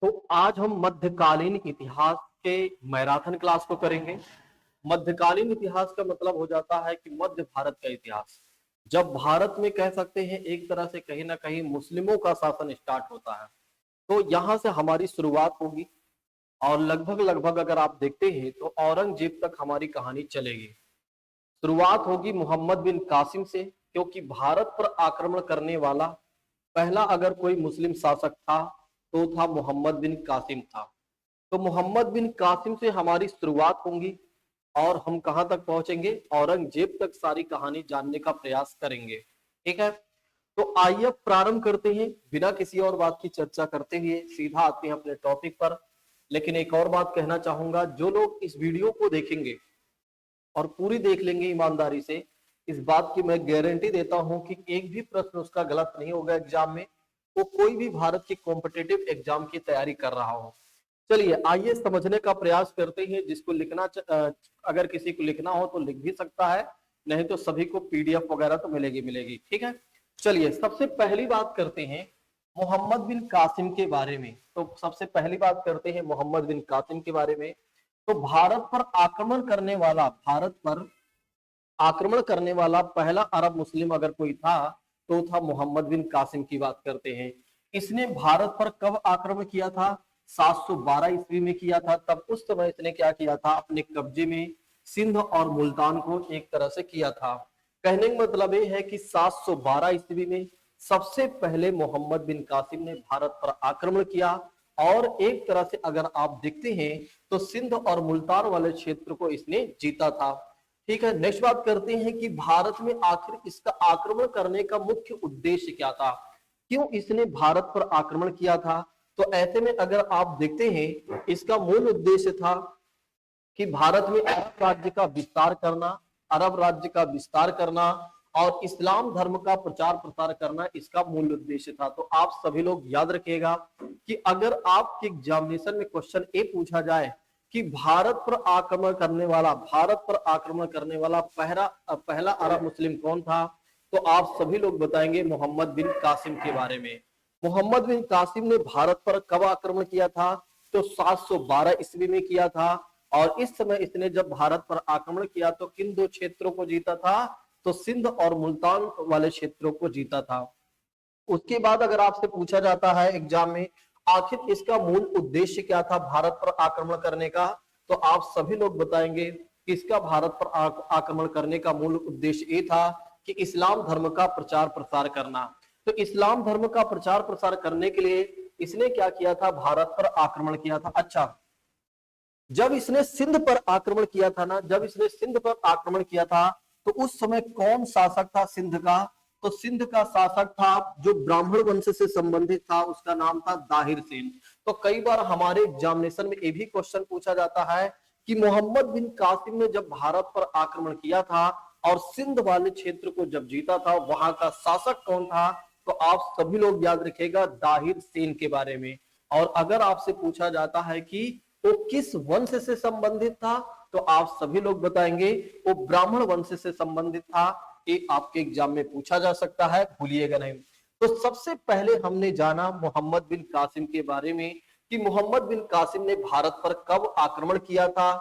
तो आज हम मध्यकालीन इतिहास के मैराथन क्लास को करेंगे। मध्यकालीन इतिहास का मतलब हो जाता है कि मध्य भारत का इतिहास, जब भारत में कह सकते हैं एक तरह से कहीं ना कहीं मुस्लिमों का शासन स्टार्ट होता है, तो यहाँ से हमारी शुरुआत होगी। और लगभग लगभग अगर आप देखते हैं तो औरंगजेब तक हमारी कहानी चलेगी। शुरुआत होगी मोहम्मद बिन कासिम से, क्योंकि भारत पर आक्रमण करने वाला पहला अगर कोई मुस्लिम शासक था तो था मोहम्मद बिन कासिम था। तो मोहम्मद बिन कासिम से हमारी शुरुआत होगी और हम कहां तक पहुंचेंगे, औरंगजेब तक सारी कहानी जानने का प्रयास करेंगे। ठीक है, तो आइए अब प्रारंभ करते हैं, बिना किसी और बात की चर्चा करते हुए सीधा आते हैं अपने टॉपिक पर। लेकिन एक और बात कहना चाहूंगा, जो लोग इस वीडियो को देखेंगे और पूरी देख लेंगे ईमानदारी से, इस बात की मैं गारंटी देता हूं कि एक भी प्रश्न उसका गलत नहीं होगा एग्जाम में, वो कोई भी भारत की कॉम्पिटिटिव एग्जाम की तैयारी कर रहा हो। चलिए आइए समझने का प्रयास करते हैं। जिसको अगर किसी को लिखना हो तो लिख भी सकता है, नहीं तो सभी को पीडीएफ वगैरह तो मिलेगी मिलेगी। ठीक है, चलिए सबसे पहली बात करते हैं मोहम्मद बिन कासिम के बारे में। तो सबसे पहली बात करते हैं मोहम्मद बिन कासिम के बारे में। तो भारत पर आक्रमण करने वाला पहला अरब मुस्लिम अगर कोई था तो था मोहम्मद बिन कासिम की बात करते हैं। इसने भारत पर कब आक्रमण किया था? 712 ईस्वी में किया था। तब उस समय इसने क्या किया था, अपने कब्जे में सिंध और मुल्तान को एक तरह से किया था। कहने का मतलब ये है कि 712 ईस्वी में सबसे पहले मोहम्मद बिन कासिम ने भारत पर आक्रमण किया और एक तरह से अगर आप देखते हैं तो सिंध और मुल्तान वाले क्षेत्र को इसने जीता था। ठीक है, नेक्स्ट बात करते हैं कि भारत में आखिर इसका आक्रमण करने का मुख्य उद्देश्य क्या था, क्यों इसने भारत पर आक्रमण किया था? तो ऐसे में अगर आप देखते हैं इसका मूल उद्देश्य था कि भारत में अरब राज्य का विस्तार करना और इस्लाम धर्म का प्रचार प्रसार करना इसका मूल उद्देश्य था। तो आप सभी लोग याद रखिएगा कि अगर आपके एग्जामिनेशन में क्वेश्चन ए पूछा जाए कि भारत पर आक्रमण करने वाला पहला अरब मुस्लिम कौन था, तो आप सभी लोग बताएंगे मोहम्मद बिन कासिम के बारे में। मोहम्मद बिन कासिम ने भारत पर कब आक्रमण किया था? तो 712 ईस्वी में किया था। और इस समय इसने जब भारत पर आक्रमण किया तो किन दो क्षेत्रों को जीता था? तो सिंध और मुल्तान वाले क्षेत्रों को जीता था। उसके बाद अगर आपसे पूछा जाता है एग्जाम में आखिर इसका मूल उद्देश्य क्या था भारत पर आक्रमण करने का, तो आप सभी लोग बताएंगे कि इसका भारत पर आक्रमण करने का मूल उद्देश्य ये था कि इस्लाम धर्म का प्रचार प्रसार करना। तो इस्लाम धर्म का प्रचार प्रसार करने के लिए इसने क्या किया था, भारत पर आक्रमण किया था। अच्छा, जब इसने सिंध पर आक्रमण किया था ना, जब इसने सिंध पर आक्रमण किया था तो उस समय कौन शासक था सिंध का? तो सिंध का शासक था जो ब्राह्मण वंश से संबंधित था, उसका नाम था दाहिर सेन। तो कई बार हमारे एग्जामिनेशन में ये भी क्वेश्चन पूछा जाता है कि मोहम्मद बिन कासिम ने जब भारत पर आक्रमण किया था और सिंध वाले क्षेत्र को जब जीता था, वहां का शासक कौन था? तो आप सभी लोग याद रखिएगा दाहिर सेन के बारे में। और अगर आपसे पूछा जाता है कि वो किस वंश से संबंधित था, तो आप सभी लोग बताएंगे वो ब्राह्मण वंश से संबंधित था। ये आपके एग्जाम में पूछा जा सकता है, भूलिएगा नहीं। तो सबसे पहले हमने जाना मोहम्मद बिन कासिम के बारे में कि मोहम्मद बिन कासिम ने भारत पर कब आक्रमण किया था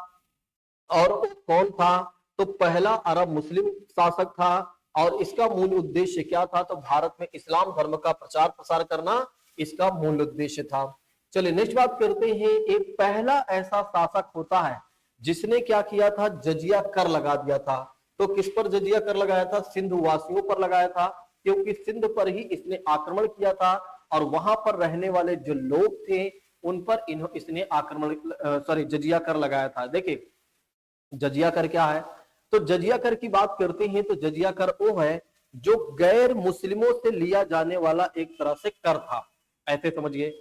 और वो कौन था। तो पहला अरब मुस्लिम शासक था और इसका मूल उद्देश्य क्या था? तो भारत में इस्लाम धर्म का प्रचार प्रसार करना इसका मूल उद्देश्य था। चलिए नेक्स्ट बात करते हैं। एक पहला ऐसा शासक होता है जिसने क्या किया था, जजिया कर लगा दिया था। तो किस पर जजिया कर लगाया था? सिंध वासियों पर लगाया था, क्योंकि सिंध पर ही इसने आक्रमण किया था और वहां पर रहने वाले जो लोग थे उन पर इसने जजिया कर लगाया था। देखिए जजिया कर क्या है, तो जजिया कर की बात करते हैं तो जजिया कर वो है जो गैर मुस्लिमों से लिया जाने वाला एक तरह से कर था। ऐसे समझिए,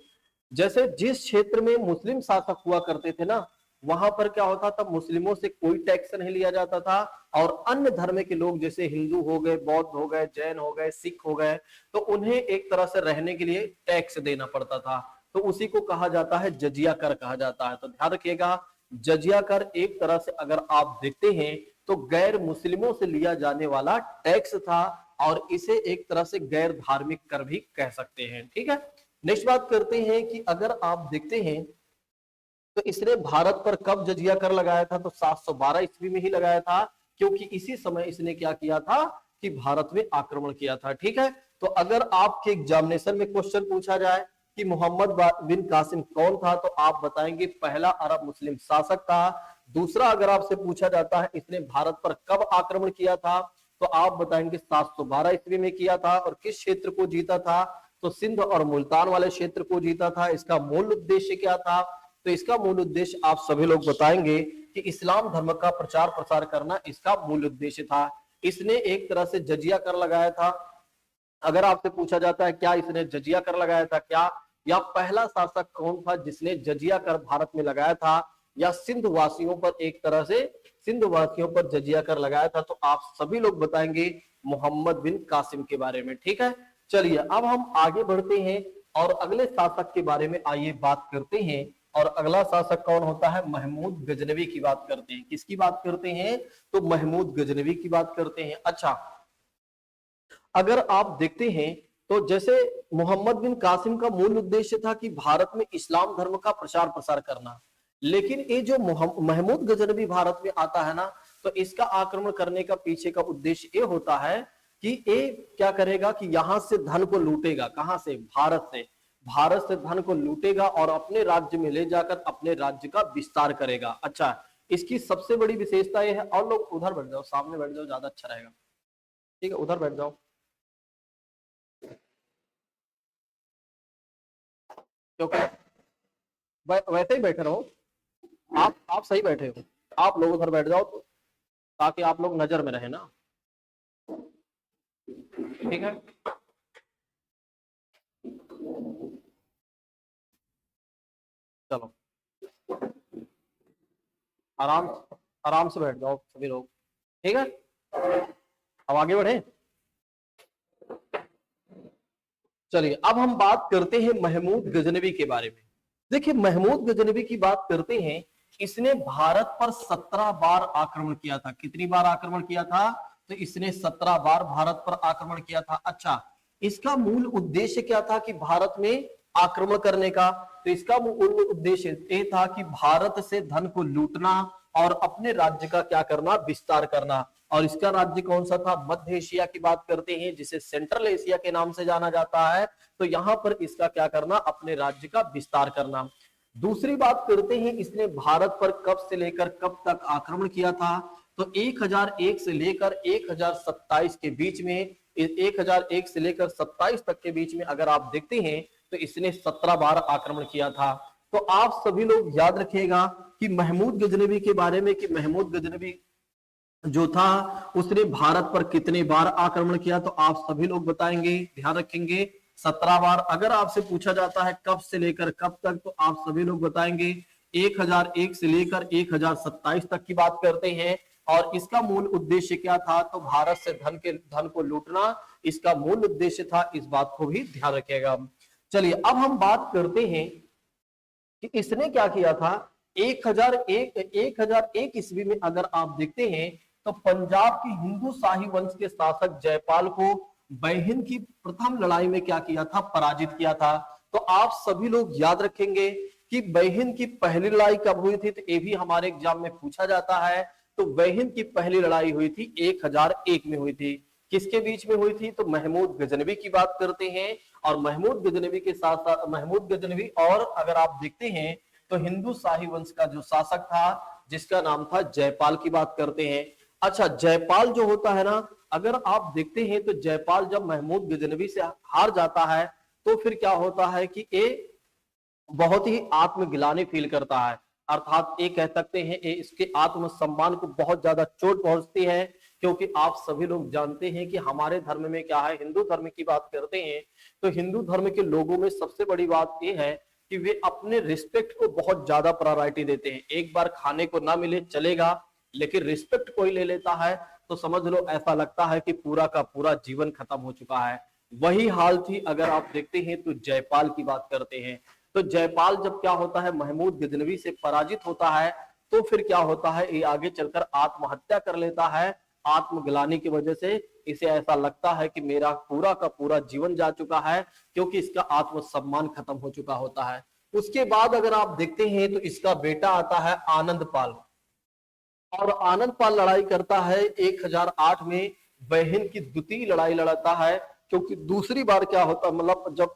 जैसे जिस क्षेत्र में मुस्लिम शासक हुआ करते थे ना, वहां पर क्या होता था, मुस्लिमों से कोई टैक्स नहीं लिया जाता था और अन्य धर्म के लोग जैसे हिंदू हो गए, बौद्ध हो गए, जैन हो गए, सिख हो गए, तो उन्हें एक तरह से रहने के लिए टैक्स देना पड़ता था। तो उसी को कहा जाता है जजिया कर कहा जाता है। तो ध्यान रखिएगा, जजिया कर एक तरह से अगर आप देखते हैं तो गैर मुस्लिमों से लिया जाने वाला टैक्स था और इसे एक तरह से गैर धार्मिक कर भी कह सकते हैं। ठीक है, नेक्स्ट बात करते हैं कि अगर आप देखते हैं तो इसने भारत पर कब जजिया कर लगाया था, तो 712 ईस्वी में ही लगाया था, क्योंकि इसी समय इसने क्या किया था कि भारत में आक्रमण किया था। ठीक है, तो अगर आपके एग्जामिनेशन में क्वेश्चन पूछा जाए कि मोहम्मद बिन कासिम कौन था, तो आप बताएंगे पहला अरब मुस्लिम शासक था। दूसरा, अगर आपसे पूछा जाता है इसने भारत पर कब आक्रमण किया था, तो आप बताएंगे 712 ईस्वी में किया था। और किस क्षेत्र को जीता था, तो सिंध और मुल्तान वाले क्षेत्र को जीता था। इसका मूल उद्देश्य क्या था, तो इसका मूल उद्देश्य आप सभी लोग बताएंगे कि इस्लाम धर्म का प्रचार प्रसार करना इसका मूल उद्देश्य था। इसने एक तरह से जजिया कर लगाया था। अगर आपसे पूछा जाता है क्या इसने जजिया कर लगाया था क्या, या पहला शासक कौन था जिसने जजिया कर भारत में लगाया था, या सिंध वासियों पर एक तरह से सिंध वासियों पर जजिया कर लगाया था, तो आप सभी लोग बताएंगे मोहम्मद बिन कासिम के बारे में। ठीक है, चलिए अब हम आगे बढ़ते हैं और अगले शासक के बारे में आइए बात करते हैं। और अगला शासक कौन होता है, महमूद गजनवी की बात करते हैं। किसकी बात करते हैं, तो महमूद गजनवी की बात करते हैं। अच्छा, अगर आप देखते हैं तो जैसे मोहम्मद बिन कासिम का मूल उद्देश्य था कि भारत में इस्लाम धर्म का प्रचार प्रसार करना, लेकिन ये जो महमूद गजनवी भारत में आता है ना, तो इसका आक्रमण करने का पीछे का उद्देश्य ये होता है कि ये क्या करेगा कि यहां से धन को लूटेगा। कहां से, भारत से धन को लूटेगा और अपने राज्य में ले जाकर अपने राज्य का विस्तार करेगा। अच्छा, इसकी सबसे बड़ी विशेषता यह है, और लोग उधर बैठ जाओ, सामने बैठ जाओ, ज्यादा अच्छा रहेगा। ठीक है, उधर बैठ जाओ, क्योंकि वैसे ही बैठे रहो। आप सही बैठे हो, आप लोग उधर बैठ जाओ तो, ताकि आप लोग नजर में रहे ना। ठीक है, चलो आराम आराम से बैठ जाओ सभी लोग। ठीक है, अब आगे बढ़े। चलिए अब हम बात करते हैं महमूद गजनवी के बारे में। देखिए, महमूद गजनवी की बात करते हैं। इसने भारत पर 17 बार आक्रमण किया था। कितनी बार आक्रमण किया था, तो इसने 17 बार भारत पर आक्रमण किया था। अच्छा, इसका मूल उद्देश्य क्या था कि भारत में आक्रमण करने का, तो इसका मूल उद्देश्य ये था कि भारत से धन को लूटना और अपने राज्य का क्या करना, विस्तार करना। और इसका राज्य कौन सा था, मध्य एशिया की बात करते हैं, जिसे सेंट्रल एशिया के नाम से जाना जाता है। तो यहां पर इसका क्या करना, अपने राज्य का विस्तार करना। दूसरी बात करते हैं, इसने भारत पर कब से लेकर कब तक आक्रमण किया था, तो 1001 से लेकर 1027 के बीच में, 1001 से लेकर 27 तक के बीच में अगर आप देखते हैं तो इसने 17 बार आक्रमण किया था। तो आप सभी लोग याद रखिएगा कि महमूद गजनवी के बारे में, कि महमूद गजनवी जो था उसने भारत पर कितने बार आक्रमण किया, तो आप सभी लोग बताएंगे, ध्यान रखेंगे 17 बार। अगर आपसे पूछा जाता है कब से लेकर कब तक, तो आप सभी लोग बताएंगे 1001 से लेकर 1027 तक की बात करते हैं। और इसका मूल उद्देश्य क्या था, तो भारत से धन को लूटना इसका मूल उद्देश्य था। इस बात को भी ध्यान रखिएगा। चलिए अब हम बात करते हैं कि इसने क्या किया था। 1001 ईस्वी में अगर आप देखते हैं तो पंजाब की हिंदू शाही वंश के शासक जयपाल को बैहिन की प्रथम लड़ाई में क्या किया था, पराजित किया था। तो आप सभी लोग याद रखेंगे कि बैहिन की पहली लड़ाई कब हुई थी, तो ये भी हमारे एग्जाम में पूछा जाता है। तो बैहिन की पहली लड़ाई हुई थी 1001 में हुई थी। किसके बीच में हुई थी, तो महमूद गजनवी की बात करते हैं। और महमूद गजनवी के साथ साथ महमूद गजनवी, और अगर आप देखते हैं तो हिंदू शाही वंश का जो शासक था जिसका नाम था जयपाल की बात करते हैं। अच्छा, जयपाल जो होता है ना, अगर आप देखते हैं तो जयपाल जब महमूद गजनवी से हार जाता है तो फिर क्या होता है कि ये बहुत ही आत्मगिलानी फील करता है। अर्थात ये कह सकते हैं ये इसके आत्मसम्मान को बहुत ज्यादा चोट पहुंचती है। क्योंकि आप सभी लोग जानते हैं कि हमारे धर्म में क्या है, हिंदू धर्म की बात करते हैं तो हिंदू धर्म के लोगों में सबसे बड़ी बात यह है कि वे अपने रिस्पेक्ट को बहुत ज्यादा प्रायोरिटी देते हैं। एक बार खाने को ना मिले चलेगा, लेकिन रिस्पेक्ट कोई ले लेता है तो समझ लो ऐसा लगता है कि पूरा का पूरा जीवन खत्म हो चुका है। वही हाल थी अगर आप देखते हैं तो जयपाल की बात करते हैं। तो जयपाल जब क्या होता है, महमूद गजनवी से पराजित होता है, तो फिर क्या होता है, ये आगे चलकर आत्महत्या कर लेता है। आत्मग्लानि की वजह से इसे ऐसा लगता है कि मेरा पूरा का पूरा जीवन जा चुका है, क्योंकि इसका आत्मसम्मान खत्म हो चुका होता है। उसके बाद अगर आप देखते हैं तो इसका बेटा आता है आनंद पाल, और आनंद पाल लड़ाई करता है 1008 में, बहन की द्वितीय लड़ाई लड़ता है। क्योंकि दूसरी बार क्या होता, मतलब जब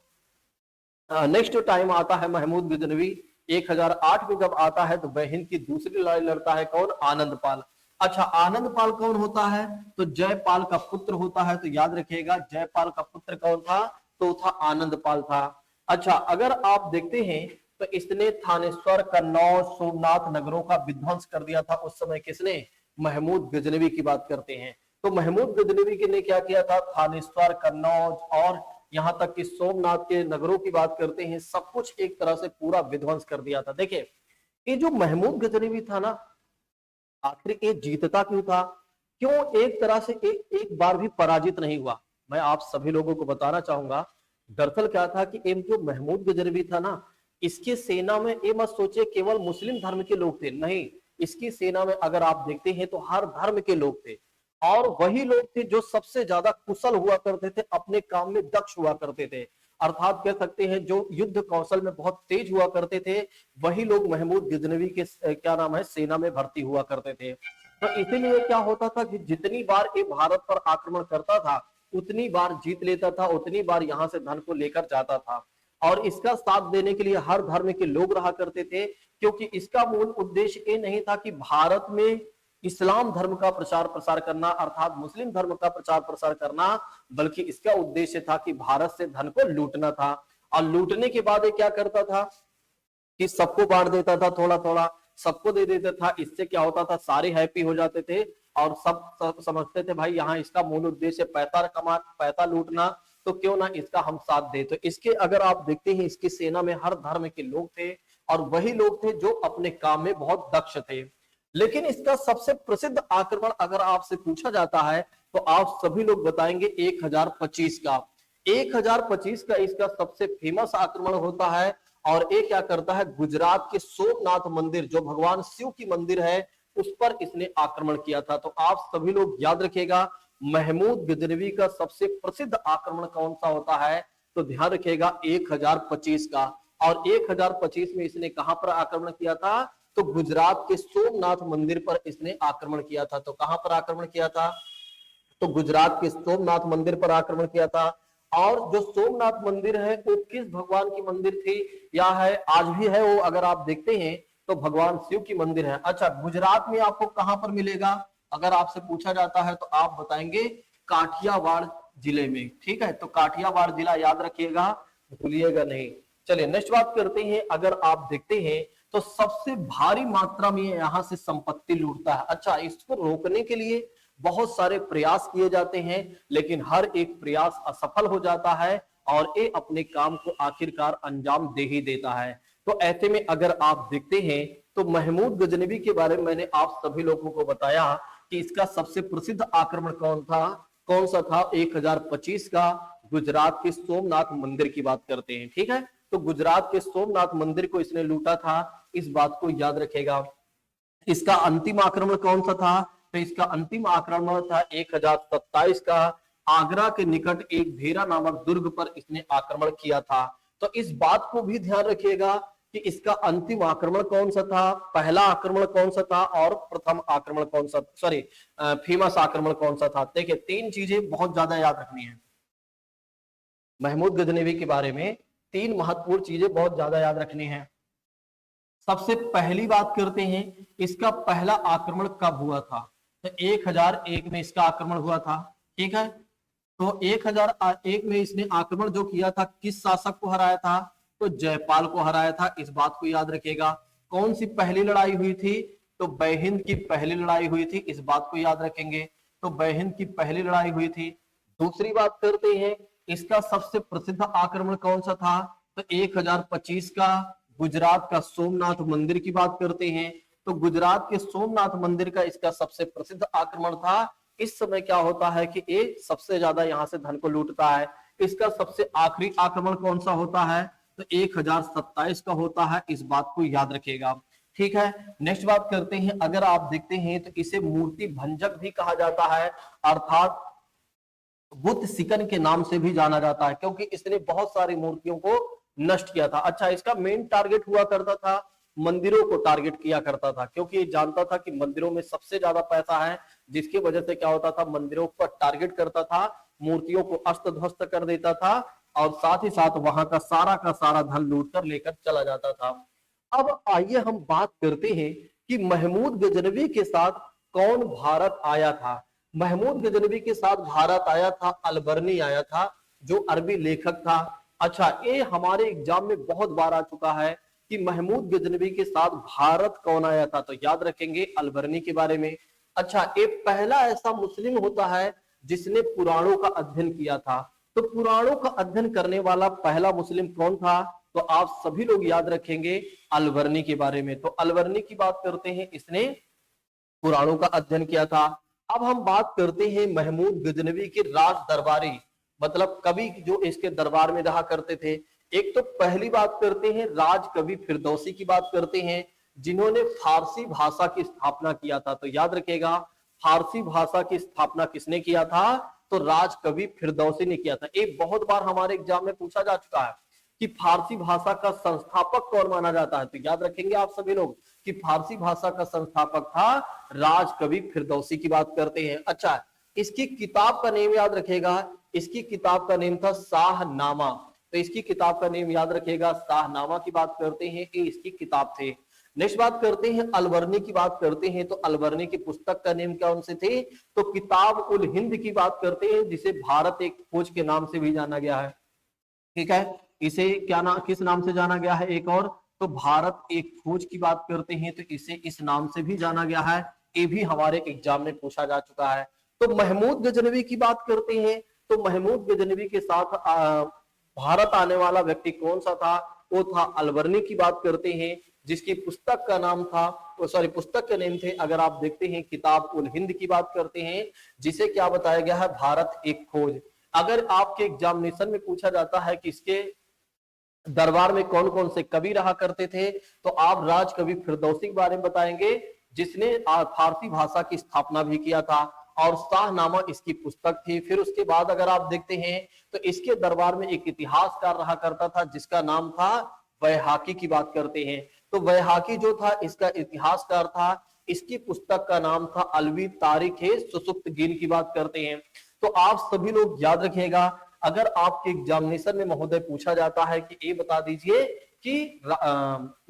नेक्स्ट टाइम आता है महमूद गजनवी 1008 में जब आता है, तो बहन की दूसरी लड़ाई लड़ता है कौन, आनंद पाल। अच्छा, आनंद पाल कौन होता है, तो जयपाल का पुत्र होता है। तो याद रखिएगा, जयपाल का पुत्र कौन था, तो था आनंद पाल था। अच्छा, अगर आप देखते हैं तो इसने थानेश्वर, कन्नौज, सोमनाथ नगरों का विध्वंस कर दिया था उस समय। किसने, महमूद गजनवी की बात करते हैं। तो महमूद गजनवी ने क्या किया था, थानेश्वर, कन्नौज और यहां तक कि सोमनाथ के नगरों की बात करते हैं, सब कुछ एक तरह से पूरा विध्वंस कर दिया था। देखिए, ये जो महमूद गजनवी था ना, आखिर ये जीतता क्यों था, क्यों एक तरह से एक बार भी पराजित नहीं हुआ। मैं आप सभी लोगों को बताना चाहूंगा, दरअसल क्या था कि ये जो महमूद गजनवी था ना, इसकी सेना में ये मत सोचिए केवल मुस्लिम धर्म के लोग थे, नहीं, इसकी सेना में अगर आप देखते हैं तो हर धर्म के लोग थे। और वही लोग थे जो सबसे ज्यादा कुशल हुआ करते थे, अपने काम में दक्ष हुआ करते थे, अर्थात कह सकते हैं जो युद्ध कौशल में बहुत तेज हुआ करते थे, वही लोग महमूद गजनवी के क्या नाम है, सेना में भर्ती हुआ करते थे। तो इसीलिए क्या होता था कि जितनी बार ये भारत पर आक्रमण करता था, उतनी बार जीत लेता था, उतनी बार यहाँ से धन को लेकर जाता था। और इसका साथ देने के लिए हर धर्म के लोग रहा करते थे, क्योंकि इसका मूल उद्देश्य ये नहीं था कि भारत में इस्लाम धर्म का प्रचार प्रसार करना, अर्थात मुस्लिम धर्म का प्रचार प्रसार करना, बल्कि इसका उद्देश्य था कि भारत से धन को लूटना था। और लूटने के बाद ये क्या करता था कि सबको बांट देता था, थोड़ा थोड़ा सबको दे देता था। इससे क्या होता था, सारे हैप्पी हो जाते थे और सब समझते थे भाई यहाँ इसका मूल उद्देश्य पैसा कमा, पैसा लूटना, तो क्यों ना इसका हम साथ दे। तो इसके अगर आप देखते हैं, इसकी सेना में हर धर्म के लोग थे, और वही लोग थे जो अपने काम में बहुत दक्ष थे। लेकिन इसका सबसे प्रसिद्ध आक्रमण अगर आपसे पूछा जाता है, तो आप सभी लोग बताएंगे 1025 का। 1025 का इसका सबसे फेमस आक्रमण होता है, और ये क्या करता है, गुजरात के सोमनाथ मंदिर, जो भगवान शिव की मंदिर है, उस पर इसने आक्रमण किया था। तो आप सभी लोग याद रखिएगा, महमूद गजनवी का सबसे प्रसिद्ध आक्रमण कौन सा होता है, तो ध्यान रखिएगा 1025 का। और 1025 में इसने कहां पर आक्रमण किया था, तो गुजरात के सोमनाथ मंदिर पर इसने आक्रमण किया था। तो कहां पर आक्रमण किया था, तो गुजरात के सोमनाथ मंदिर पर आक्रमण किया था। और जो सोमनाथ मंदिर है वो किस भगवान की मंदिर थी, या है आज भी है वो, अगर आप देखते हैं तो भगवान शिव की मंदिर है। अच्छा, गुजरात में आपको कहां पर मिलेगा, अगर आपसे पूछा जाता है तो आप बताएंगे काठियावाड़ जिले में। ठीक है, तो काठियावाड़ जिला याद रखिएगा, भूलिएगा नहीं। चलिए नेक्स्ट बात करते हैं। अगर आप देखते हैं तो सबसे भारी मात्रा में यहाँ से संपत्ति लूटता है। अच्छा, इसको रोकने के लिए बहुत सारे प्रयास किए जाते हैं, लेकिन हर एक प्रयास असफल हो जाता है, और ये अपने काम को आखिरकार अंजाम दे ही देता है। तो ऐसे में अगर आप देखते हैं तो महमूद गजनवी के बारे में मैंने आप सभी लोगों को बताया कि इसका सबसे प्रसिद्ध आक्रमण कौन सा था, 1025 का, गुजरात के सोमनाथ मंदिर की बात करते हैं। ठीक है, तो गुजरात के सोमनाथ मंदिर को इसने लूटा था, इस बात को याद रखेगा। इसका अंतिम आक्रमण कौन सा था, तो इसका अंतिम आक्रमण था 1027 का, आगरा के निकट एक भेरा नामक दुर्ग पर इसने आक्रमण किया था। तो इस बात को भी ध्यान रखिएगा कि इसका अंतिम आक्रमण कौन सा था, पहला आक्रमण कौन सा था, और प्रथम आक्रमण कौन सा, सॉरी फेमस आक्रमण कौन सा था। देखिए, तीन चीजें बहुत ज्यादा याद रखनी है महमूद गजनवी के बारे में, तीन महत्वपूर्ण चीजें बहुत ज्यादा याद रखनी है। सबसे पहली बात करते हैं, इसका पहला आक्रमण कब हुआ था, तो 1001 में इसका आक्रमण हुआ था। ठीक है, तो 1001 में इसने आक्रमण जो किया था, किस शासक को हराया था, तो जयपाल को हराया था, इस बात को याद रखिएगा। कौन सी पहली लड़ाई हुई थी, तो बैहिंद की पहली लड़ाई हुई थी, इस बात को याद रखेंगे। तो बैहिंद की पहली लड़ाई हुई थी। दूसरी बात करते हैं, इसका सबसे प्रसिद्ध आक्रमण कौन सा था, तो 1025 का, गुजरात का सोमनाथ मंदिर की बात करते हैं। तो गुजरात के सोमनाथ मंदिर का इसका सबसे प्रसिद्ध आक्रमण था। इस समय क्या होता है कि ये सबसे ज्यादा यहाँ से धन को लूटता है। इसका सबसे आखिरी आक्रमण कौन सा होता है, तो 1027 का होता है, इस बात को याद रखिएगा। ठीक है, नेक्स्ट बात करते हैं। अगर आप देखते हैं तो इसे मूर्ति भंजक भी कहा जाता है, अर्थात बुत सिकन के नाम से भी जाना जाता है, क्योंकि इसने बहुत सारी मूर्तियों को नष्ट किया था। अच्छा, इसका मेन टारगेट हुआ करता था, मंदिरों को टारगेट किया करता था, क्योंकि ये जानता था कि मंदिरों में सबसे ज्यादा पैसा है, जिसकी वजह से क्या होता था, मंदिरों पर टारगेट करता था, मूर्तियों को अस्त ध्वस्त कर देता था, और साथ ही साथ वहां का सारा धन लूट कर लेकर चला जाता था। अब आइए हम बात करते हैं कि महमूद गजनवी के साथ कौन भारत आया था। महमूद गजनवी के साथ भारत आया था, अलबर्नी आया था, जो अरबी लेखक था। अच्छा, ये हमारे एग्जाम में बहुत बार आ चुका है कि महमूद गजनवी के साथ भारत कौन आया था, तो याद रखेंगे अलबर्नी के बारे में। अच्छा, ये पहला ऐसा मुस्लिम होता है जिसने पुराणों का अध्ययन किया था। तो पुराणों का अध्ययन करने वाला पहला मुस्लिम कौन था, तो आप सभी लोग याद रखेंगे अलबर्नी के बारे में। तो अलबर्नी की बात करते हैं, इसने पुराणों का अध्ययन किया था। अब हम बात करते हैं महमूद गजनवी के राज दरबारी, मतलब कवि जो इसके दरबार में रहा करते थे। एक तो पहली बात करते हैं राज कवि फिरदौसी की बात करते हैं, जिन्होंने फारसी भाषा की स्थापना किया था। तो याद रखेगा, फारसी भाषा की स्थापना किसने किया था, तो राज कवि फिरदौसी ने किया था। एक बहुत बार हमारे एग्जाम में पूछा जा चुका है कि फारसी भाषा का संस्थापक कौन माना जाता है, तो याद रखेंगे आप सभी लोग कि फारसी भाषा का संस्थापक था राज कवि फिरदौसी की बात करते हैं। अच्छा, इसकी किताब का नेम याद रखेगा, इसकी किताब का नेम था शाहनामा। तो इसकी किताब का नेम याद रखेगा, शाहनामा की बात करते हैं, ये इसकी किताब थे। नेक्स्ट बात करते हैं अलबर्नी की बात करते हैं, तो अलबर्नी की पुस्तक का नेम क्या उनसे थे, तो किताब उल हिंद की बात करते हैं, जिसे भारत एक खोज के नाम से भी जाना गया है। ठीक है, इसे क्या नाम, किस नाम से जाना गया है एक और, तो भारत एक खोज की बात करते हैं, तो इसे इस नाम से भी जाना गया है। ये भी हमारे एग्जाम में पूछा जा चुका है। तो महमूद गजनवी की बात करते हैं, तो महमूद गजनवी के साथ भारत आने वाला व्यक्ति कौन सा था, वो था अलबर्नी की बात करते हैं, जिसकी पुस्तक का नाम था, सॉरी पुस्तक के नेम थे, अगर आप देखते हैं किताब उल हिंद की बात करते हैं, जिसे क्या बताया गया है, भारत एक खोज। अगर आपके एग्जामिनेशन में पूछा जाता है कि इसके दरबार में कौन कौन से कवि रहा करते थे, तो आप राज कवि फिरदौसी के बारे में बताएंगे, जिसने फारसी भाषा की स्थापना भी किया था, और शाहनामा इसकी पुस्तक थी। फिर उसके बाद अगर आप देखते हैं तो इसके दरबार में एक इतिहासकार रहा करता था, जिसका नाम था वैहाकी की बात करते हैं। तो वैहाकी जो था इसका इतिहासकार था, इसकी पुस्तक का नाम था अलवी तारीख सुसुप्त गिन की बात करते हैं। तो आप सभी लोग याद रखिएगा, अगर आपके एग्जामिनेशन में महोदय पूछा जाता है कि ये बता दीजिए कि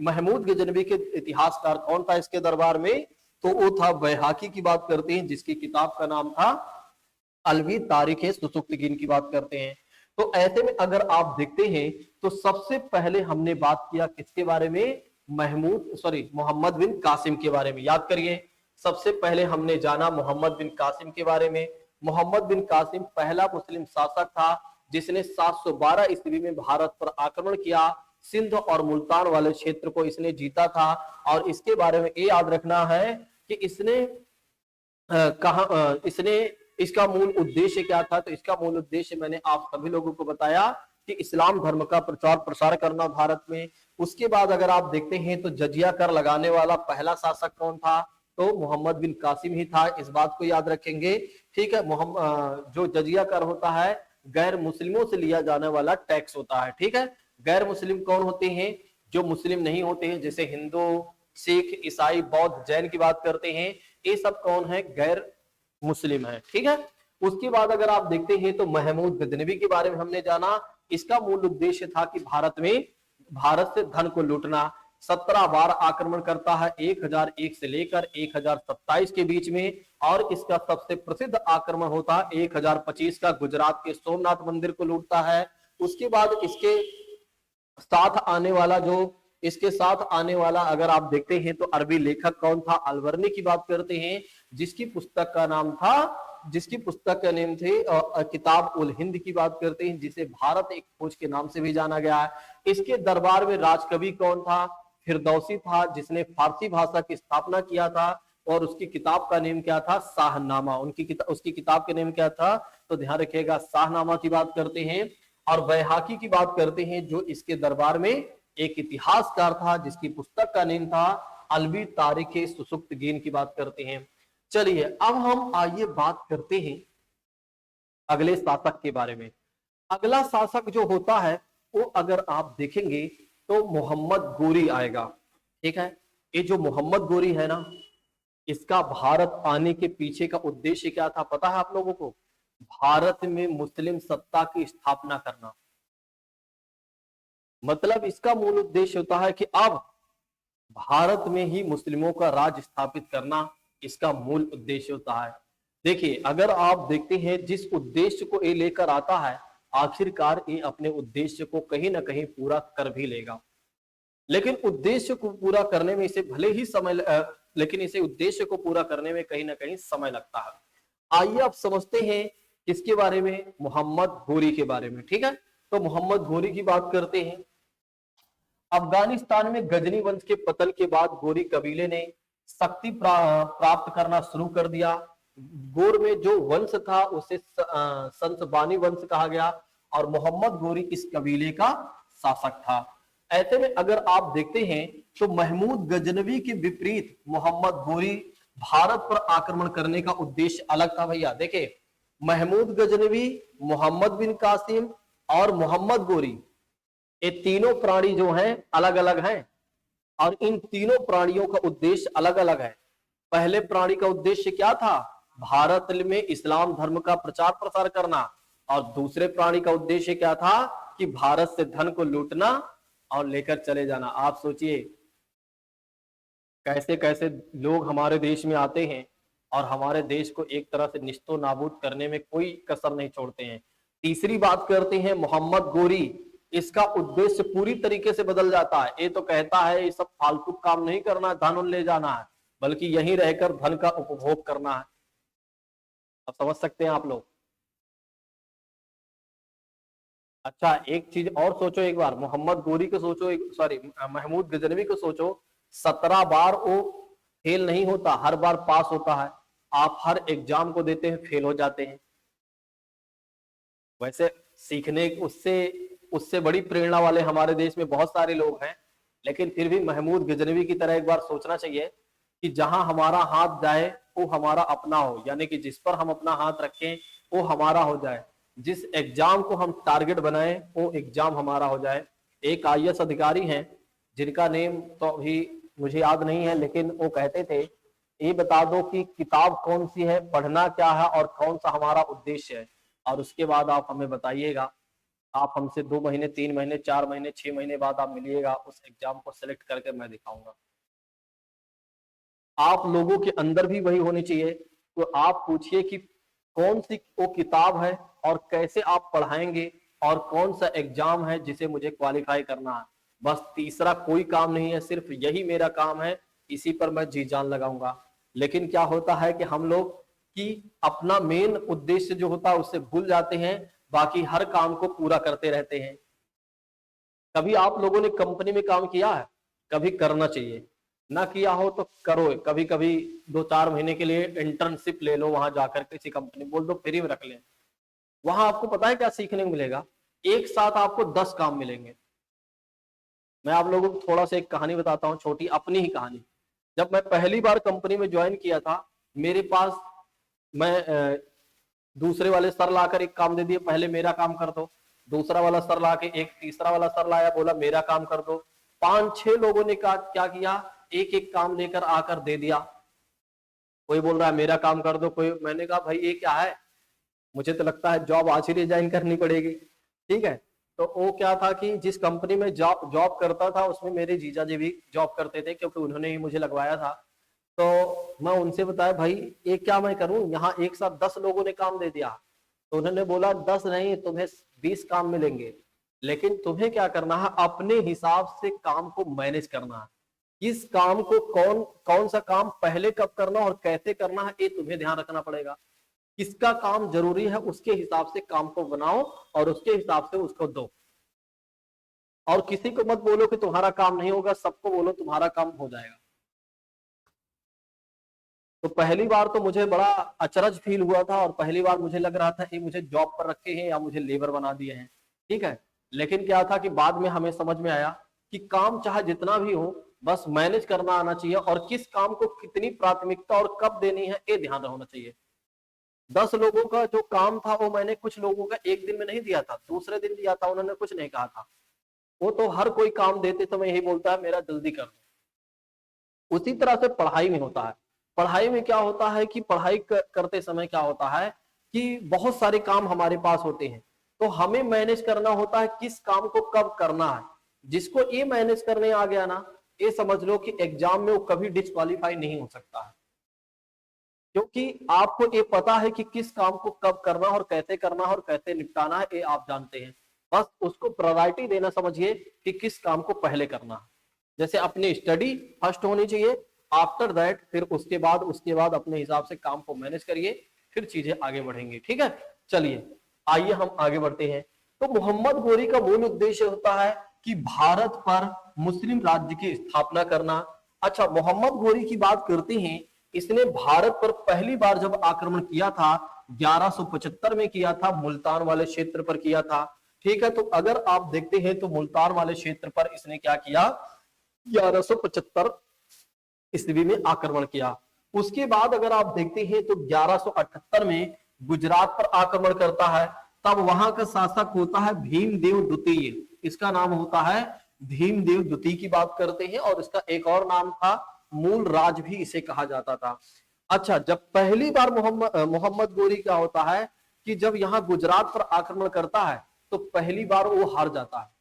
महमूद गजनवी के इतिहासकार कौन था इसके दरबार में, तो वो था वैहाकी की बात करते हैं, जिसकी किताब का नाम था अलवी तारीख सुसुप्त गिन की बात करते हैं। तो ऐसे में अगर आप देखते हैं तो सबसे पहले हमने बात किया किसके बारे में, मोहम्मद बिन कासिम के बारे में। याद करिए, सबसे पहले हमने जाना मोहम्मद बिन कासिम के बारे में। मोहम्मद बिन कासिम पहला मुस्लिम शासक था जिसने 712 ईस्वी में भारत पर आक्रमण किया, सिंध और मुल्तान वाले क्षेत्र को इसने जीता था। और इसके बारे में ये याद रखना है कि इसने इसने इसका मूल उद्देश्य क्या था, तो इसका मूल उद्देश्य मैंने आप सभी लोगों को बताया कि इस्लाम धर्म का प्रचार प्रसार करना भारत में। उसके बाद अगर आप देखते हैं तो जजिया कर लगाने वाला पहला शासक कौन था, तो मोहम्मद बिन कासिम ही था, इस बात को याद रखेंगे। ठीक है, जो जजिया कर होता है गैर मुस्लिमों से लिया जाने वाला टैक्स होता है। ठीक है, गैर मुस्लिम कौन होते हैं, जो मुस्लिम नहीं होते हैं, जैसे हिंदू, सिख, ईसाई, बौद्ध, जैन की बात करते हैं, ये सब कौन है, गैर मुस्लिम है। ठीक है, उसके बाद अगर आप देखते हैं तो महमूद गजनवी के बारे में हमने जाना। इसका मूल उद्देश्य था कि भारत से धन को लूटना। 17 बार आक्रमण करता है 1001 से लेकर 1027 के बीच में, और इसका सबसे प्रसिद्ध आक्रमण होता है 1025 का, गुजरात के सोमनाथ मंदिर को लूटता है। उसके बाद इसके साथ आने वाला अगर आप देखते हैं तो अरबी लेखक कौन था, अलबर्नी की बात करते हैं, जिसकी पुस्तक का नेम थे किताब उल हिंद की बात करते हैं, जिसे भारत एक खोज के नाम से भी जाना गया है। इसके दरबार में राजकवि कौन था, फिरदौसी था, जिसने फारसी भाषा की स्थापना किया था, और उसकी किताब का नेम क्या था, शाहनामा। उसकी किताब का नेम क्या था, तो ध्यान रखिएगा, शाहनामा की बात करते हैं। और वैहाकी की बात करते हैं, जो इसके दरबार में एक इतिहासकार था, जिसकी पुस्तक का नेम था अलवी तारीख सुसुप्त गिन की बात करते हैं। चलिए अब हम आइए बात करते हैं अगले शासक के बारे में। अगला शासक जो होता है वो अगर आप देखेंगे तो मोहम्मद गोरी आएगा। ठीक है, ये जो मोहम्मद गोरी है ना, इसका भारत आने के पीछे का उद्देश्य क्या था पता है आप लोगों को? भारत में मुस्लिम सत्ता की स्थापना करना। मतलब इसका मूल उद्देश्य होता है कि अब भारत में ही मुस्लिमों का राज स्थापित करना इसका मूल उद्देश्य होता है। देखिए, अगर आप देखते हैं जिस उद्देश्य को ये लेकर आता है, आखिरकार ये अपने उद्देश्य को कहीं ना कहीं पूरा कर भी लेगा। लेकिन उद्देश्य को पूरा करने में इसे भले ही लेकिन इसे उद्देश्य को पूरा करने में कहीं ना कहीं समय लगता है। आइए आप समझते हैं किसके बारे में? मोहम्मद घोरी के बारे में। ठीक है, तो मोहम्मद घोरी की बात करते हैं। अफगानिस्तान में गजनी वंश के पतन के बाद गोरी कबीले ने शक्ति प्राप्त करना शुरू कर दिया। गोर में जो वंश था उसे संसबानी वंश कहा गया और मोहम्मद गोरी इस कबीले का शासक था। ऐसे में अगर आप देखते हैं तो महमूद गजनवी के विपरीत मोहम्मद गोरी भारत पर आक्रमण करने का उद्देश्य अलग था। भैया देखिए, महमूद गजनवी, मोहम्मद बिन कासिम और मोहम्मद गोरी, ये तीनों प्राणी जो हैं अलग अलग हैं और इन तीनों प्राणियों का उद्देश्य अलग अलग है। पहले प्राणी का उद्देश्य क्या था? भारत में इस्लाम धर्म का प्रचार प्रसार करना। और दूसरे प्राणी का उद्देश्य क्या था? कि भारत से धन को लूटना और लेकर चले जाना। आप सोचिए कैसे कैसे लोग हमारे देश में आते हैं और हमारे देश को एक तरह से निस्तो नाबूद करने में कोई कसर नहीं छोड़ते हैं। तीसरी बात करते हैं मोहम्मद गोरी, इसका उद्देश्य पूरी तरीके से बदल जाता है। ये तो कहता है ये सब फालतू काम नहीं करना, धन ले जाना है, बल्कि यहीं रहकर धन का उपभोग करना है। अब समझ सकते हैं आप लोग। अच्छा, एक चीज और सोचो, एक बार मोहम्मद गोरी को सोचो, सॉरी महमूद गजनवी को सोचो, 17 बार वो फेल नहीं होता, हर बार पास होता है। आप हर एग्जाम को देते हैं, फेल हो जाते हैं। वैसे सीखने उससे उससे बड़ी प्रेरणा वाले हमारे देश में बहुत सारे लोग हैं, लेकिन फिर भी महमूद गजनवी की तरह एक बार सोचना चाहिए कि जहां हमारा हाथ जाए वो हमारा अपना हो, यानी कि जिस पर हम अपना हाथ रखें वो हमारा हो जाए, जिस एग्जाम को हम टारगेट बनाएं वो एग्जाम हमारा हो जाए। एक आईएएस अधिकारी हैं जिनका नेम तो अभी मुझे याद नहीं है, लेकिन वो कहते थे ये बता दो कि किताब कौन सी है, पढ़ना क्या है और कौन सा हमारा उद्देश्य है, और उसके बाद आप हमें बताइएगा। आप हमसे 2 महीने, 3 महीने, 4 महीने, 6 महीने बाद आप मिलिएगा, उस एग्जाम को सिलेक्ट करके मैं दिखाऊंगा। आप लोगों के अंदर भी वही होनी चाहिए। तो आप पूछिए कि कौन सी वो किताब है और कैसे आप पढ़ाएंगे और कौन सा एग्जाम है जिसे मुझे क्वालिफाई करना है। बस तीसरा कोई काम नहीं है, सिर्फ यही मेरा काम है, इसी पर मैं जी जान लगाऊंगा। लेकिन क्या होता है कि हम लोग कि अपना मेन उद्देश्य जो होता है उससे भूल जाते हैं, बाकी हर काम को पूरा करते रहते हैं। कभी आप लोगों ने कंपनी में काम किया है? कभी करना चाहिए, ना किया हो तो करो। कभी कभी 2-4 महीने के लिए इंटर्नशिप ले लो, वहां जाकर किसी कंपनी बोल दो फ्री में रख लें। वहां आपको पता है क्या सीखने को मिलेगा? एक साथ आपको 10 काम मिलेंगे। मैं आप लोगों को थोड़ा सा एक कहानी बताता हूँ, छोटी अपनी ही कहानी। जब मैं पहली बार कंपनी में ज्वाइन किया था, मेरे पास मैं दूसरे वाले सर लाकर एक काम दे दिए, पहले मेरा काम कर दो। दूसरा वाला सर लाके एक तीसरा वाला सर लाया, बोला मेरा काम कर दो। 5-6 लोगों ने क्या किया, एक एक काम लेकर आकर दे दिया। कोई बोल रहा है मेरा काम कर दो, कोई, मैंने कहा भाई ये क्या है, मुझे तो लगता है जॉब आज ही रिजाइन करनी पड़ेगी। ठीक है, तो वो क्या था कि जिस कंपनी में जॉब करता था उसमें मेरे जीजा जी भी जॉब करते थे, क्योंकि उन्होंने ही मुझे लगवाया था। तो मैं उनसे बताया भाई ये क्या मैं करूं, यहाँ एक साथ 10 लोगों ने काम दे दिया। तो उन्होंने बोला 10 नहीं, तुम्हें 20 काम मिलेंगे, लेकिन तुम्हें क्या करना है, अपने हिसाब से काम को मैनेज करना है। इस काम को कौन कौन सा काम पहले कब करना और कैसे करना है, ये तुम्हें ध्यान रखना पड़ेगा। किसका काम जरूरी है उसके हिसाब से काम को बनाओ और उसके हिसाब से उसको दो। और किसी को मत बोलो कि तुम्हारा काम नहीं होगा, सबको बोलो तुम्हारा काम हो जाएगा। तो पहली बार तो मुझे बड़ा अचरज फील हुआ था और पहली बार मुझे लग रहा था कि मुझे जॉब पर रखे हैं या मुझे लेबर बना दिए हैं। ठीक है, लेकिन क्या था कि बाद में हमें समझ में आया कि काम चाहे जितना भी हो, बस मैनेज करना आना चाहिए और किस काम को कितनी प्राथमिकता और कब देनी है ये ध्यान होना चाहिए। 10 लोगों का जो काम था वो मैंने कुछ लोगों का एक दिन में नहीं दिया था, दूसरे दिन दिया था, उन्होंने कुछ नहीं कहा था। वो तो हर कोई काम देते समय यही बोलता है मेरा जल्दी कर दो। उसी तरह से पढ़ाई में होता है। पढ़ाई में क्या होता है कि पढ़ाई करते समय क्या होता है कि बहुत सारे काम हमारे पास होते हैं, तो हमें मैनेज करना होता है किस काम को कब करना है। जिसको ये मैनेज करने आ गया ना, ये समझ लो कि एग्जाम में वो कभी डिस्क्वालीफाई नहीं हो सकता है, क्योंकि आपको ये पता है कि किस काम को कब करना और कैसे करना और कैसे निपटाना है, ये आप जानते हैं। बस उसको प्रायोरिटी देना समझिए कि किस काम को पहले करना है। जैसे अपनी स्टडी फर्स्ट होनी चाहिए, आफ्टर दैट फिर उसके बाद अपने हिसाब से काम को मैनेज करिए, फिर चीजें आगे बढ़ेंगी। ठीक है, चलिए आइए हम आगे बढ़ते हैं। तो मोहम्मद गोरी का मूल उद्देश्य होता है कि भारत पर मुस्लिम राज्य की स्थापना करना। अच्छा, मोहम्मद गोरी की बात करते हैं, इसने भारत पर पहली बार जब आक्रमण किया था 1175 में किया था, मुल्तान वाले क्षेत्र पर किया था। ठीक है, तो अगर आप देखते हैं तो मुल्तान वाले क्षेत्र पर इसने क्या किया, 1175 ईस्वी में आक्रमण किया। उसके बाद अगर आप देखते हैं तो 1178 में गुजरात पर आक्रमण करता है। तब वहां का शासक होता है भीमदेव द्वितीय, इसका नाम होता है भीमदेव द्वितीय की बात करते हैं, और इसका एक और नाम था मूल राज भी इसे कहा जाता था। अच्छा, जब पहली बार मोहम्मद गोरी क्या होता है कि जब यहां गुजरात पर आक्रमण करता है तो पहली बार वो हार जाता है।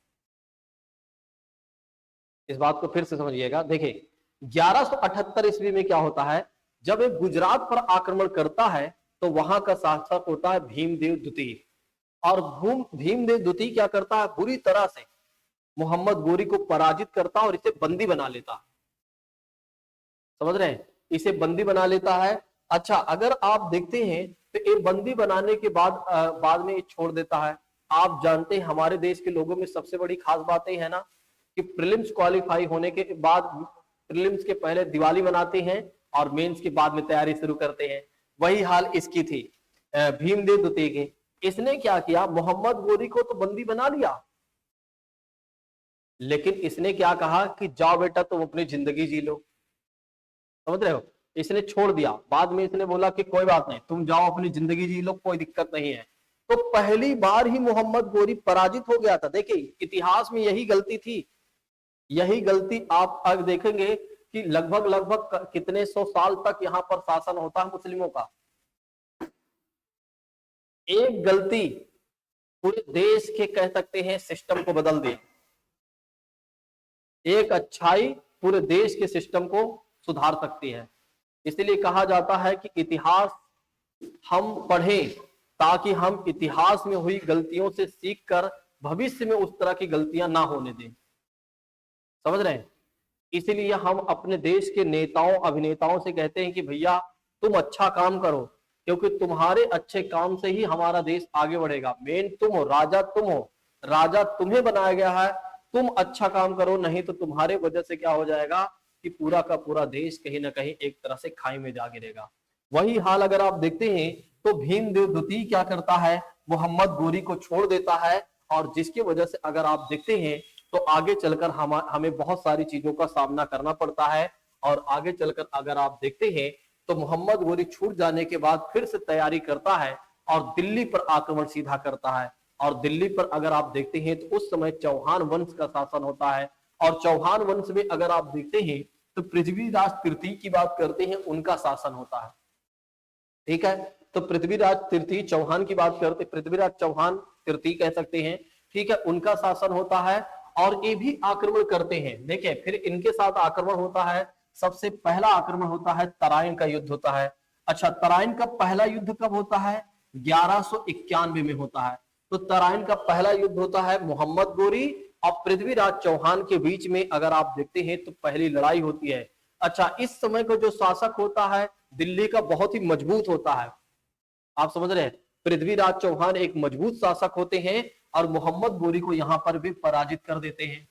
इस बात को फिर से समझिएगा। देखिए 1178 ईस्वी में क्या होता है, जब एक गुजरात पर आक्रमण करता है तो वहां का शासक होता है भीमदेव द्वितीय, और भीमदेव द्वितीय क्या करता है, बुरी तरह से मोहम्मद गोरी को पराजित करता और इसे बंदी बना लेता। समझ रहे हैं, इसे बंदी बना लेता है। अच्छा, अगर आप देखते हैं तो ये बंदी बनाने के बाद में ये छोड़ देता है। आप जानते हैं हमारे देश के लोगों में सबसे बड़ी खास बात है ना कि प्रीलिम्स क्वालिफाई होने के बाद प्रीलिम्स के पहले दिवाली मनाते हैं और मेंस के बाद में तैयारी शुरू करते हैं। वही हाल इसकी थी, भीमदेव द्वितीय की। इसने क्या किया, मोहम्मद गोरी को तो बंदी बना लिया, लेकिन इसने क्या कहा कि जाओ बेटा तुम अपनी जिंदगी जी लो। समझ रहे हो, इसने छोड़ दिया। बाद में इसने बोला कि कोई बात नहीं, तुम जाओ अपनी जिंदगी जी लो, कोई दिक्कत नहीं है। तो पहली बार ही मोहम्मद गोरी पराजित हो गया था। देखिए इतिहास में यही गलती थी, यही गलती आप अब देखेंगे कि लगभग लगभग कितने सौ साल तक यहाँ पर शासन होता है मुस्लिमों का। एक गलती पूरे देश के कह सकते हैं सिस्टम को बदल दी, एक अच्छाई पूरे देश के सिस्टम को सुधार सकती है। इसलिए कहा जाता है कि इतिहास हम पढ़ें ताकि हम इतिहास में हुई गलतियों से सीखकर भविष्य में उस तरह की गलतियां ना होने दें। समझ रहे हैं, इसीलिए हम अपने देश के नेताओं अभिनेताओं से कहते हैं कि भैया तुम अच्छा काम करो, क्योंकि तुम्हारे अच्छे काम से ही हमारा देश आगे बढ़ेगा। मेन तुम हो, राजा तुम हो, राजा तुम्हें बनाया गया है, तुम अच्छा काम करो, नहीं तो तुम्हारे वजह से क्या हो जाएगा कि पूरा का पूरा देश कहीं ना कहीं एक तरह से खाई में जा गिरेगा। वही हाल अगर आप देखते हैं तो भीमदेव द्वितीय क्या करता है, मोहम्मद गोरी को छोड़ देता है, और जिसकी वजह से अगर आप देखते हैं तो आगे चलकर हमें बहुत सारी चीजों का सामना करना पड़ता है। और आगे चलकर अगर आप देखते हैं तो मोहम्मद गोरी छूट जाने के बाद फिर से तैयारी करता है और दिल्ली पर आक्रमण सीधा करता है। और दिल्ली पर अगर आप देखते हैं तो उस समय चौहान वंश का शासन होता है, और चौहान वंश में अगर आप देखते हैं तो पृथ्वीराज तृतीय की बात करते हैं, उनका शासन होता है। ठीक है, तो पृथ्वीराज तृतीय चौहान की बात करते, पृथ्वीराज चौहान तृतीय कह सकते हैं। ठीक है, उनका शासन होता है और ये भी आक्रमण करते हैं। देखिए फिर इनके साथ आक्रमण होता है, सबसे पहला आक्रमण होता है तराइन का युद्ध होता है। अच्छा, तराइन का पहला युद्ध कब होता है, 1191 में होता है। तो तराइन का पहला युद्ध होता है मोहम्मद गोरी और पृथ्वीराज चौहान के बीच में। अगर आप देखते हैं तो पहली लड़ाई होती है। अच्छा, इस समय का जो शासक होता है दिल्ली का बहुत ही मजबूत होता है। आप समझ रहे हैं, पृथ्वीराज चौहान एक मजबूत शासक होते हैं और मोहम्मद गोरी को यहां पर भी पराजित कर देते हैं।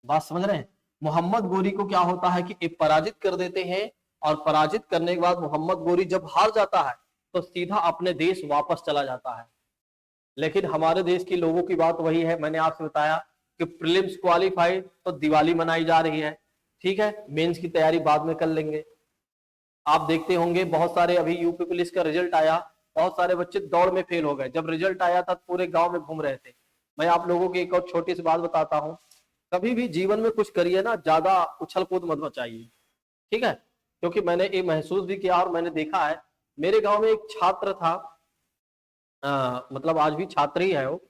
बात समझ रहे हैं, मोहम्मद गोरी को क्या होता है कि एक पराजित कर देते हैं, और पराजित करने के बाद मोहम्मद गोरी जब हार जाता है तो सीधा अपने देश वापस चला जाता है। लेकिन हमारे देश के लोगों की बात वही है, मैंने आपसे बताया कि प्रीलिम्स क्वालिफाई तो दिवाली मनाई जा रही है। ठीक है, मेंस की तैयारी बाद में कर लेंगे। आप देखते होंगे बहुत सारे, अभी यूपी पुलिस का रिजल्ट आया, बहुत सारे बच्चे दौड़ में फेल हो गए। जब रिजल्ट आया था पूरे गांव में घूम रहे थे। मैं आप लोगों की एक और छोटी सी बात बताता हूँ, कभी भी जीवन में कुछ करिए ना, ज्यादा उछल कूद मत मचाइए, ठीक है। क्योंकि मैंने ये महसूस भी किया और मैंने देखा है, मेरे गांव में एक छात्र था, मतलब आज भी छात्र ही है वो,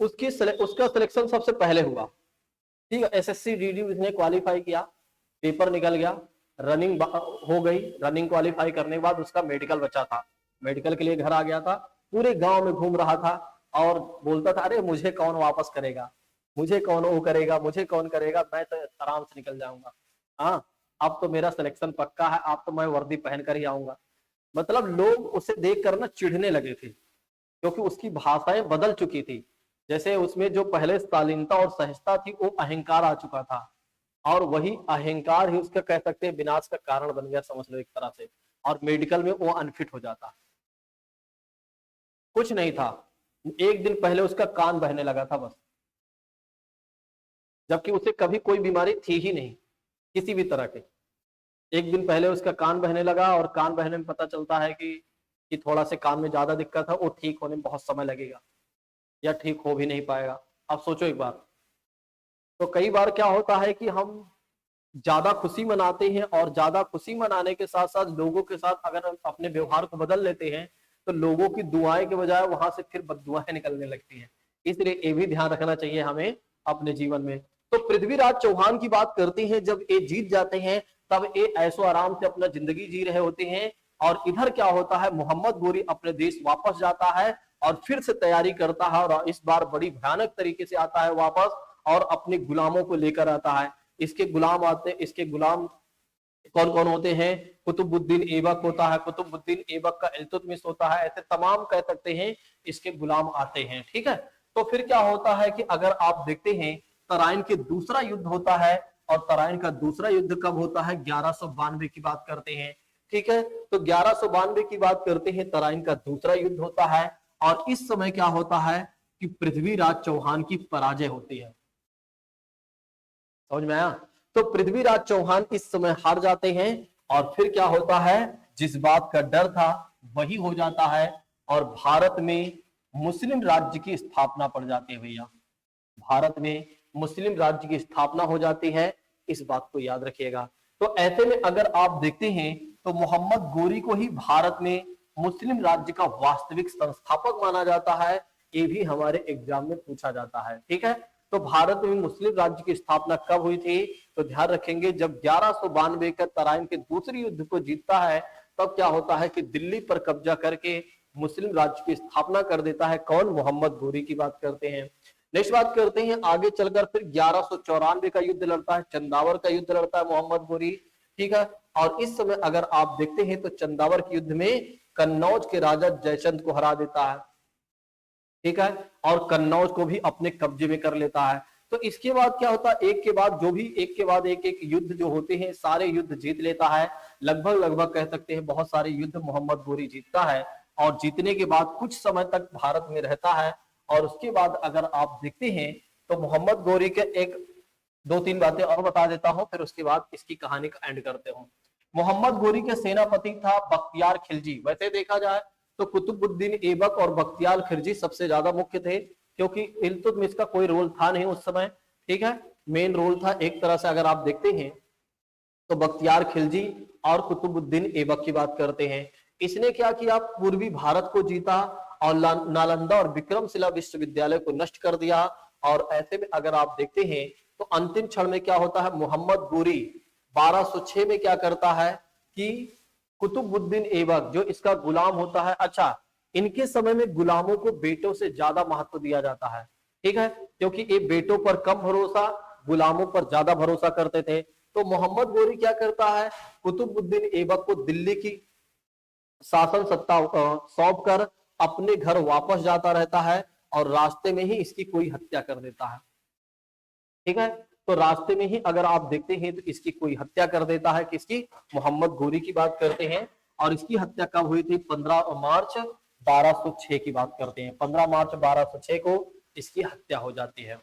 उसका सिलेक्शन सबसे पहले हुआ, ठीक है। एसएससी डीडी उसने क्वालिफाई किया, पेपर निकल गया, रनिंग हो गई, रनिंग क्वालिफाई करने के बाद उसका मेडिकल बचा था, मेडिकल के लिए घर आ गया था, पूरे गांव में घूम रहा था और बोलता था अरे मुझे कौन वापस करेगा, मुझे कौन वो करेगा, मुझे कौन करेगा, मैं तो आराम से निकल जाऊंगा। हाँ, अब तो मेरा सिलेक्शन पक्का है, अब तो मैं वर्दी पहन कर ही आऊंगा। मतलब लोग उसे देख कर ना चिढ़ने लगे थे, क्योंकि उसकी भाषाएं बदल चुकी थी। जैसे उसमें जो पहले शालीनता और सहजता थी, वो अहंकार आ चुका था, और वही अहंकार ही उसका कह सकते हैं विनाश का कारण बन गया, समझ लो एक तरह से। और मेडिकल में वो अनफिट हो जाता, कुछ नहीं था, एक दिन पहले उसका कान बहने लगा था बस, जबकि उसे कभी कोई बीमारी थी ही नहीं किसी भी तरह की। एक दिन पहले उसका कान बहने लगा, और कान बहने में पता चलता है कि थोड़ा से कान में ज्यादा दिक्कत है, वो ठीक होने में बहुत समय लगेगा या ठीक हो भी नहीं पाएगा। अब सोचो एक बार। तो कई बार क्या होता है कि हम ज्यादा खुशी मनाते हैं, और ज्यादा खुशी मनाने के साथ साथ लोगों के साथ अगर हम अपने व्यवहार को बदल लेते हैं, तो लोगों की दुआएं के बजाय वहां से फिर बददुआएं निकलने लगती हैं। इसलिए ये भी ध्यान रखना चाहिए हमें अपने जीवन में। तो पृथ्वीराज चौहान की बात करते हैं, जब ये जीत जाते हैं तब ये ऐसो आराम से अपना जिंदगी जी रहे होते हैं, और इधर क्या होता है, मोहम्मद गोरी अपने देश वापस जाता है और फिर से तैयारी करता है, और इस बार बड़ी भयानक तरीके से आता है वापस, और अपने गुलामों को लेकर आता है। इसके गुलाम आते, इसके गुलाम कौन कौन होते हैं, कुतुबुद्दीन ऐबक होता है, कुतुबुद्दीन ऐबक का इल्तुतमिश होता है, ऐसे तमाम कह सकते हैं इसके गुलाम आते हैं, ठीक है। तो फिर क्या होता है कि अगर आप देखते हैं, तराइन के दूसरा युद्ध होता है, और तराइन का दूसरा युद्ध कब होता है, 1192 की बात करते हैं, ठीक है। तो 1192 की बात करते हैं, तराइन का दूसरा युद्ध होता है, और इस समय क्या होता है कि पृथ्वीराज चौहान की पराजय होती है। समझ में आया। तो पृथ्वीराज चौहान इस समय हार जाते हैं, और फिर क्या होता है, जिस बात का डर था वही हो जाता है, और भारत में मुस्लिम राज्य की स्थापना पड़ जाती है भैया। भारत में मुस्लिम राज्य की स्थापना हो जाती है, इस बात को याद रखिएगा। तो ऐसे में अगर आप देखते हैं, तो मोहम्मद गोरी को ही भारत में मुस्लिम राज्य का वास्तविक संस्थापक माना जाता है। ये भी हमारे एग्जाम में पूछा जाता है, ठीक है। तो भारत में मुस्लिम राज्य की स्थापना कब हुई थी, तो ध्यान रखेंगे जब 1192 का तराइन के दूसरे युद्ध को जीतता है, तब क्या होता है कि दिल्ली पर कब्जा करके मुस्लिम राज्य की स्थापना कर देता है। कौन, मोहम्मद गोरी की बात करते हैं। नेक्स्ट बात करते हैं आगे चलकर, फिर 1194 का युद्ध लड़ता है, चंदावर का युद्ध लड़ता है मोहम्मद गोरी, ठीक है। और इस समय अगर आप देखते हैं, तो चंदावर के युद्ध में कन्नौज के राजा जयचंद को हरा देता है, ठीक है, और कन्नौज को भी अपने कब्जे में कर लेता है। तो इसके बाद क्या होता है, एक के बाद जो भी एक के बाद एक एक युद्ध जो होते हैं, सारे युद्ध जीत लेता है। लगभग लगभग कह सकते हैं बहुत सारे युद्ध मोहम्मद गोरी जीतता है, और जीतने के बाद कुछ समय तक भारत में रहता है। और उसके बाद अगर आप देखते हैं, तो मोहम्मद गोरी के एक दो तीन बातें और बता देता हूं, फिर उसके बाद इसकी कहानी का एंड करते हूं। मोहम्मद गोरी के सेनापति था बख्तियार खिलजी। वैसे देखा जाए तो कुतुबुद्दीन ऐबक और बख्तियार खिलजी सबसे ज्यादा मुख्य थे, क्योंकि इल्तुतमिश का कोई रोल था नहीं उस समय, ठीक है। मेन रोल था एक तरह से अगर आप देखते हैं, तो बख्तियार खिलजी और कुतुबुद्दीन ऐबक की बात करते हैं। इसने क्या किया, पूर्वी भारत को जीता, और नालंदा और विक्रमशिला विश्वविद्यालय को नष्ट कर दिया। और ऐसे में अगर आप देखते हैं, तो अंतिम क्षण में क्या होता है, मोहम्मद गोरी 1206 में क्या करता है कि कुतुबुद्दीन ऐबक जो इसका गुलाम होता है, अच्छा इनके समय में गुलामों को बेटों से ज्यादा महत्व दिया जाता है, ठीक है, क्योंकि ये बेटों पर कम भरोसा, गुलामों पर ज्यादा भरोसा करते थे। तो मोहम्मद गोरी क्या करता है, कुतुबुद्दीन ऐबक को दिल्ली की शासन सत्ता सौंप कर अपने घर वापस जाता रहता है, और रास्ते में ही इसकी कोई हत्या कर देता है, ठीक है। तो रास्ते में ही अगर आप देखते हैं, तो इसकी कोई हत्या कर देता है, किसकी, मोहम्मद गोरी की बात करते हैं। और इसकी हत्या कब हुई थी, 15 मार्च 1206 की बात करते हैं, 15 मार्च 1206 को इसकी हत्या हो जाती है।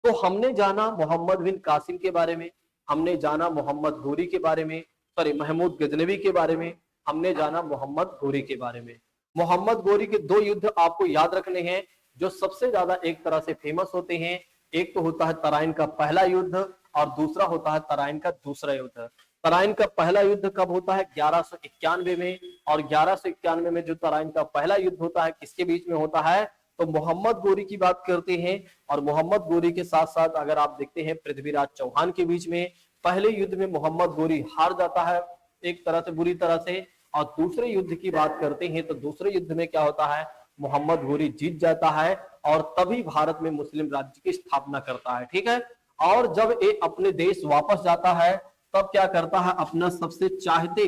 तो हमने जाना मोहम्मद बिन कासिम के बारे में, हमने जाना मोहम्मद गोरी के बारे में, महमूद गजनवी के बारे में, हमने जाना मोहम्मद गोरी के बारे में। मोहम्मद गोरी के दो युद्ध आपको याद रखने हैं जो सबसे ज्यादा एक तरह से फेमस होते हैं। एक तो होता है तराइन का पहला युद्ध और दूसरा होता है तराइन का दूसरा युद्ध। तराइन का पहला युद्ध कब होता है? 1191 में। और 1191 में जो तराइन का पहला युद्ध होता है किसके बीच में होता है? तो मोहम्मद गोरी की बात करते हैं। और मोहम्मद गोरी के साथ साथ अगर आप देखते हैं पृथ्वीराज चौहान के बीच में। पहले युद्ध में मोहम्मद गोरी हार जाता है एक तरह से, बुरी तरह से। और दूसरे युद्ध की बात करते हैं तो दूसरे युद्ध में क्या होता है? मोहम्मद गोरी जीत जाता है और तभी भारत में मुस्लिम राज्य की स्थापना करता है। ठीक है। और जब ये अपने देश वापस जाता है तब क्या करता है? अपना सबसे चाहते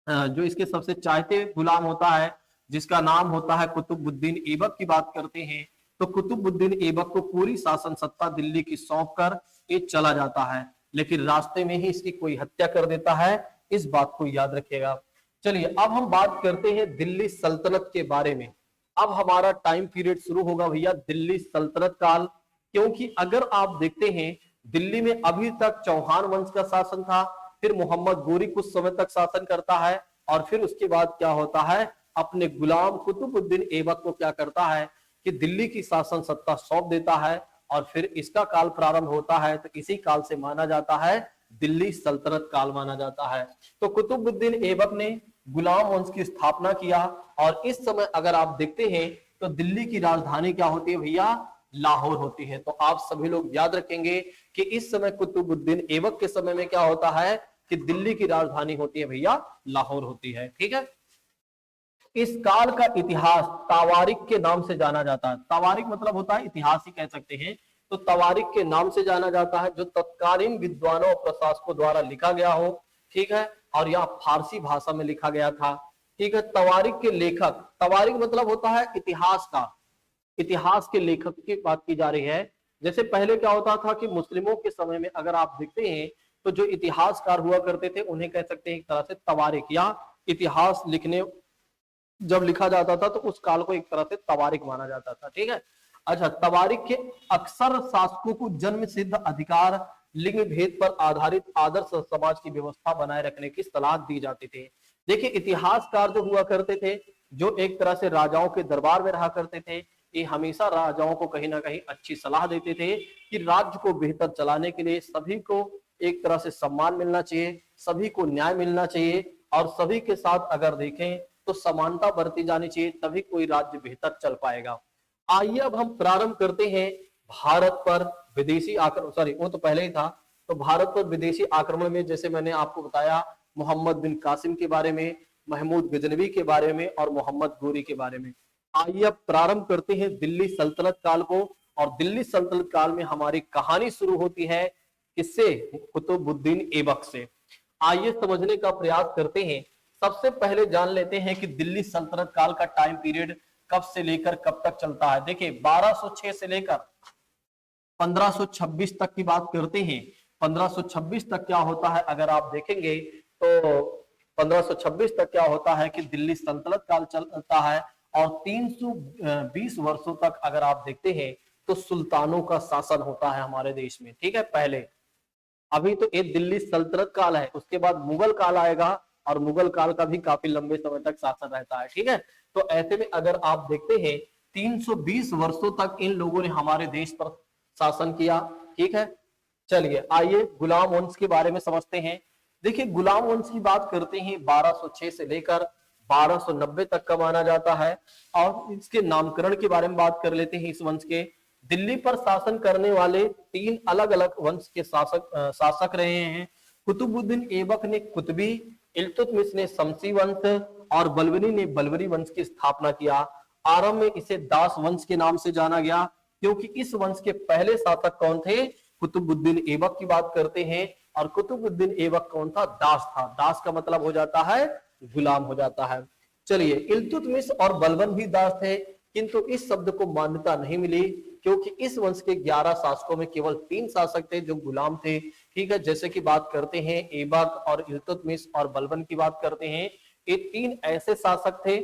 जो इसके सबसे चाहते गुलाम होता है जिसका नाम होता है कुतुबुद्दीन ऐबक की बात करते हैं। तो कुतुबुद्दीन ऐबक को पूरी शासन सत्ता दिल्ली की सौंप कर ये चला जाता है, लेकिन रास्ते में ही इसकी कोई हत्या कर देता है। इस बात को याद रखिएगा। चलिए अब हम बात करते हैं दिल्ली सल्तनत के बारे में। अब हमारा टाइम पीरियड शुरू होगा भैया दिल्ली सल्तनत काल, क्योंकि अगर आप देखते हैं दिल्ली में अभी तक चौहान वंश का शासन था, फिर मोहम्मद गोरी कुछ समय तक शासन करता है और फिर उसके बाद क्या होता है? अपने गुलाम कुतुबुद्दीन ऐबक को क्या करता है कि दिल्ली की शासन सत्ता सौंप देता है और फिर इसका काल प्रारंभ होता है। तो इसी काल से माना जाता है दिल्ली सल्तनत काल माना जाता है। तो कुतुबुद्दीन ऐबक ने गुलाम वंश की स्थापना किया और इस समय अगर आप देखते हैं तो दिल्ली की राजधानी क्या होती है भैया? लाहौर होती है। तो आप सभी लोग याद रखेंगे कि इस समय कुतुबुद्दीन ऐबक के समय में क्या होता है कि दिल्ली की राजधानी होती है भैया लाहौर होती है। ठीक है। इस काल का इतिहास तवारीख के नाम से जाना जाता है। तवारीख मतलब होता है इतिहास ही कह सकते हैं। तो तवारीख के नाम से जाना जाता है जो तत्कालीन विद्वानों और प्रशासकों द्वारा लिखा गया हो। ठीक है। और यह फारसी भाषा में लिखा गया था। ठीक है। तवारीख के लेखक, तवारीख मतलब होता है इतिहास का, इतिहास के लेखक की बात की जा रही है। जैसे पहले क्या होता था कि मुस्लिमों के समय में अगर आप देखते हैं तो जो इतिहासकार हुआ करते थे उन्हें कह सकते हैं एक तरह से तवारीख, या इतिहास लिखने जब लिखा जाता था तो उस काल को एक तरह से तवारीख माना जाता था। ठीक है। अच्छा, तवारीख के अक्सर शासकों को जन्म सिद्ध अधिकार, लिंग भेद पर आधारित आदर्श समाज की व्यवस्था बनाए रखने की सलाह दी जाती थी। देखिए इतिहासकार जो हुआ करते थे, जो एक तरह से राजाओं के दरबार में रहा करते थे, ये हमेशा राजाओं को कहीं ना कहीं अच्छी सलाह देते थे कि राज्य को बेहतर चलाने के लिए सभी को एक तरह से सम्मान मिलना चाहिए, सभी को न्याय मिलना चाहिए और सभी के साथ अगर देखें तो समानता बरती जानी चाहिए, तभी कोई राज्य बेहतर चल पाएगा। आइए अब हम प्रारंभ करते हैं भारत पर विदेशी आक्रमण, सॉरी वो तो पहले ही था। तो भारत पर विदेशी आक्रमण में जैसे मैंने आपको बताया मोहम्मद बिन कासिम के बारे में, महमूद गजनवी के बारे में और मोहम्मद गोरी के बारे में। आइए अब प्रारंभ करते हैं दिल्ली सल्तनत काल को। और दिल्ली सल्तनत काल में हमारी कहानी शुरू होती है किससे? कुतुबुद्दीन ऐबक से। आइए समझने का प्रयास करते हैं। सबसे पहले जान लेते हैं कि दिल्ली सल्तनत काल का टाइम पीरियड कब से लेकर कब तक चलता है। देखिए 1206 से लेकर 1526 तक की बात करते हैं। 1526 तक क्या होता है अगर आप देखेंगे तो 1526 तक क्या होता है कि दिल्ली सल्तनत काल चलता है और 320 वर्षों तक अगर आप देखते हैं तो सुल्तानों का शासन होता है हमारे देश में। ठीक है। पहले अभी तो ये दिल्ली सल्तनत काल है, उसके बाद मुगल काल आएगा और मुगल काल का भी काफी लंबे समय तक शासन रहता है। ठीक है। तो ऐसे में अगर आप देखते हैं 320 वर्षों तक इन लोगों ने हमारे देश पर शासन किया। ठीक है। चलिए आइए गुलाम वंश के बारे में समझते हैं। देखिए गुलाम वंश की बात करते हैं 1206 से लेकर 1290 तक का माना जाता है। और इसके नामकरण के बारे में बात कर लेते हैं। इस वंश के दिल्ली पर शासन करने वाले 3 अलग अलग वंश के शासक रहे हैं। कुतुबुद्दीन ऐबक ने कुतुबी, इल्तुतमिश ने शमसी वंश और बलबनी ने बलबरी वंश की स्थापना किया। आरंभ में इसे दास वंश के नाम से जाना गया क्योंकि इस वंश के पहले शासक कौन थे? कुतुबुद्दीन ऐबक की बात करते हैं। और कुतुबुद्दीन ऐबक कौन था? दास था। दास का मतलब हो जाता है गुलाम हो जाता है। चलिए इल्तुतमिश और बलबन भी दास थे, किंतु इस शब्द को मान्यता नहीं मिली क्योंकि इस वंश के 11 शासकों में केवल 3 शासक थे जो गुलाम थे। ठीक है। जैसे कि बात करते हैं ऐबक और इल्तुतमिश और बलबन की बात करते हैं, ये 3 ऐसे शासक थे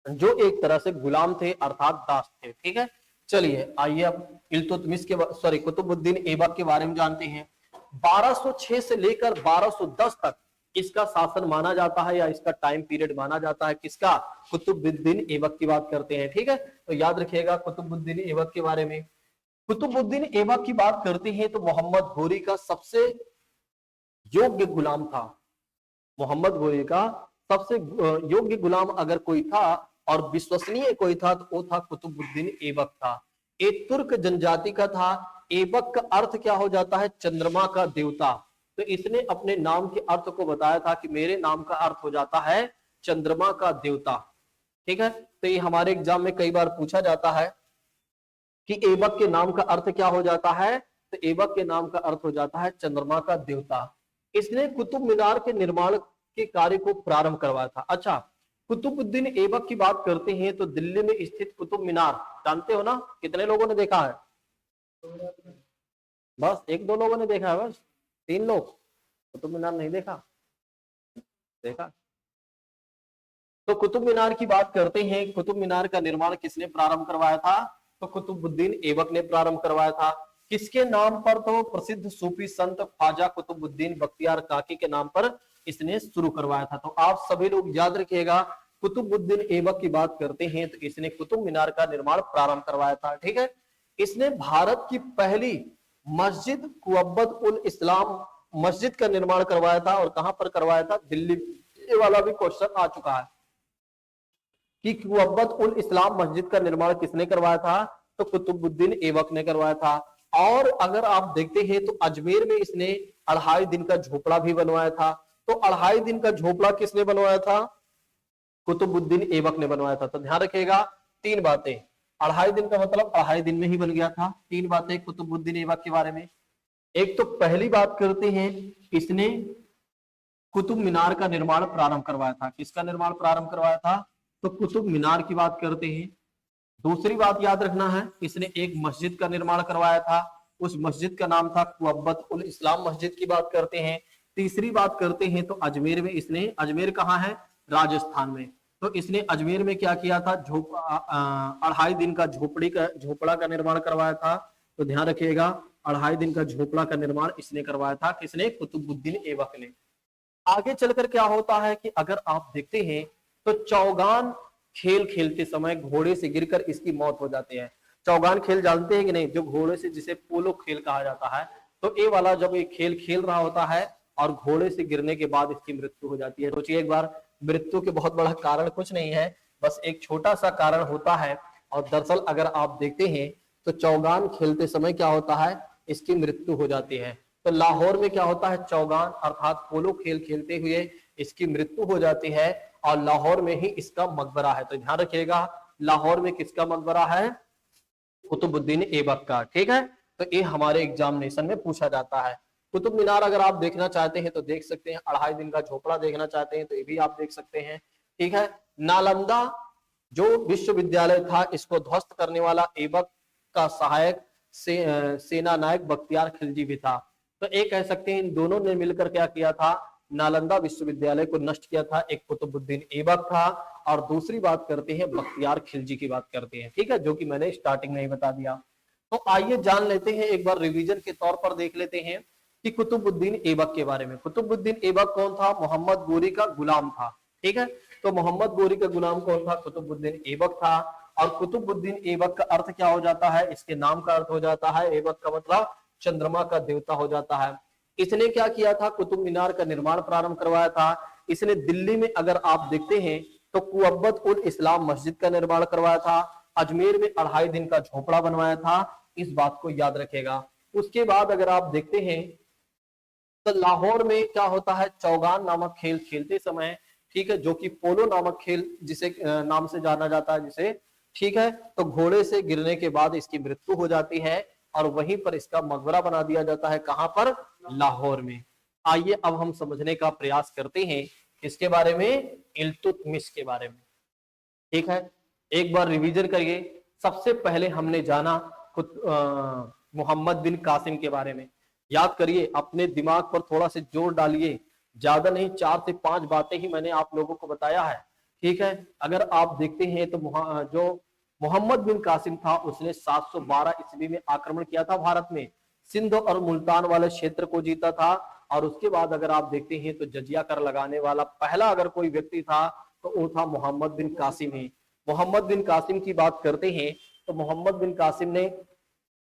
जो एक तरह से गुलाम थे अर्थात दास थे। ठीक है। चलिए आइए अब इल्तुतमिश के कुतुबुद्दीन ऐबक के बारे में जानते हैं। 1206 से लेकर 1210 तक इसका शासन माना जाता है या इसका टाइम पीरियड माना जाता है किसका? कुतुबुद्दीन ऐबक की बात करते हैं। ठीक है, तो याद रखिएगा कुतुबुद्दीन ऐबक के बारे में। कुतुबुद्दीन ऐबक की बात करते हैं तो मोहम्मद घोरी का सबसे योग्य गुलाम था। मोहम्मद घोरी का सबसे योग्य गुलाम अगर कोई था और विश्वसनीय कोई था तो वो था कुतुबुद्दीन ऐबक था। एक तुर्क जनजाति का था। ऐबक का अर्थ क्या हो जाता है? चंद्रमा का देवता। तो इसने अपने नाम के अर्थ को बताया था कि मेरे नाम का अर्थ हो जाता है चंद्रमा का देवता। ठीक है, तो ये हमारे एग्जाम में कई बार पूछा जाता है कि ऐबक के नाम का अर्थ क्या हो जाता है? तो ऐबक के नाम का अर्थ हो जाता है चंद्रमा का देवता। इसने कुतुब मीनार के निर्माण के कार्य को प्रारंभ करवाया था। अच्छा, कुतुबुद्दीन ऐबक की बात करते हैं तो दिल्ली में स्थित कुतुब मीनार जानते हो ना? कितने लोगों ने देखा है? बस एक दो लोगों ने देखा है, बस 3 लोग। कुतुब मीनार नहीं देखा? देखा। तो कुतुब मीनार की बात करते हैं। कुतुब मीनार का निर्माण किसने प्रारंभ करवाया था? तो कुतुबुद्दीन ऐबक ने प्रारंभ करवाया था। किसके नाम पर? तो प्रसिद्ध सूफी संत ख्वाजा कुतुबुद्दीन बख्तियार काकी के नाम पर इसने शुरू करवाया था। तो आप सभी लोग याद रखिएगा, कुतुबुद्दीन ऐबक की बात करते हैं तो इसने कुतुब मीनार का निर्माण प्रारंभ करवाया था। ठीक है, इसने भारत की पहली मस्जिद कुअब्बत उल इस्लाम मस्जिद का निर्माण करवाया था। और कहां पर करवाया था? दिल्ली। ये वाला भी क्वेश्चन आ चुका है कि कुअब्बत उल इस्लाम मस्जिद का निर्माण किसने करवाया था? तो कुतुबुद्दीन ऐबक ने करवाया था। और अगर आप देखते हैं तो अजमेर में इसने 2.5 दिन का झोपड़ा भी बनवाया था। तो 2.5 दिन का झोपड़ा किसने बनवाया था? कुतुबुद्दीन ऐबक ने बनवाया था। तो ध्यान रखिएगा 3 बातें। 2.5 दिन का मतलब 2.5 दिन में ही बन गया था। 3 बातें कुतुबुद्दीन ऐबक के बारे में। एक तो पहली बात करते हैं, इसने कुतुब मीनार का निर्माण प्रारंभ करवाया था। किसका निर्माण प्रारंभ करवाया था? तो कुतुब मीनार की बात करते हैं। दूसरी बात याद रखना है, इसने एक मस्जिद का निर्माण करवाया था। उस मस्जिद का नाम था कुअब्बत उल इस्लाम मस्जिद की बात करते हैं। तीसरी बात करते हैं तो अजमेर में इसने, अजमेर कहाँ है? राजस्थान में। तो इसने अजमेर में क्या किया था? 2.5 दिन का झोपड़ा का निर्माण करवाया था। तो ध्यान रखिएगा 2.5 दिन का झोपड़ा का निर्माण इसने करवाया था। किसने? कुतुबुद्दीन ऐबक ने। आगे चलकर क्या होता है कि अगर आप देखते हैं तो चौगान खेल खेलते समय घोड़े से गिरकर इसकी मौत हो जाती है। चौगान खेल जानते हैं कि नहीं? जो घोड़े से, जिसे पोलो खेल कहा जाता है। तो ये वाला जब ये खेल खेल रहा होता है और घोड़े से गिरने के बाद इसकी मृत्यु हो जाती है। सोचिए एक बार, मृत्यु के बहुत बड़ा कारण कुछ नहीं है, बस एक छोटा सा कारण होता है। और दरअसल अगर आप देखते हैं तो चौगान खेलते समय क्या होता है? इसकी मृत्यु हो जाती है। तो लाहौर में क्या होता है? चौगान अर्थात पोलो खेल खेलते हुए इसकी मृत्यु हो जाती है और लाहौर में ही इसका मकबरा है। तो ध्यान रखिएगा लाहौर में किसका मकबरा है? कुतुबुद्दीन ऐबक का। ठीक है, तो ये हमारे एग्जामिनेशन में पूछा जाता है। कुतुब मीनार अगर आप देखना चाहते हैं तो देख सकते हैं। 2.5 दिन का झोपड़ा देखना चाहते हैं तो ये भी आप देख सकते हैं। ठीक है, नालंदा जो विश्वविद्यालय था इसको ध्वस्त करने वाला ऐबक का सहायक सेना नायक बख्तियार खिलजी भी था। तो एक कह सकते हैं इन दोनों ने मिलकर क्या किया था? नालंदा विश्वविद्यालय को नष्ट किया था। एक कुतुबुद्दीन ऐबक था और दूसरी बात करते हैं बख्तियार खिलजी की बात करते हैं। ठीक है, जो कि मैंने स्टार्टिंग में ही बता दिया। तो आइए जान लेते हैं, एक बार रिवीजन के तौर पर देख लेते हैं कि कुतुबुद्दीन ऐबक के बारे में। कुतुबुद्दीन ऐबक कौन था? मोहम्मद गोरी का गुलाम था। ठीक है, तो मोहम्मद गोरी का गुलाम कौन था? कुतुबुद्दीन ऐबक था। और कुतुबुद्दीन ऐबक का अर्थ क्या हो जाता है? इसके नाम का अर्थ हो जाता है, ऐबक का मतलब चंद्रमा का देवता हो जाता है। इसने क्या किया था? कुतुब मीनार का निर्माण प्रारंभ करवाया था। इसने दिल्ली में अगर आप देखते हैं तो कुअब्बत उल इस्लाम मस्जिद का निर्माण करवाया था। अजमेर में 2.5 दिन का झोपड़ा बनवाया था। इस बात को याद रखेगा। उसके बाद अगर आप देखते हैं तो लाहौर में क्या होता है? चौगान नामक खेल खेलते समय, ठीक है, जो कि पोलो नामक खेल जिसे नाम से जाना जाता है जिसे, ठीक है, तो घोड़े से गिरने के बाद इसकी मृत्यु हो जाती है और वहीं पर इसका मकबरा बना दिया जाता है। कहां पर? लाहौर में। आइए अब हम समझने का प्रयास करते हैं इसके बारे में, इल्तुतमिश के बारे में। ठीक है, एक बार रिवीजन करिए। सबसे पहले हमने जाना मोहम्मद बिन कासिम के बारे में। याद करिए, अपने दिमाग पर थोड़ा से जोर डालिए। ज्यादा नहीं, 4 से 5 बातें ही मैंने आप लोगों को बताया है। ठीक है, अगर आप देखते हैं तो जो मोहम्मद बिन कासिम था उसने 712 ईस्वी में आक्रमण किया था भारत में। सिंध और मुल्तान वाले क्षेत्र को जीता था और उसके बाद अगर आप देखते हैं तो जजिया कर लगाने वाला पहला अगर कोई व्यक्ति था तो वो था मोहम्मद बिन कासिम ही। मोहम्मद बिन कासिम की बात करते हैं तो मोहम्मद बिन कासिम ने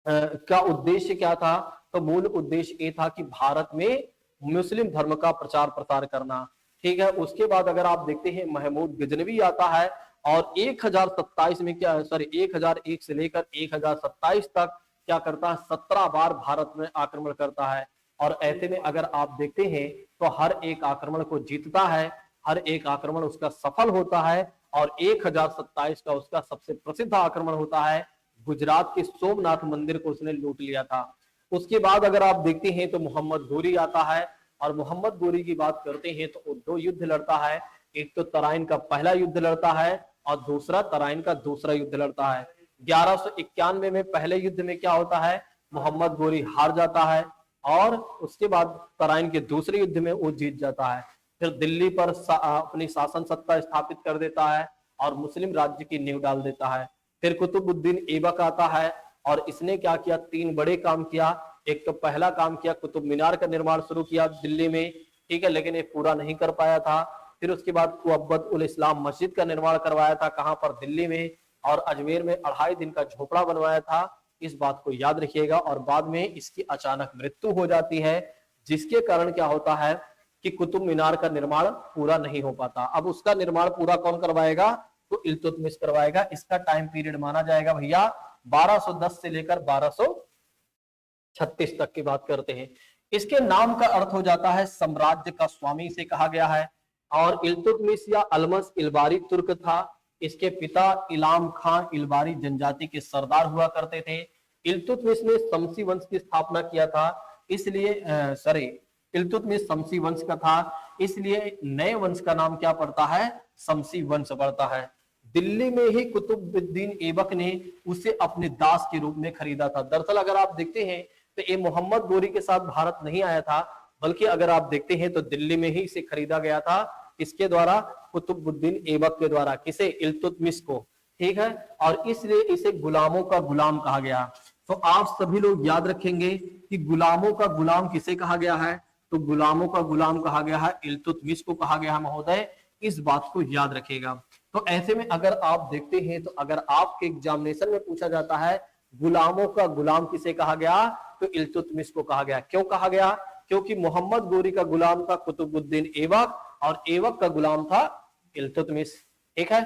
का उद्देश्य क्या था? तो मूल उद्देश्य ये था कि भारत में मुस्लिम धर्म का प्रचार प्रसार करना। ठीक है, उसके बाद अगर आप देखते हैं महमूद गजनवी आता है और 1027 में क्या, सॉरी 1001 से लेकर 1027 तक क्या करता है, 17 बार भारत में आक्रमण करता है। और ऐसे में अगर आप देखते हैं तो हर एक आक्रमण को जीतता है, हर एक आक्रमण उसका सफल होता है। और 1027 का उसका सबसे प्रसिद्ध आक्रमण होता है, गुजरात के सोमनाथ मंदिर को उसने लूट लिया था। उसके बाद अगर आप देखते हैं तो मोहम्मद गोरी आता है और मोहम्मद गोरी की बात करते हैं तो वो 2 युद्ध लड़ता है। एक तो तराइन का पहला युद्ध लड़ता है और दूसरा तराइन का दूसरा युद्ध लड़ता है। 1191 में पहले युद्ध में क्या होता है, मोहम्मद गोरी हार जाता है और उसके बाद तराइन के दूसरे युद्ध में वो जीत जाता है। फिर दिल्ली पर अपनी शासन सत्ता स्थापित कर देता है और मुस्लिम राज्य की नींव डाल देता है। फिर कुतुबुद्दीन ऐबक आता है और इसने क्या किया, 3 बड़े काम किया। एक तो पहला काम किया, कुतुब मीनार का निर्माण शुरू किया दिल्ली में, ठीक है, लेकिन ये पूरा नहीं कर पाया था। फिर उसके बाद कुअब्बत उल इस्लाम मस्जिद का निर्माण करवाया था, कहां पर, दिल्ली में, और अजमेर में 2.5 दिन का झोपड़ा बनवाया था। इस बात को याद रखिएगा। और बाद में इसकी अचानक मृत्यु हो जाती है, जिसके कारण क्या होता है कि कुतुब मीनार का निर्माण पूरा नहीं हो पाता। अब उसका निर्माण पूरा कौन करवाएगा, तो इल्तुतमिश करवाएगा। इसका टाइम पीरियड माना जाएगा भैया 1210 से लेकर 1236 तक की बात करते हैं। इसके नाम का अर्थ हो जाता है साम्राज्य का स्वामी, से कहा गया है। और इल्तुतमिश या अलमस इलबारी तुर्क था। इसके पिता इलाम खां इलबारी जनजाति के सरदार हुआ करते थे। इल्तुतमिश ने शमसी वंश की स्थापना किया था, इसलिए सॉरी इल्तुतमिश शमसी वंश का था, इसलिए नए वंश का नाम क्या पड़ता है, शमसी वंश पड़ता है। दिल्ली में ही कुतुबुद्दीन ऐबक ने उसे अपने दास के रूप में खरीदा था। दरअसल अगर आप देखते हैं तो ये मोहम्मद गोरी के साथ भारत नहीं आया था, बल्कि अगर आप देखते हैं तो दिल्ली में ही इसे खरीदा गया था। किसके द्वारा, कुतुबुद्दीन ऐबक के द्वारा। किसे, इल्तुतमिश को, ठीक है। और इसलिए इसे गुलामों का गुलाम कहा गया। तो आप सभी लोग याद रखेंगे कि गुलामों का गुलाम किसे कहा गया है, तो गुलामों का गुलाम कहा गया है इल्तुतमिश को कहा गया है महोदय, इस बात को याद रखेगा। तो ऐसे में अगर आप देखते हैं तो अगर आपके एग्जामिनेशन में पूछा जाता है गुलामों का गुलाम किसे कहा गया, तो इल्तुतमिश को कहा गया। क्यों कहा गया, क्योंकि मोहम्मद गोरी का गुलाम था कुतुबुद्दीन ऐबक और ऐबक का गुलाम था इल्तुतमिश, ठीक है।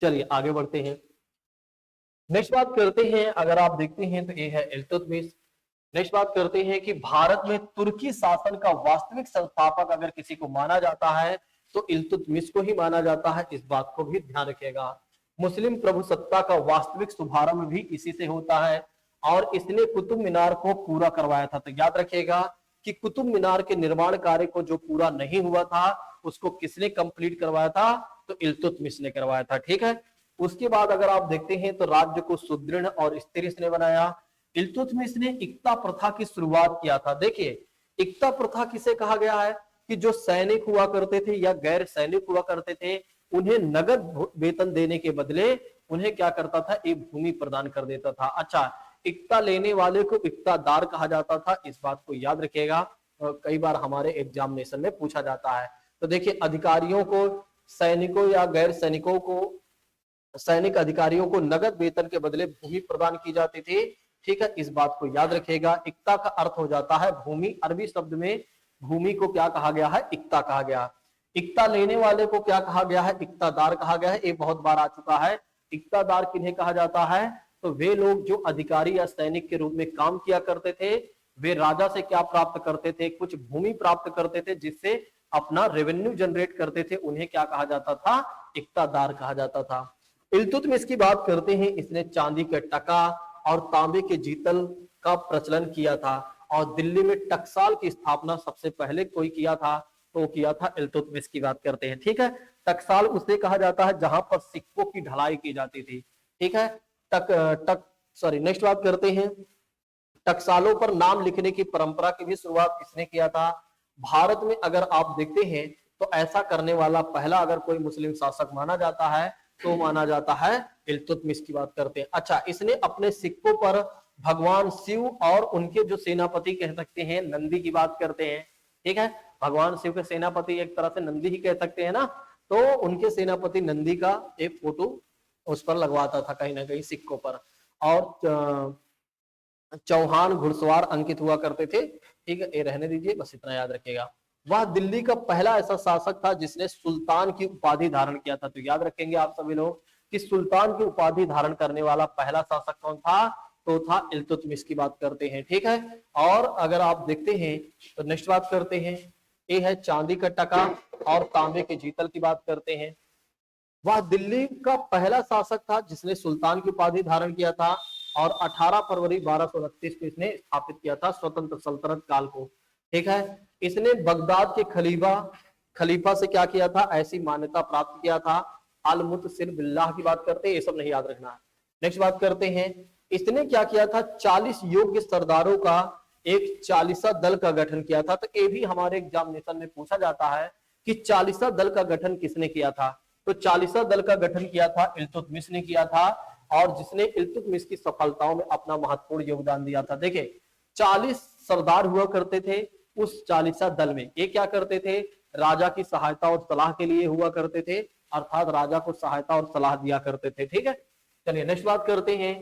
चलिए आगे बढ़ते हैं, नेक्स्ट बात करते हैं। अगर आप देखते हैं तो ये है इल्तुतमिश। नेक्स्ट बात करते हैं कि भारत में तुर्की शासन का वास्तविक संस्थापक अगर किसी को माना जाता है तो इल्तुतमिश को ही माना जाता है, इस बात को भी ध्यान रखिएगा। मुस्लिम प्रभुसत्ता का वास्तविक शुभारंभ भी इसी से होता है और इसने कुतुब मीनार को पूरा करवाया था। तो याद रखिएगा कि कुतुब मीनार के निर्माण कार्य को जो पूरा नहीं हुआ था उसको किसने कंप्लीट करवाया था, तो इल्तुतमिश ने करवाया था, ठीक है। उसके बाद अगर आप देखते हैं तो राज्य को सुदृढ़ और स्थिर इसने बनाया। इल्तुतमिश ने इक्ता प्रथा की शुरुआत किया था। देखिए इक्ता प्रथा किसे कहा गया है कि जो सैनिक हुआ करते थे या गैर सैनिक हुआ करते थे उन्हें नगद वेतन देने के बदले उन्हें क्या करता था, एक भूमि प्रदान कर देता था। अच्छा, इक्ता लेने वाले को इक्तादार कहा जाता था, इस बात को याद रखिएगा, कई बार हमारे एग्जामिनेशन में पूछा जाता है। तो देखिए अधिकारियों को, सैनिकों या गैर सैनिकों को, सैनिक अधिकारियों को नगद वेतन के बदले भूमि प्रदान की जाती थी, ठीक है, इस बात को याद रखिएगा। इक्ता का अर्थ हो जाता है भूमि, अरबी शब्द में भूमि को क्या कहा गया है, इक्ता कहा गया। इक्ता लेने वाले को क्या कहा गया है, इक्तादार कहा गया है, ये बहुत बार आ चुका है। इक्तादार किन्हें कहा जाता है, तो वे लोग जो अधिकारी या सैनिक के रूप में काम किया करते थे, वे राजा से क्या प्राप्त करते थे, कुछ भूमि प्राप्त करते थे जिससे अपना रेवेन्यू जनरेट करते थे, उन्हें क्या कहा जाता था, इक्तादार कहा जाता था। इल्तुतमिश की बात करते हैं, इसने चांदी के टका और तांबे के जीतल का प्रचलन किया था और दिल्ली में टकसाल की स्थापना सबसे पहले कोई किया था, तो किया था इल्तुतमिश की बात करते हैं, ठीक है। टकसाल उसे कहा जाता है जहां पर सिक्कों की ढलाई की जाती थी, ठीक है। नेक्स्ट बात करते हैं, टकसालों पर नाम लिखने की परंपरा की भी शुरुआत इसने किया था। भारत में अगर आप देखते हैं तो ऐसा करने वाला पहला अगर कोई मुस्लिम शासक माना जाता है तो माना जाता है इल्तुतमिश की बात करते हैं। अच्छा, इसने अपने सिक्कों पर भगवान शिव और उनके जो सेनापति कह सकते हैं नंदी की बात करते हैं, ठीक है। भगवान शिव के सेनापति एक तरह से नंदी ही कह सकते हैं ना, तो उनके सेनापति नंदी का एक फोटो उस पर लगवाता था कहीं ना कहीं सिक्कों पर। और चौहान घुड़सवार अंकित हुआ करते थे, ठीक है। ये रहने दीजिए, बस इतना याद रखिएगा। वह दिल्ली का पहला ऐसा शासक था जिसने सुल्तान की उपाधि धारण किया था। तो याद रखेंगे आप सभी लोग कि सुल्तान की उपाधि धारण करने वाला पहला शासक कौन था, तो था इल्तुतमिश की बात करते हैं, ठीक है। और अगर आप देखते हैं तो नेक्स्ट बात करते हैं, ये है चांदी का टका और तांबे के जीतल की बात करते हैं। वह दिल्ली का पहला शासक था जिसने सुल्तान की उपाधि धारण किया था और 18 फरवरी 1229 को इसने स्थापित किया था स्वतंत्र सल्तनत काल को, ठीक है। इसने बगदाद के खलीफा से क्या किया था, ऐसी मान्यता प्राप्त किया था। अल मुतसिर बिल्लाह की बात करते हैं, ये सब नहीं याद रखना है। नेक्स्ट बात करते हैं, इसने क्या किया था, 40 योग्य सरदारों का एक 40 दल का गठन किया था। तो ये भी हमारे एग्जामिनेशन में पूछा जाता है कि 40 दल का गठन किसने किया था। तो 40 दल का गठन किया था इल्तुतमिश ने किया था, और जिसने इल्तुतमिश की सफलताओं में अपना महत्वपूर्ण योगदान दिया था। देखिए 40 सरदार हुआ करते थे उस 40 दल में। ये क्या करते थे, राजा की सहायता और सलाह के लिए हुआ करते थे, अर्थात राजा को सहायता और सलाह दिया करते थे, ठीक है। चलिए नेक्स्ट बात करते हैं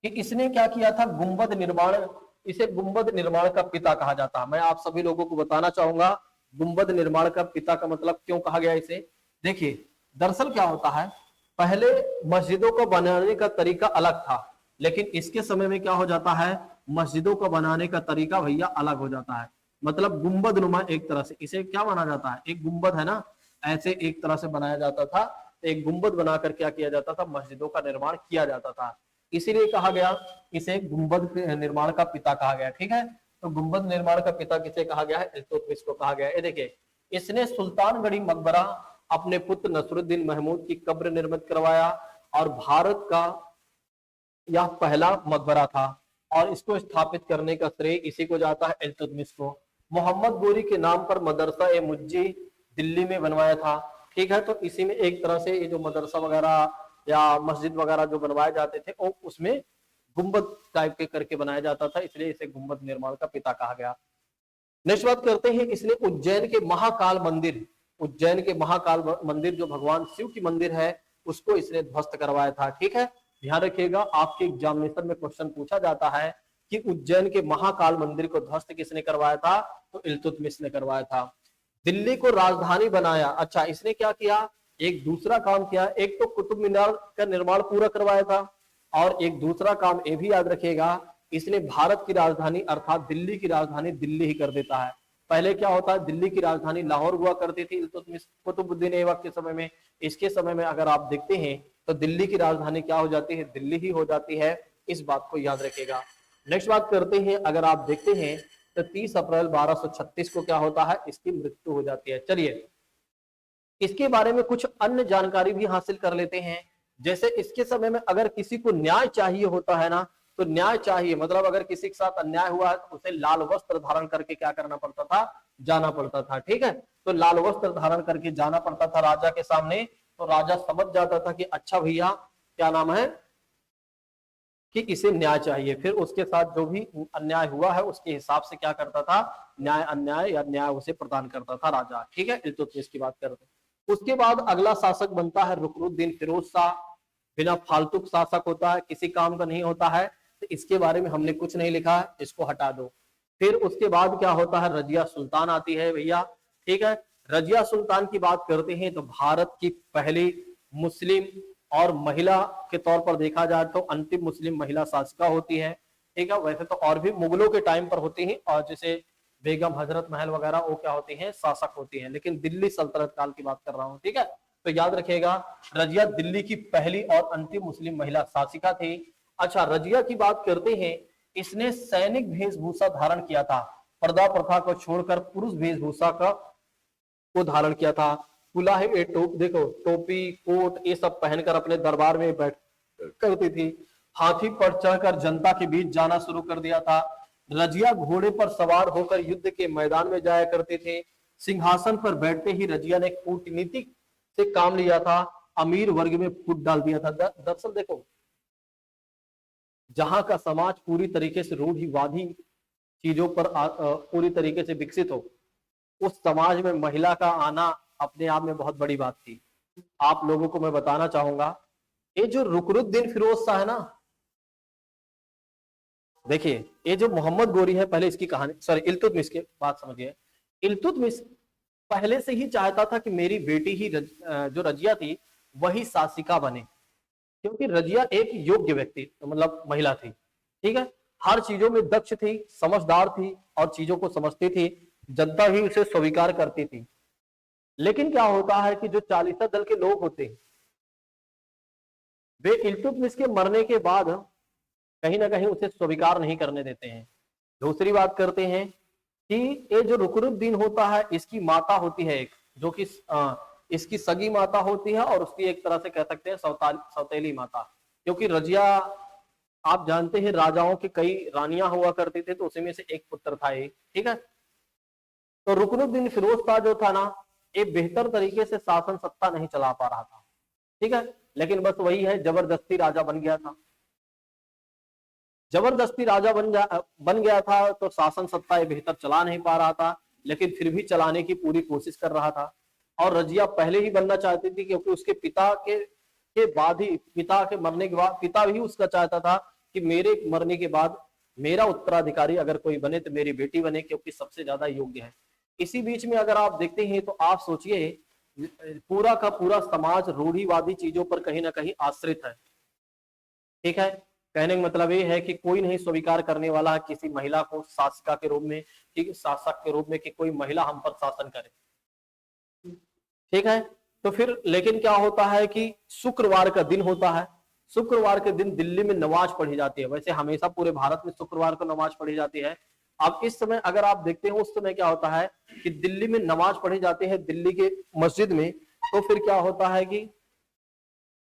कि इसने क्या किया था, गुंबद निर्माण। इसे गुंबद निर्माण का पिता कहा जाता है। मैं आप सभी लोगों को बताना चाहूंगा गुंबद निर्माण का पिता का मतलब क्यों कहा गया इसे। देखिए दरअसल क्या होता है, पहले मस्जिदों को बनाने का तरीका अलग था, लेकिन इसके समय में क्या हो जाता है, मस्जिदों को बनाने का तरीका भैया अलग हो जाता है। मतलब गुंबद नुमा एक तरह से इसे क्या माना जाता है, एक गुंबद है ना, ऐसे एक तरह से बनाया जाता था। एक गुंबद बनाकर क्या किया जाता था, मस्जिदों का निर्माण किया जाता था। इसीलिए कहा गया इसे गुंबद निर्माण का पिता कहा गया, ठीक है। तो गुंबद निर्माण का पिता किसे कहा गया है, इल्तुतमिश को कहा गया है। देखिए इसने सुल्तानगढ़ी मकबरा अपने पुत्र नसरुद्दीन महमूद की कब्र निर्मित करवाया, और भारत का यह पहला मकबरा था, और इसको स्थापित करने का श्रेय इसी को जाता है, इल्तुतमिश को। मोहम्मद गोरी के नाम पर मदरसा ए मुज्जी दिल्ली में बनवाया था, ठीक है। तो इसी में एक तरह से ये जो मदरसा वगैरह या मस्जिद वगैरह जो बनवाए जाते थे वो उसमें गुंबद टाइप के करके बनाया जाता था, इसलिए इसे गुंबद निर्माण का पिता कहा गया। नेक्स्ट बात करते हैं, इसने उज्जैन के महाकाल मंदिर, उज्जैन के महाकाल मंदिर जो भगवान शिव की मंदिर है उसको इसने ध्वस्त करवाया था, ठीक है। ध्यान रखिएगा आपके एग्जामिनेशन में क्वेश्चन पूछा जाता है कि उज्जैन के महाकाल मंदिर को ध्वस्त किसने करवाया था, तो इल्तुतमिश ने करवाया था। दिल्ली को राजधानी बनाया, अच्छा इसने क्या किया, एक दूसरा काम किया, एक तो कुतुब मीनार का निर्माण पूरा करवाया था, और एक दूसरा काम ये भी याद रखिएगा, इसने भारत की राजधानी अर्थात दिल्ली की राजधानी दिल्ली ही कर देता है। पहले क्या होता है, दिल्ली की राजधानी लाहौर हुआ करती थी इल्तुतमिश कुतुबुद्दीन ऐबक के समय में। इसके समय में अगर आप देखते हैं तो दिल्ली की राजधानी क्या हो जाती है, दिल्ली ही हो जाती है, इस बात को याद रखिएगा। नेक्स्ट बात करते हैं, अगर आप देखते हैं तो 30 अप्रैल 1236 को क्या होता है, इसकी मृत्यु हो जाती है। चलिए इसके बारे में कुछ अन्य जानकारी भी हासिल कर लेते हैं। जैसे इसके समय में अगर किसी को न्याय चाहिए होता है ना, तो न्याय चाहिए मतलब अगर किसी के साथ अन्याय हुआ है तो उसे लाल वस्त्र धारण करके क्या करना पड़ता था, जाना पड़ता था, ठीक है। तो लाल वस्त्र धारण करके जाना पड़ता था राजा के सामने, तो राजा समझ जाता था कि अच्छा भैया क्या नाम है कि इसे न्याय चाहिए। फिर उसके साथ जो भी अन्याय हुआ है उसके हिसाब से क्या करता था, न्याय अन्याय या न्याय उसे प्रदान करता था राजा, ठीक है। इल्तुतमिश की बात करते हैं। उसके बाद अगला शासक बनता है रुकनुद्दीन फिरोज शाह। बिना फालतू शासक होता है, किसी काम का नहीं होता है, तो इसके बारे में हमने कुछ नहीं लिखा है, इसको हटा दो। फिर उसके बाद क्या होता है, रजिया सुल्तान आती है भैया, ठीक है। रजिया सुल्तान की बात करते हैं तो भारत की पहली मुस्लिम और महिला के तौर पर देखा जाए तो अंतिम मुस्लिम महिला शासिका होती है, ठीक है। वैसे तो और भी मुगलों के टाइम पर होती है, और जैसे बेगम हजरत महल वगैरह वो क्या होती हैं, शासक होती हैं, लेकिन दिल्ली सल्तनत काल की बात कर रहा हूं, ठीक है। तो याद रखिएगा रजिया दिल्ली की पहली और अंतिम मुस्लिम महिला शासिका थी। अच्छा रजिया की बात करते हैं, इसने सैनिक वेशभूषा धारण किया था, पर्दा प्रथा को छोड़कर पुरुष वेशभूषा का को धारण किया था। कुलाही देखो टोपी कोट ये सब पहनकर अपने दरबार में बैठ करती थी। हाथी पर चढ़कर जनता के बीच जाना शुरू कर दिया था। रजिया घोड़े पर सवार होकर युद्ध के मैदान में जाया करते थे। सिंहासन पर बैठते ही रजिया ने कूटनीति से काम लिया था, अमीर वर्ग में फूट डाल दिया था। दरअसल देखो जहां का समाज पूरी तरीके से रूढ़िवादी चीजों पर पूरी तरीके से विकसित हो, उस समाज में महिला का आना अपने आप में बहुत बड़ी बात थी। आप लोगों को मैं बताना चाहूंगा, ये जो रुकनुद्दीन फिरोज शाह है ना, देखिए ये जो मोहम्मद गोरी है, पहले इसकी कहानी, सॉरी इल्तुतमिश की बात समझिए। इल्तुतमिश पहले से ही चाहता था कि मेरी बेटी ही जो रजिया थी वही शासिका बने, क्योंकि रजिया एक योग्य व्यक्ति मतलब महिला थी, ठीक है, हर चीजों में दक्ष थी, समझदार थी और चीजों को समझती थी, जनता भी उसे स्वीकार करती थी। लेकिन क्या होता है कि जो चालीसा दल के लोग होते हैं वे इल्तुतमिश के मरने के बाद कहीं ना कहीं उसे स्वीकार नहीं करने देते हैं। दूसरी बात करते हैं कि ये जो रुकनुद्दीन होता है इसकी माता होती है एक, जो कि इसकी सगी माता होती है और उसकी एक तरह से कह सकते हैं सौतेली माता, क्योंकि रजिया आप जानते हैं राजाओं की कई रानियां हुआ करती थी, तो उसी में से एक पुत्र था एक, ठीक है। तो रुकनुद्दीन फिरोज शाह जो था ना, ये बेहतर तरीके से शासन सत्ता नहीं चला पा रहा था, ठीक है, लेकिन बस वही है, जबरदस्ती राजा बन गया था, जबरदस्ती राजा बन गया था, तो शासन सत्ता ये बेहतर चला नहीं पा रहा था, लेकिन फिर भी चलाने की पूरी कोशिश कर रहा था। और रजिया पहले ही बनना चाहती थी, क्योंकि उसके पिता के बाद ही, पिता के मरने के बाद, पिता भी उसका चाहता था कि मेरे मरने के बाद मेरा उत्तराधिकारी अगर कोई बने तो मेरी बेटी बने, क्योंकि सबसे ज्यादा योग्य है। इसी बीच में अगर आप देखते हैं तो आप सोचिए, पूरा का पूरा समाज रूढ़िवादी चीजों पर कहीं ना कहीं आश्रित है, ठीक है। कहने का मतलब ये है कि कोई नहीं स्वीकार करने वाला है किसी महिला को शासिका के रूप में, ठीक, शासक के रूप में, कि कोई महिला हम पर शासन करे, ठीक है। तो फिर लेकिन क्या होता है कि शुक्रवार का दिन होता है, शुक्रवार के दिन दिल्ली में नमाज पढ़ी जाती है, वैसे हमेशा पूरे भारत में शुक्रवार को नमाज पढ़ी जाती है। अब इस समय अगर आप देखते हैं, उस समय क्या होता है कि दिल्ली में नमाज पढ़ी जाती है, दिल्ली के मस्जिद में, तो फिर क्या होता है कि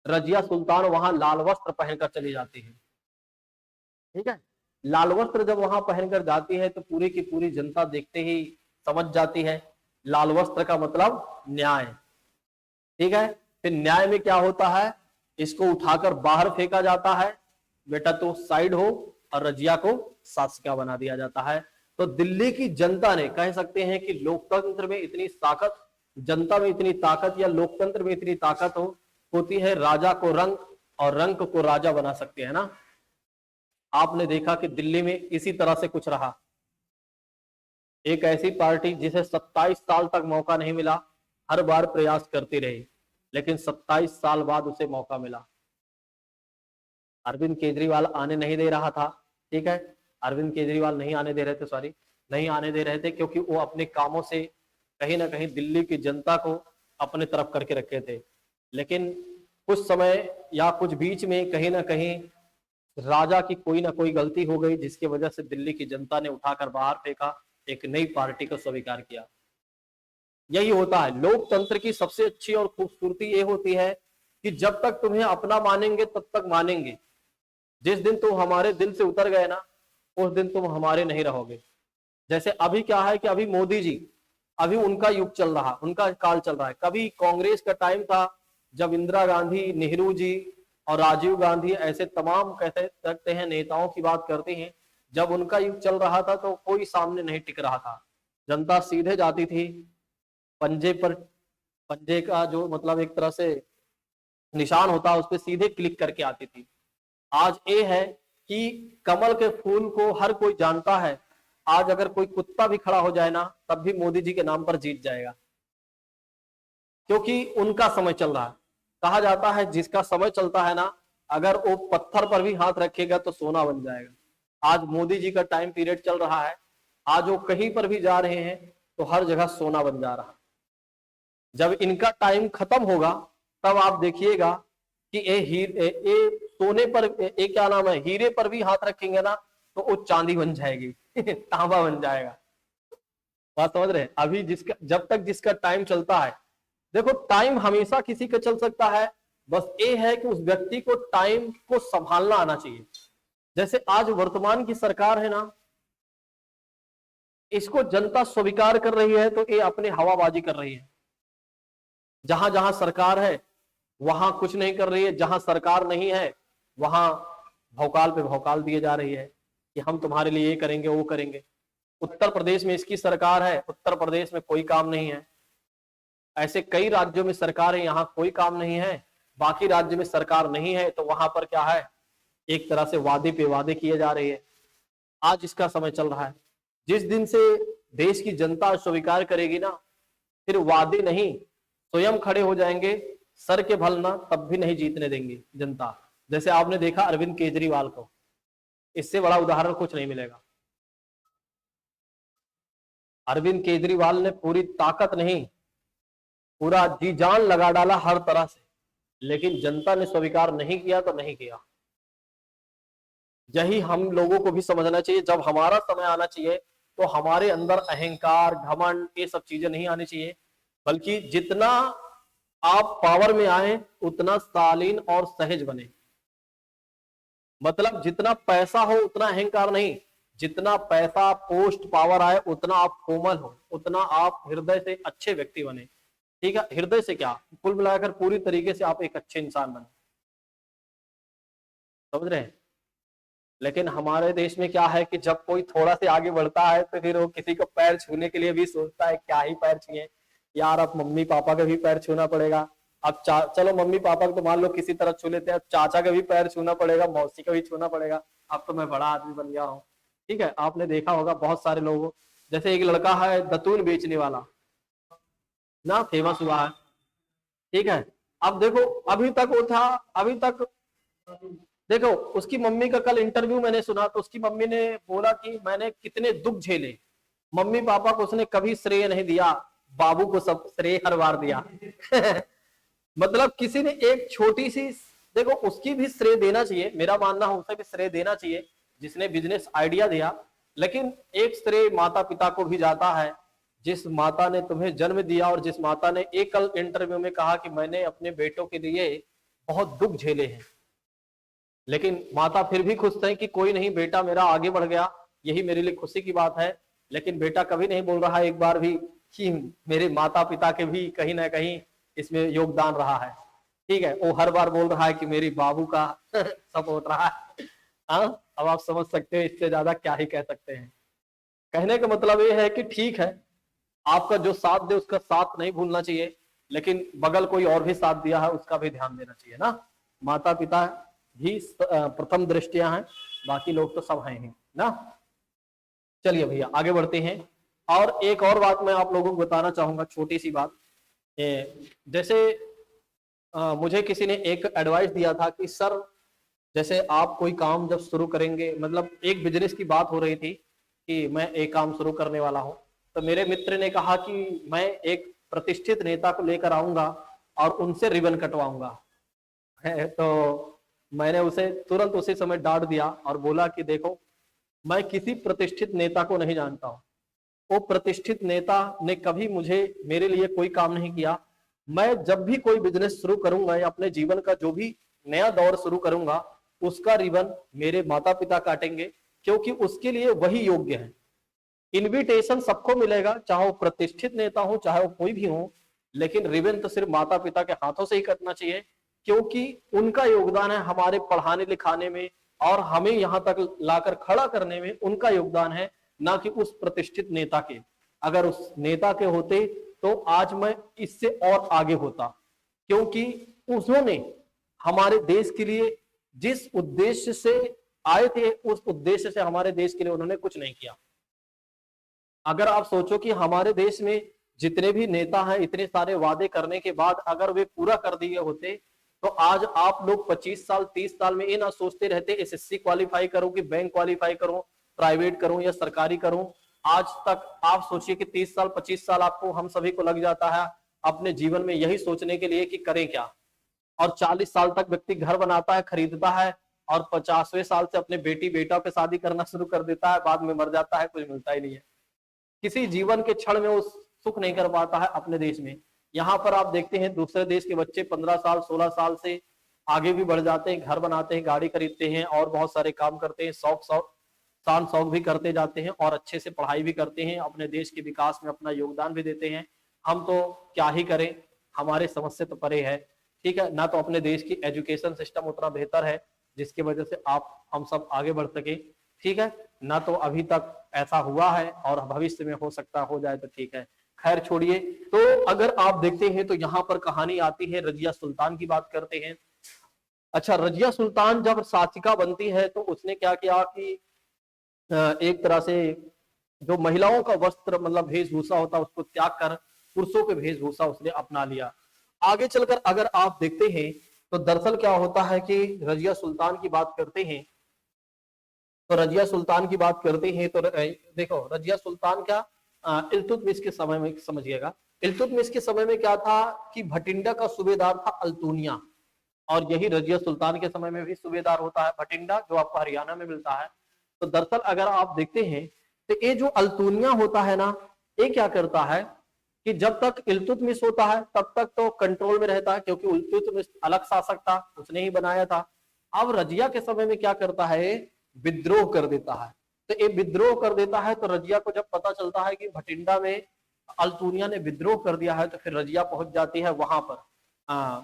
रजिया सुल्तान वहां लाल वस्त्र पहनकर चली जाती है, ठीक है। लाल वस्त्र जब वहां पहनकर जाती है तो पूरी की पूरी जनता देखते ही समझ जाती है, लाल वस्त्र का मतलब न्याय, ठीक है। फिर न्याय में क्या होता है, इसको उठाकर बाहर फेंका जाता है, बेटा तो साइड हो, और रजिया को शासिका बना दिया जाता है। तो दिल्ली की जनता ने, कह सकते हैं कि लोकतंत्र में इतनी ताकत, जनता में इतनी ताकत या लोकतंत्र में इतनी ताकत होती है, राजा को रंक और रंक को राजा बना सकते हैं ना। आपने देखा कि दिल्ली में इसी तरह से कुछ रहा, एक ऐसी पार्टी जिसे 27 साल तक मौका नहीं मिला, हर बार प्रयास करती रही, लेकिन 27 साल बाद उसे मौका मिला। अरविंद केजरीवाल आने नहीं दे रहा था, ठीक है, अरविंद केजरीवाल नहीं आने दे रहे थे, सॉरी नहीं आने दे रहे थे, क्योंकि वो अपने कामों से कहीं ना कहीं दिल्ली की जनता को अपने तरफ करके रखे थे। लेकिन कुछ समय या कुछ बीच में कहीं ना कहीं राजा की कोई ना कोई गलती हो गई, जिसकी वजह से दिल्ली की जनता ने उठाकर बाहर फेंका, एक नई पार्टी को स्वीकार किया। यही होता है लोकतंत्र की सबसे अच्छी और खूबसूरती ये होती है कि जब तक तुम्हें अपना मानेंगे तब तक मानेंगे, जिस दिन तुम हमारे दिल से उतर गए ना, उस दिन तुम हमारे नहीं रहोगे। जैसे अभी क्या है कि अभी मोदी जी, अभी उनका युग चल रहा, उनका काल चल रहा है। कभी कांग्रेस का टाइम था जब इंदिरा गांधी, नेहरू जी और राजीव गांधी, ऐसे तमाम कहते सकते हैं नेताओं की बात करते हैं, जब उनका युग चल रहा था तो कोई सामने नहीं टिक रहा था, जनता सीधे जाती थी, पंजे पर, पंजे का जो मतलब एक तरह से निशान होता है उस पर सीधे क्लिक करके आती थी। आज ये है कि कमल के फूल को हर कोई जानता है, आज अगर कोई कुत्ता भी खड़ा हो जाए ना तब भी मोदी जी के नाम पर जीत जाएगा, क्योंकि उनका समय चल रहा है। कहा जाता है जिसका समय चलता है ना, अगर वो पत्थर पर भी हाथ रखेगा तो सोना बन जाएगा। आज मोदी जी का टाइम पीरियड चल रहा है, आज वो कहीं पर भी जा रहे हैं तो हर जगह सोना बन जा रहा है। जब इनका टाइम खत्म होगा तब आप देखिएगा कि ये सोने पर, ये क्या नाम है, हीरे पर भी हाथ रखेंगे ना तो वो चांदी बन जाएगी तांबा बन जाएगा। बात समझ रहे हैं? अभी जिसका, जब तक जिसका टाइम चलता है, देखो टाइम हमेशा किसी का चल सकता है, बस ये है कि उस व्यक्ति को टाइम को संभालना आना चाहिए। जैसे आज वर्तमान की सरकार है ना, इसको जनता स्वीकार कर रही है तो ये अपने हवाबाजी कर रही है। जहां जहां सरकार है वहां कुछ नहीं कर रही है, जहां सरकार नहीं है वहां भौकाल पे भौकाल दिए जा रही है कि हम तुम्हारे लिए ये करेंगे वो करेंगे। उत्तर प्रदेश में इसकी सरकार है, उत्तर प्रदेश में कोई काम नहीं है। ऐसे कई राज्यों में सरकार है, यहाँ कोई काम नहीं है। बाकी राज्य में सरकार नहीं है तो वहां पर क्या है, एक तरह से वादे पे वादे किए जा रहे हैं। आज इसका समय चल रहा है। जिस दिन से देश की जनता स्वीकार करेगी ना, फिर वादे नहीं, स्वयं खड़े हो जाएंगे, सर के बल ना, तब भी नहीं जीतने देंगे जनता। जैसे आपने देखा अरविंद केजरीवाल को, इससे बड़ा उदाहरण कुछ नहीं मिलेगा। अरविंद केजरीवाल ने पूरी ताकत नहीं, पूरा जी जान लगा डाला हर तरह से, लेकिन जनता ने स्वीकार नहीं किया तो नहीं किया। यही हम लोगों को भी समझना चाहिए। जब हमारा समय आना चाहिए तो हमारे अंदर अहंकार, घमंड, ये सब चीजें नहीं आनी चाहिए, बल्कि जितना आप पावर में आए उतना शालीन और सहज बने। मतलब जितना पैसा हो उतना अहंकार नहीं, जितना पैसा, पोस्ट, पावर आए उतना आप कोमल हो, उतना आप हृदय से अच्छे व्यक्ति बने। ठीक है, हृदय से क्या, कुल मिलाकर पूरी तरीके से आप एक अच्छे इंसान बने। समझ रहे हैं? लेकिन हमारे देश में क्या है कि जब कोई थोड़ा से आगे बढ़ता है तो फिर वो किसी को पैर छूने के लिए भी सोचता है क्या ही पैर छुए यार, अब मम्मी पापा का भी पैर छूना पड़ेगा। अब चलो मम्मी पापा को तो मान लो किसी तरह छू लेते हैं, चाचा का भी पैर छूना पड़ेगा, मौसी का भी छूना पड़ेगा, अब तो मैं बड़ा आदमी बन गया हूँ। ठीक है, आपने देखा होगा बहुत सारे लोगों, जैसे एक लड़का है दतून बेचने वाला ना, फेमस हुआ है। ठीक है, अब देखो अभी तक वो था, अभी तक देखो उसकी मम्मी का कल इंटरव्यू मैंने सुना तो उसकी मम्मी ने बोला कि मैंने कितने दुख झेले, मम्मी पापा को उसने कभी श्रेय नहीं दिया, बाबू को सब श्रेय हर बार दिया। मतलब किसी ने एक छोटी सी, देखो उसकी भी श्रेय देना चाहिए, मेरा मानना है उसे भी श्रेय देना चाहिए जिसने बिजनेस आइडिया दिया, लेकिन एक श्रेय माता पिता को भी जाता है, जिस माता ने तुम्हें जन्म दिया और जिस माता ने एक कल इंटरव्यू में कहा कि मैंने अपने बेटों के लिए बहुत दुख झेले हैं, लेकिन माता फिर भी खुश थे कि कोई नहीं, बेटा मेरा आगे बढ़ गया, यही मेरे लिए खुशी की बात है। लेकिन बेटा कभी नहीं बोल रहा एक बार भी कि मेरे माता पिता के भी कहीं ना कहीं इसमें योगदान रहा है। ठीक है, वो हर बार बोल रहा है कि मेरी बाबू का सपोर्ट रहा है। हाँ, अब आप समझ सकते हो, इससे ज्यादा क्या ही कह सकते हैं। कहने का मतलब ये है कि ठीक है, आपका जो साथ दे उसका साथ नहीं भूलना चाहिए, लेकिन बगल कोई और भी साथ दिया है उसका भी ध्यान देना चाहिए ना। माता पिता भी प्रथम दृष्टिया हैं, बाकी लोग तो सब हैं ही ना। चलिए भैया आगे बढ़ते हैं। और एक और बात मैं आप लोगों को बताना चाहूंगा, छोटी सी बात। जैसे मुझे किसी ने एक एडवाइस दिया था कि सर जैसे आप कोई काम जब शुरू करेंगे, मतलब एक बिजनेस की बात हो रही थी कि मैं एक काम शुरू करने वाला हूं, तो मेरे मित्र ने कहा कि मैं एक प्रतिष्ठित नेता को लेकर आऊंगा और उनसे रिबन कटवाऊंगा। तो मैंने उसे तुरंत उसी समय डांट दिया और बोला कि देखो मैं किसी प्रतिष्ठित नेता को नहीं जानता हूं, वो प्रतिष्ठित नेता ने कभी मुझे, मेरे लिए कोई काम नहीं किया। मैं जब भी कोई बिजनेस शुरू करूंगा या अपने जीवन का जो भी नया दौर शुरू करूंगा, उसका रिबन मेरे माता पिता काटेंगे, क्योंकि उसके लिए वही योग्य है। इनविटेशन सबको मिलेगा, चाहे वो प्रतिष्ठित नेता हो चाहे वो कोई भी हो, लेकिन रिबन तो सिर्फ माता पिता के हाथों से ही कटना चाहिए, क्योंकि उनका योगदान है हमारे पढ़ाने लिखाने में और हमें यहाँ तक लाकर खड़ा करने में, उनका योगदान है, ना कि उस प्रतिष्ठित नेता के। अगर उस नेता के होते तो आज मैं इससे और आगे होता, क्योंकि उन्होंने हमारे देश के लिए जिस उद्देश्य से आए थे उस उद्देश्य से हमारे देश के लिए उन्होंने कुछ नहीं किया। अगर आप सोचो कि हमारे देश में जितने भी नेता हैं, इतने सारे वादे करने के बाद अगर वे पूरा कर दिए होते तो आज आप लोग 25 साल 30 साल में ये ना सोचते रहते एसएससी क्वालिफाई करूं कि बैंक क्वालिफाई करूं, प्राइवेट करूं या सरकारी करूं। आज तक आप सोचिए कि 30 साल 25 साल आपको, हम सभी को लग जाता है अपने जीवन में यही सोचने के लिए कि करें क्या। और 40 साल तक व्यक्ति घर बनाता है, खरीदता है, और 50वें साल से अपने बेटी बेटा पे शादी करना शुरू कर देता है, बाद में मर जाता है, कुछ मिलता ही नहीं है। किसी जीवन के क्षण में वो सुख नहीं कर पाता है अपने देश में। यहाँ पर आप देखते हैं दूसरे देश के बच्चे 15 साल 16 साल से आगे भी बढ़ जाते हैं, घर बनाते हैं, गाड़ी खरीदते हैं और बहुत सारे काम करते हैं, शान शौक भी करते जाते हैं और अच्छे से पढ़ाई भी करते हैं, अपने देश के विकास में अपना योगदान भी देते हैं। हम तो क्या ही करें, हमारे समझ से तो परे है। ठीक है ना, तो अपने देश की एजुकेशन सिस्टम उतना बेहतर है जिसकी वजह से आप हम सब आगे बढ़ सके। ठीक है ना, तो अभी तक ऐसा हुआ है और भविष्य में हो सकता हो जाए तो ठीक है। खैर छोड़िए। तो अगर आप देखते हैं तो यहाँ पर कहानी आती है, रजिया सुल्तान की बात करते हैं। अच्छा, रजिया सुल्तान जब शासिका बनती है तो उसने क्या किया कि एक तरह से जो महिलाओं का वस्त्र मतलब वेशभूषा होता है उसको त्याग कर पुरुषों के वेशभूषा उसने अपना लिया। आगे चलकर अगर आप देखते हैं तो दरअसल क्या होता है कि रजिया सुल्तान की बात करते हैं, तो रजिया सुल्तान की बात करते हैं तो देखो रजिया सुल्तान क्या इल्तुतमिश के समय में, समझिएगा इल्तुतमिश के समय में क्या था कि भटिंडा का सूबेदार था अल्तुनिया, और यही रजिया सुल्तान के समय में भी सूबेदार होता है भटिंडा, जो आपको हरियाणा में मिलता है। तो दरअसल अगर आप देखते हैं तो ये जो अल्तुनिया होता है ना, ये क्या करता है कि जब तक इल्तुतमिश होता है तब तक तो कंट्रोल में रहता है, क्योंकि इल्तुतमिश अलग शासक था, उसने ही बनाया था। अब रजिया के समय में क्या करता है, विद्रोह कर देता है। तो ये विद्रोह कर देता है तो रजिया को जब पता चलता है कि भटिंडा में अल्तुनिया ने विद्रोह कर दिया है, तो फिर रजिया पहुंच जाती है वहां पर,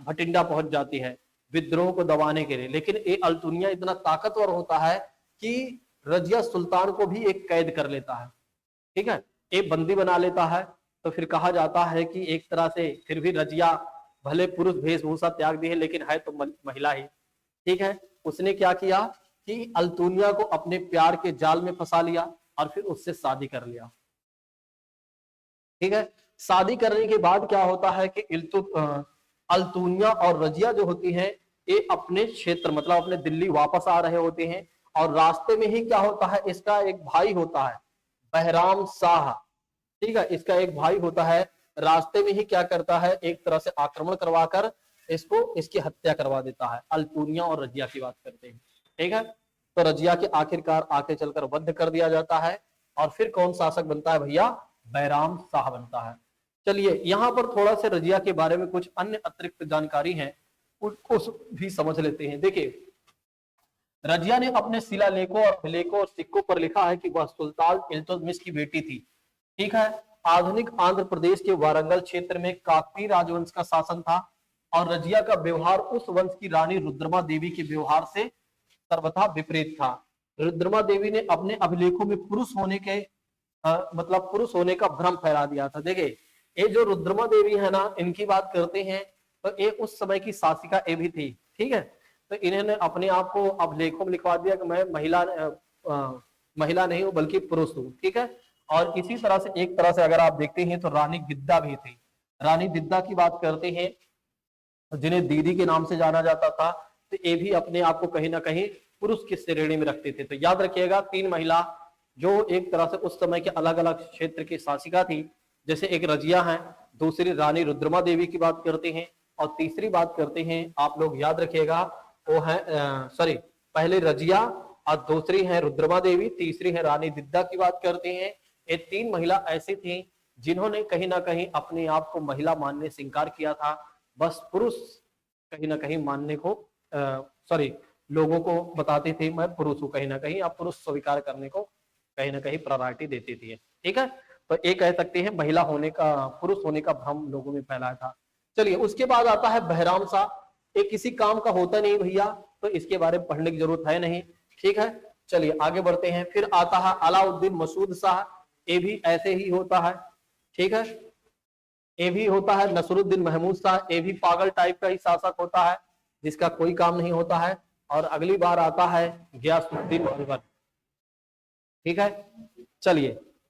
भटिंडा पहुंच जाती है विद्रोह को दबाने के लिए। लेकिन ये अल्तुनिया इतना ताकतवर होता है कि रजिया सुल्तान को भी एक कैद कर लेता है। ठीक है, एक बंदी बना लेता है। तो फिर कहा जाता है कि एक तरह से फिर भी रजिया भले पुरुष वेशभूषा त्याग दी है लेकिन है तो महिला ही। ठीक है, उसने क्या किया कि अल्तुनिया को अपने प्यार के जाल में फंसा लिया और फिर उससे शादी कर लिया। ठीक है, शादी करने के बाद क्या होता है कि अल्तुनिया और रजिया जो होती हैं ये अपने क्षेत्र मतलब अपने दिल्ली वापस आ रहे होते हैं, और रास्ते में ही क्या होता है, इसका एक भाई होता है बहराम शाह। ठीक है, इसका एक भाई होता है, रास्ते में ही क्या करता है, एक तरह से आक्रमण करवाकर इसकी हत्या करवा देता है। अल्तुनिया और रजिया की बात करते हैं। ठीक है, तो रजिया के आखिरकार आगे चलकर वध कर दिया जाता है, और फिर कौन शासक बनता है भैया, बैराम शाह बनता है। चलिए यहाँ पर थोड़ा सा रजिया के बारे में कुछ अन्य अतिरिक्त जानकारी है, उसको भी समझ लेते हैं। देखिए रजिया ने अपने शिलालेखों और अभिलेखों और सिक्कों पर लिखा है कि वह सुल्तान इल्तुतमिश की बेटी थी। ठीक है, आधुनिक आंध्र प्रदेश के वारंगल क्षेत्र में काकतीय राजवंश का शासन था, और रजिया का व्यवहार उस वंश की रानी रुद्रमा देवी के व्यवहार से सर्वथा विपरीत था। रुद्रमा देवी ने अपने अभिलेखों में पुरुष होने के मतलब पुरुष होने का भ्रम फैला दिया था। देखिए ये जो रुद्रमा देवी है ना, इनकी बात करते हैं तो ये उस समय की शासिका ये भी थी। ठीक है, तो इन्होंने अपने आप को अभिलेखों में लिखवा दिया कि मैं महिला नहीं हूं बल्कि पुरुष हूं। ठीक है, और इसी तरह से एक तरह से अगर आप देखते हैं तो रानी दिद्दा भी थी। रानी दिद्दा की बात करते हैं जिन्हें दीदी के नाम से जाना जाता था, तो ये भी अपने आप को कहीं ना कहीं पुरुष की श्रेणी में रखते थे। तो याद रखिएगा तीन महिला जो एक तरह से उस समय के अलग अलग क्षेत्र की शासिका थी, जैसे एक रजिया है, दूसरी रानी रुद्रमा देवी की बात करते हैं, और तीसरी बात करते हैं आप लोग याद रखिएगा वो है पहले रजिया और दूसरी है रुद्रमा देवी, तीसरी है रानी दिद्दा की बात करते हैं। ये तीन महिला ऐसी थी जिन्होंने कहीं ना कहीं अपने आप को महिला मानने से इंकार किया था, बस पुरुष कहीं ना कहीं मानने को लोगों को बताते थे मैं पुरुष हूं, कहीं ना कहीं आप पुरुष स्वीकार करने को कहीं ना कहीं प्रायोरिटी देती थी। ठीक है, तो ये कह सकते हैं महिला होने का पुरुष होने का भ्रम लोगों में फैलाया था। चलिए उसके बाद आता है बहराम शाह। ये किसी काम का होता नहीं भैया, तो इसके बारे में पढ़ने की जरूरत है नहीं। ठीक है, चलिए आगे बढ़ते हैं। फिर आता है अलाउद्दीन मसूद शाह, ये भी ऐसे ही होता है। ठीक है, ये भी होता है नसरुद्दीन महमूद शाह, ये भी पागल टाइप का ही शासक होता है जिसका कोई काम नहीं होता है। और अगली बार आता है गयासुद्दीन बलबन। ठीक है, चलिए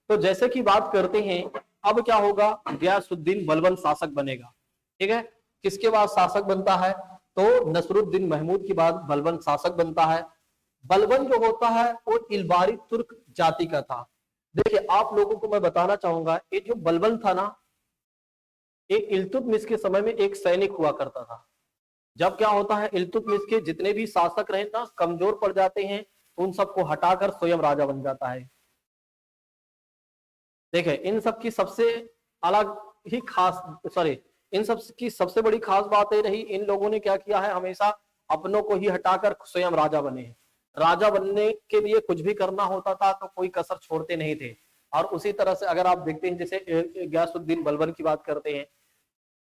तो जैसे कि बात करते हैं अब क्या होगा, गयासुद्दीन बलबन शासक बनेगा। ठीक है, किसके बाद शासक बनता है, तो नसरुद्दीन महमूद के बाद बलबन शासक बनता है। बलबन जो होता है वो इलबारी तुर्क जाति का था। देखिए आप लोगों को मैं बताना चाहूंगा ये जो बलबन था ना, ये इल्तुतमिश के समय में एक सैनिक हुआ करता था। जब क्या होता है इल्तुतमिश के जितने भी शासक रहे ना कमजोर पड़ जाते हैं, उन सबको हटाकर स्वयं राजा बन जाता है। देखे इन सब की सबसे अलग ही इन सब की सबसे बड़ी खास बात ये रही, इन लोगों ने क्या किया है, हमेशा अपनों को ही हटाकर स्वयं राजा बने हैं। राजा बनने के लिए कुछ भी करना होता था तो कोई कसर छोड़ते नहीं थे। और उसी तरह से अगर आप देखते हैं जैसे गयासुद्दीन बलबन की बात करते हैं,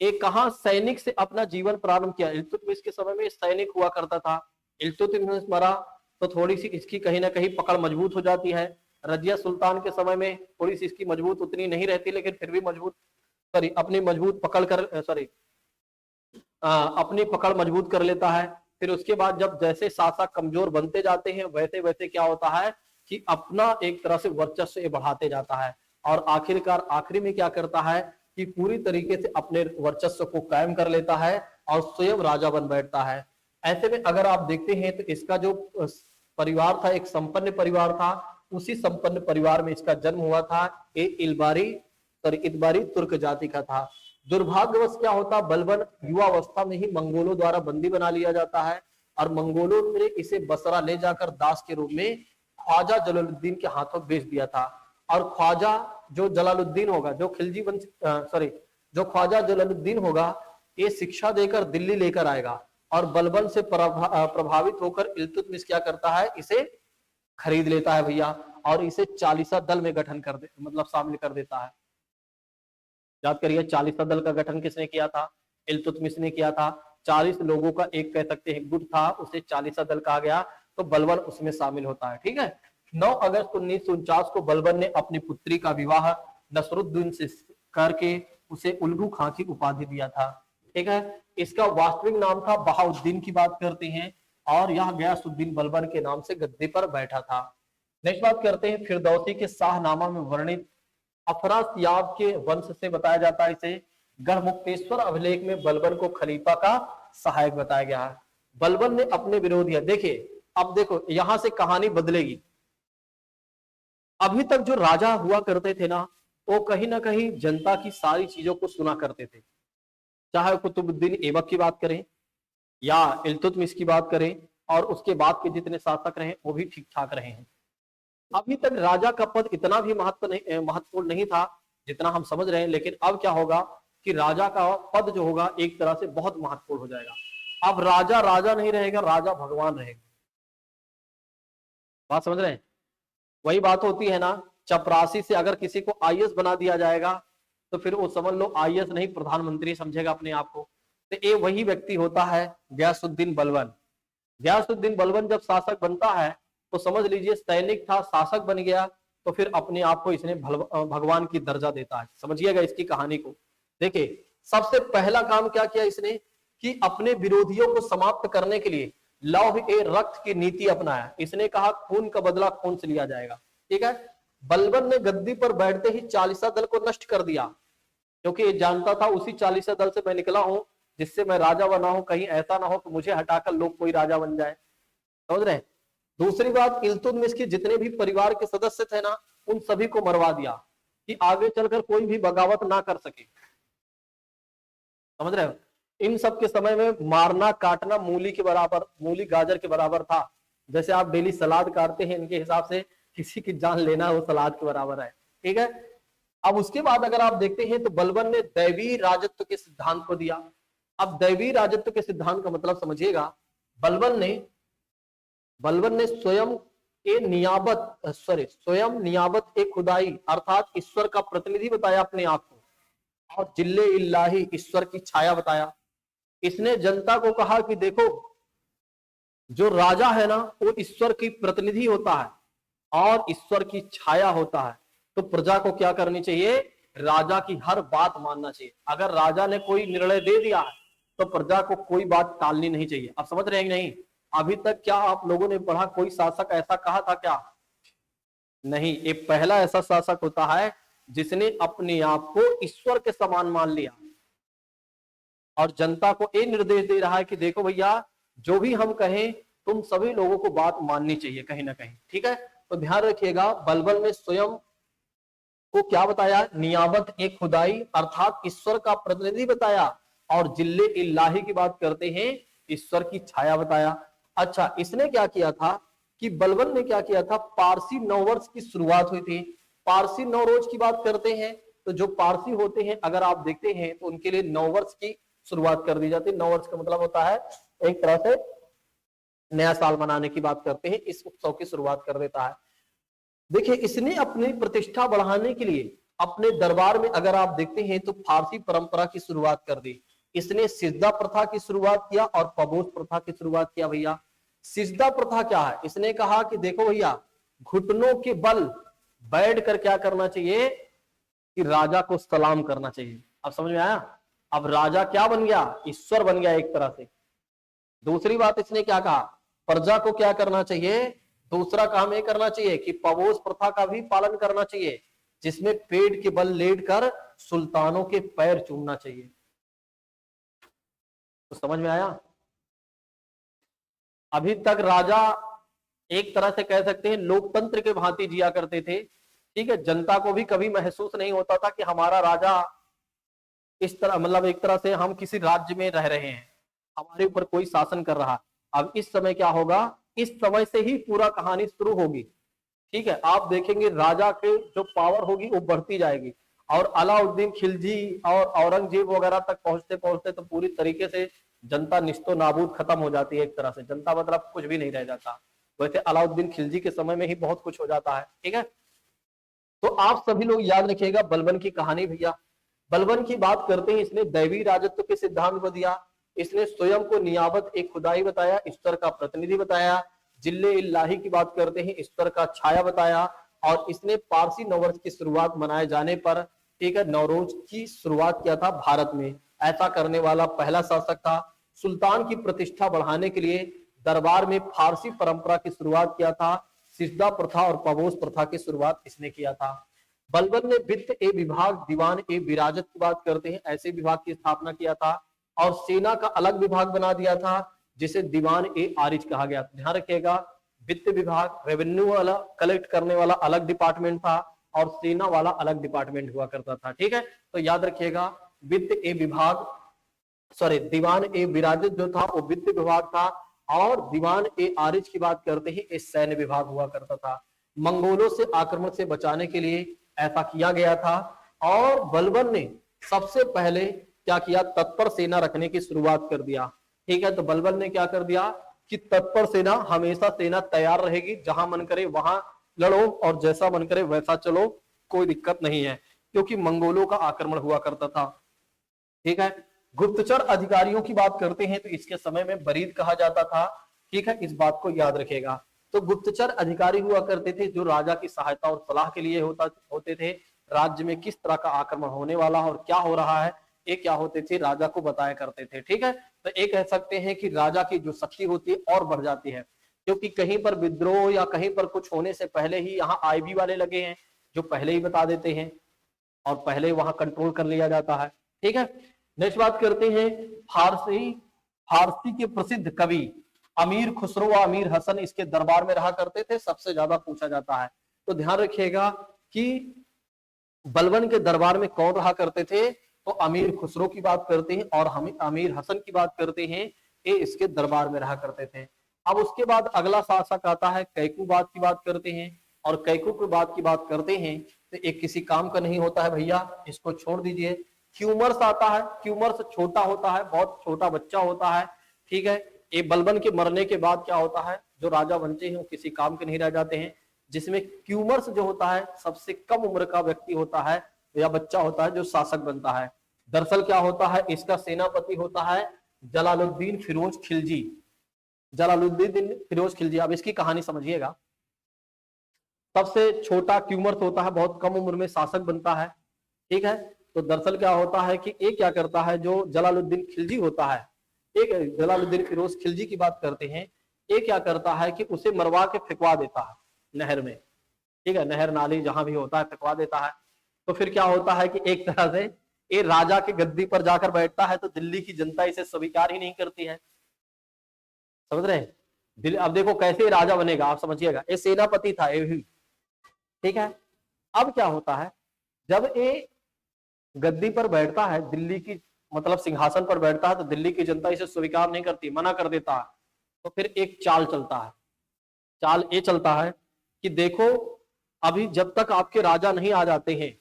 एक कहा सैनिक से अपना जीवन प्रारंभ किया। इल्तुतमिश के समय में सैनिक हुआ करता था। इल्तुतमिश मरा तो थोड़ी सी इसकी कहीं ना कहीं पकड़ मजबूत हो जाती है। रजिया सुल्तान के समय में थोड़ी सी इसकी मजबूत उतनी नहीं रहती, लेकिन फिर भी मजबूत, सॉरी अपनी मजबूत पकड़ कर, सॉरी अपनी पकड़ मजबूत कर लेता है। फिर उसके बाद जब जैसे शासक कमजोर बनते जाते हैं वैसे वैसे क्या होता है कि अपना एक तरह से वर्चस्व बढ़ाते जाता है, और आखिरकार आखिरी में क्या करता है कि पूरी तरीके से अपने वर्चस्व को कायम कर लेता है और स्वयं राजा बन बैठता है। ऐसे में अगर आप देखते हैं तो इसका जो परिवार था एक संपन्न परिवार था, उसी संपन्न परिवार में इसका जन्म हुआ था। ये इतबारी तुर्क जाति का था। दुर्भाग्यवश क्या होता, बलबन युवावस्था में ही मंगोलों द्वारा बंदी बना लिया जाता है, और मंगोलों ने इसे बसरा ले जाकर दास के रूप में ख्वाजा जलालुद्दीन के हाथों बेच दिया था। और ख्वाजा जो जलालुद्दीन होगा, जो खिलजी वंश, सॉरी जो ख्वाजा जलालुद्दीन होगा, ये शिक्षा देकर दिल्ली लेकर आएगा, और बलबन से प्रभावित होकर इल्तुतमिश क्या करता है, इसे खरीद लेता है भैया, और इसे चालीसा दल में गठन कर दे, मतलब शामिल कर देता है। याद करिए, चालीसा दल का गठन किसने किया था? इल्तुतमिश ने किया था। 40 लोगों का एक कह सकते हैं गुट था, उसे चालीसा दल कहा गया, तो बलबन उसमें शामिल होता है। ठीक है। 9 अगस्त 1949 को बलबन ने अपनी पुत्री का विवाह नसरुद्दीन से करके उसे उल्लू खां की उपाधि दिया था। ठीक है। इसका वास्तविक नाम था बहाउद्दीन की बात करते हैं, और यह गयासुद्दीन बलबन के नाम से गद्दी पर बैठा था। नेक्स्ट बात करते हैं फिरदौसी के शाहनामा में वर्णित अफरासियाब के वंश से बताया जाता है। इसे गढ़मुक्तेश्वर अभिलेख में बलबन को खलीफा का सहायक बताया गया है। बलबन ने अपने विरोधी, देखिए अब देखो यहां से कहानी बदलेगी। अभी तक जो राजा हुआ करते थे ना, वो कहीं ना कहीं जनता की सारी चीजों को सुना करते थे, चाहे कुतुबुद्दीन ऐबक की बात करें या इल्तुतमिश की बात करें, और उसके बाद के जितने शासक रहे वो भी ठीक ठाक रहे हैं। अभी तक राजा का पद इतना भी महत्वपूर्ण नहीं था जितना हम समझ रहे हैं, लेकिन अब क्या होगा कि राजा का पद जो होगा एक तरह से बहुत महत्वपूर्ण हो जाएगा। अब राजा राजा नहीं रहेगा, राजा भगवान रहेगा। बात समझ रहे हैं? वही बात होती है ना, चपरासी से अगर किसी को आईएएस बना दिया जाएगा तो फिर वो समझ लो आईएएस नहीं प्रधानमंत्री समझेगा अपने आप को। तो ये वही व्यक्ति होता है गयासुद्दीन बलबन। गयासुद्दीन बलबन जब शासक बनता है तो समझ लीजिए सैनिक था, शासक बन गया, तो फिर अपने आप को इसने भगवान की दर्जा देता है। समझिएगा इसकी कहानी को। देखिए सबसे पहला काम क्या किया इसने कि अपने विरोधियों को समाप्त करने के लिए लौह ए रक्त की नीति अपनाया। इसने कहा खून का बदला खून से लिया जाएगा। ठीक है। बलबन ने गद्दी पर बैठते ही चालीसा दल को नष्ट कर दिया, क्योंकि ये जानता था उसी चालीसा दल से मैं निकला हूं जिससे मैं राजा बना हूं, कहीं ऐसा ना हो कि मुझे हटाकर लोग कोई राजा बन जाए। समझ रहे हैं? दूसरी बात, इल्तुतमिश के जितने भी परिवार के सदस्य थे ना, उन सभी को मरवा दिया कि आगे चलकर कोई भी बगावत ना कर सके। समझ रहे हो? इन सब के समय में मारना काटना मूली के बराबर, मूली गाजर के बराबर था। जैसे आप डेली सलाद काटते हैं, इनके हिसाब से किसी की जान लेना वो सलाद के बराबर है। ठीक है। अब उसके बाद अगर आप देखते हैं तो बलबन ने दैवी राजत्व के सिद्धांत को दिया। अब दैवी राजत्व के सिद्धांत का मतलब समझिएगा, बलबन ने स्वयं नियाबत ए खुदाई अर्थात ईश्वर का प्रतिनिधि बताया अपने आप को, और जिल्ले इल्लाही ईश्वर की छाया बताया। इसने जनता को कहा कि देखो जो राजा है ना वो ईश्वर की प्रतिनिधि होता है और ईश्वर की छाया होता है, तो प्रजा को क्या करनी चाहिए? राजा की हर बात मानना चाहिए। अगर राजा ने कोई निर्णय दे दिया है तो प्रजा को कोई बात टालनी नहीं चाहिए। आप समझ रहे हैं नहीं? अभी तक क्या आप लोगों ने पढ़ा कोई शासक ऐसा कहा था क्या? नहीं। ये पहला ऐसा शासक होता है जिसने अपने आप को ईश्वर के समान मान लिया और जनता को ये निर्देश दे रहा है कि देखो भैया जो भी हम कहें तुम सभी लोगों को बात माननी चाहिए कहीं ना कहीं। ठीक है। तो ध्यान रखिएगा, बलबन ने स्वयं को क्या बताया? नियाबत एक खुदाई अर्थात ईश्वर का प्रतिनिधि बताया, और जिल्ले इल्लाही की बात करते हैं ईश्वर की छाया बताया। अच्छा, इसने क्या किया था कि बलबन ने क्या किया था? पारसी नववर्ष की शुरुआत हुई थी। पारसी नवरोज की बात करते हैं तो जो पारसी होते हैं अगर आप देखते हैं तो उनके लिए नववर्ष की शुरुआत कर दी जाती है। नववर्ष का मतलब होता है एक तरह से नया साल मनाने की बात करते हैं, इस उत्सव की शुरुआत कर देता है। देखिए इसने अपनी प्रतिष्ठा बढ़ाने के लिए अपने दरबार में अगर आप देखते हैं तो फारसी परंपरा की शुरुआत कर दी। इसने सिजदा प्रथा की शुरुआत किया और पबोस प्रथा की शुरुआत किया भैया। सिजदा प्रथा क्या है? इसने कहा कि देखो भैया, घुटनों के बल बैठ कर क्या करना चाहिए कि राजा को सलाम करना चाहिए। अब समझ में आया? अब राजा क्या बन गया? ईश्वर बन गया एक तरह से। दूसरी बात इसने क्या कहा? प्रजा को क्या करना चाहिए? दूसरा काम ये करना चाहिए कि पवोस प्रथा का भी पालन करना चाहिए, जिसमें पेट के बल लेट कर सुल्तानों के पैर चूमना चाहिए। तो समझ में आया? अभी तक राजा एक तरह से कह सकते हैं लोकतंत्र के भांति जिया करते थे। ठीक है, जनता को भी कभी महसूस नहीं होता था कि हमारा राजा इस तरह, मतलब एक तरह से हम किसी राज्य में रह रहे हैं, हमारे ऊपर कोई शासन कर रहा। अब इस समय क्या होगा? इस समय से ही पूरा कहानी शुरू होगी। ठीक है, आप देखेंगे राजा के जो पावर होगी वो बढ़ती जाएगी, और अलाउद्दीन खिलजी और औरंगजेब वगैरह तक पहुंचते पहुंचते तो पूरी तरीके से जनता निस्तो नाबूद खत्म हो जाती है। एक तरह से जनता मतलब कुछ भी नहीं रह जाता। वैसे अलाउद्दीन खिलजी के समय में ही बहुत कुछ हो जाता है। ठीक है, तो आप सभी लोग याद रखिएगा बलबन की कहानी। भैया बलबन की बात करते हैं, इसने दैवी राजत्व के सिद्धांत को दिया, इसने स्वयं को नियाबत एक खुदाई बताया, ईश्वर का प्रतिनिधि बताया, जिल्ले इल्लाही की बात करते हैं, ईश्वर का छाया बताया, और इसने पारसी नववर्ष की शुरुआत मनाए जाने पर, ठीक है, नवरोज की शुरुआत किया था भारत में। ऐसा करने वाला पहला शासक था। सुल्तान की प्रतिष्ठा बढ़ाने के लिए दरबार में फारसी परंपरा की शुरुआत किया था। सिजदा प्रथा और पवोस प्रथा की शुरुआत इसने किया था। बलबन ने वित्त ए विभाग, दीवान ए विराजत की बात करते हैं, ऐसे विभाग की स्थापना किया था, और सेना का अलग विभाग बना दिया था जिसे दीवान ए आरिज कहा गया। ध्यान रखिएगा, वित्त विभाग, रेवेन्यू वाला, कलेक्ट करने वाला अलग डिपार्टमेंट था, और सेना वाला अलग डिपार्टमेंट हुआ करता था। ठीक है, तो याद रखिएगा वित्त ए विभाग, सॉरी दीवान ए विराजत जो था वो वित्त विभाग था, और दीवान ए आरिज की बात करते ही इस सैन्य विभाग हुआ करता था। मंगोलों से आक्रमण से बचाने के लिए ऐसा किया गया था। और बलबन ने सबसे पहले क्या किया? तत्पर सेना रखने की शुरुआत कर दिया। ठीक है, तो बलबन ने क्या कर दिया कि तत्पर सेना, हमेशा सेना तैयार रहेगी, जहां मन करे वहां लड़ो और जैसा मन करे वैसा चलो, कोई दिक्कत नहीं है, क्योंकि मंगोलों का आक्रमण हुआ करता था। ठीक है, गुप्तचर अधिकारियों की बात करते हैं तो इसके समय में बरीद कहा जाता था। ठीक है, इस बात को याद रखेगा। तो गुप्तचर अधिकारी हुआ करते थे जो राजा की सहायता और सलाह के लिए होते थे। राज्य में किस तरह का आक्रमण होने वाला और क्या हो रहा है, ये क्या होते थे, राजा को बताया करते थे। ठीक है, तो ये कह सकते हैं कि राजा की जो शक्ति होती है और बढ़ जाती है, क्योंकि कहीं पर विद्रोह या कहीं पर कुछ होने से पहले ही यहाँ आईबी वाले लगे हैं जो पहले ही बता देते हैं और पहले वहां कंट्रोल कर लिया जाता है। ठीक है, नेक्स्ट बात करते हैं फारसी। फारसी के प्रसिद्ध कवि अमीर खुसरो व अमीर हसन इसके दरबार में रहा करते थे, सबसे ज्यादा पूछा जाता है। तो ध्यान रखिएगा कि बलबन के दरबार में कौन रहा करते थे, तो अमीर खुसरो की बात करते हैं और हम अमीर हसन की बात करते हैं, ये इसके दरबार में रहा करते थे। अब उसके बाद अगला शासक आता है कैकूबाद की बात करते हैं, और कैकूबाद की बात करते हैं तो एक किसी काम का नहीं होता है भैया, इसको छोड़ दीजिए। क्यूमर्स आता है, क्यूमर्स छोटा होता है, बहुत छोटा बच्चा होता है। ठीक है, ये बलबन के मरने के बाद क्या होता है, जो राजा बनते हैं वो किसी काम के नहीं रह जाते हैं, जिसमें क्यूमर्स जो होता है सबसे कम उम्र का व्यक्ति होता है या बच्चा होता है जो शासक बनता है। दरअसल क्या होता है, इसका सेनापति होता है जलालुद्दीन फिरोज खिलजी। जलालुद्दीन फिरोज खिलजी, अब इसकी कहानी समझिएगा। सबसे छोटा क्यूमर्स होता है, बहुत कम उम्र में शासक बनता है। ठीक है, तो दरअसल क्या होता है कि एक क्या करता है, जो जलालुद्दीन खिलजी होता है, एक जलालुद्दीन फिरोज खिलजी की बात करते हैं, एक क्या करता है कि उसे मरवा के फेंकवा देता है नहर में। ठीक है, नहर नाली जहां भी होता है फेंकवा देता है। तो फिर क्या होता है कि एक तरह से ये राजा के गद्दी पर जाकर बैठता है तो दिल्ली की जनता इसे स्वीकार ही नहीं करती है। समझ रहे हैं? अब देखो कैसे राजा बनेगा, आप समझिएगा। ये सेनापति था ये भी। ठीक है, अब क्या होता है, जब ये गद्दी पर बैठता है, दिल्ली की मतलब सिंहासन पर बैठता है, तो दिल्ली की जनता इसे स्वीकार नहीं करती, मना कर देता है। तो फिर एक चाल चलता है। चाल ये चलता है कि देखो अभी जब तक आपके राजा नहीं आ जाते हैं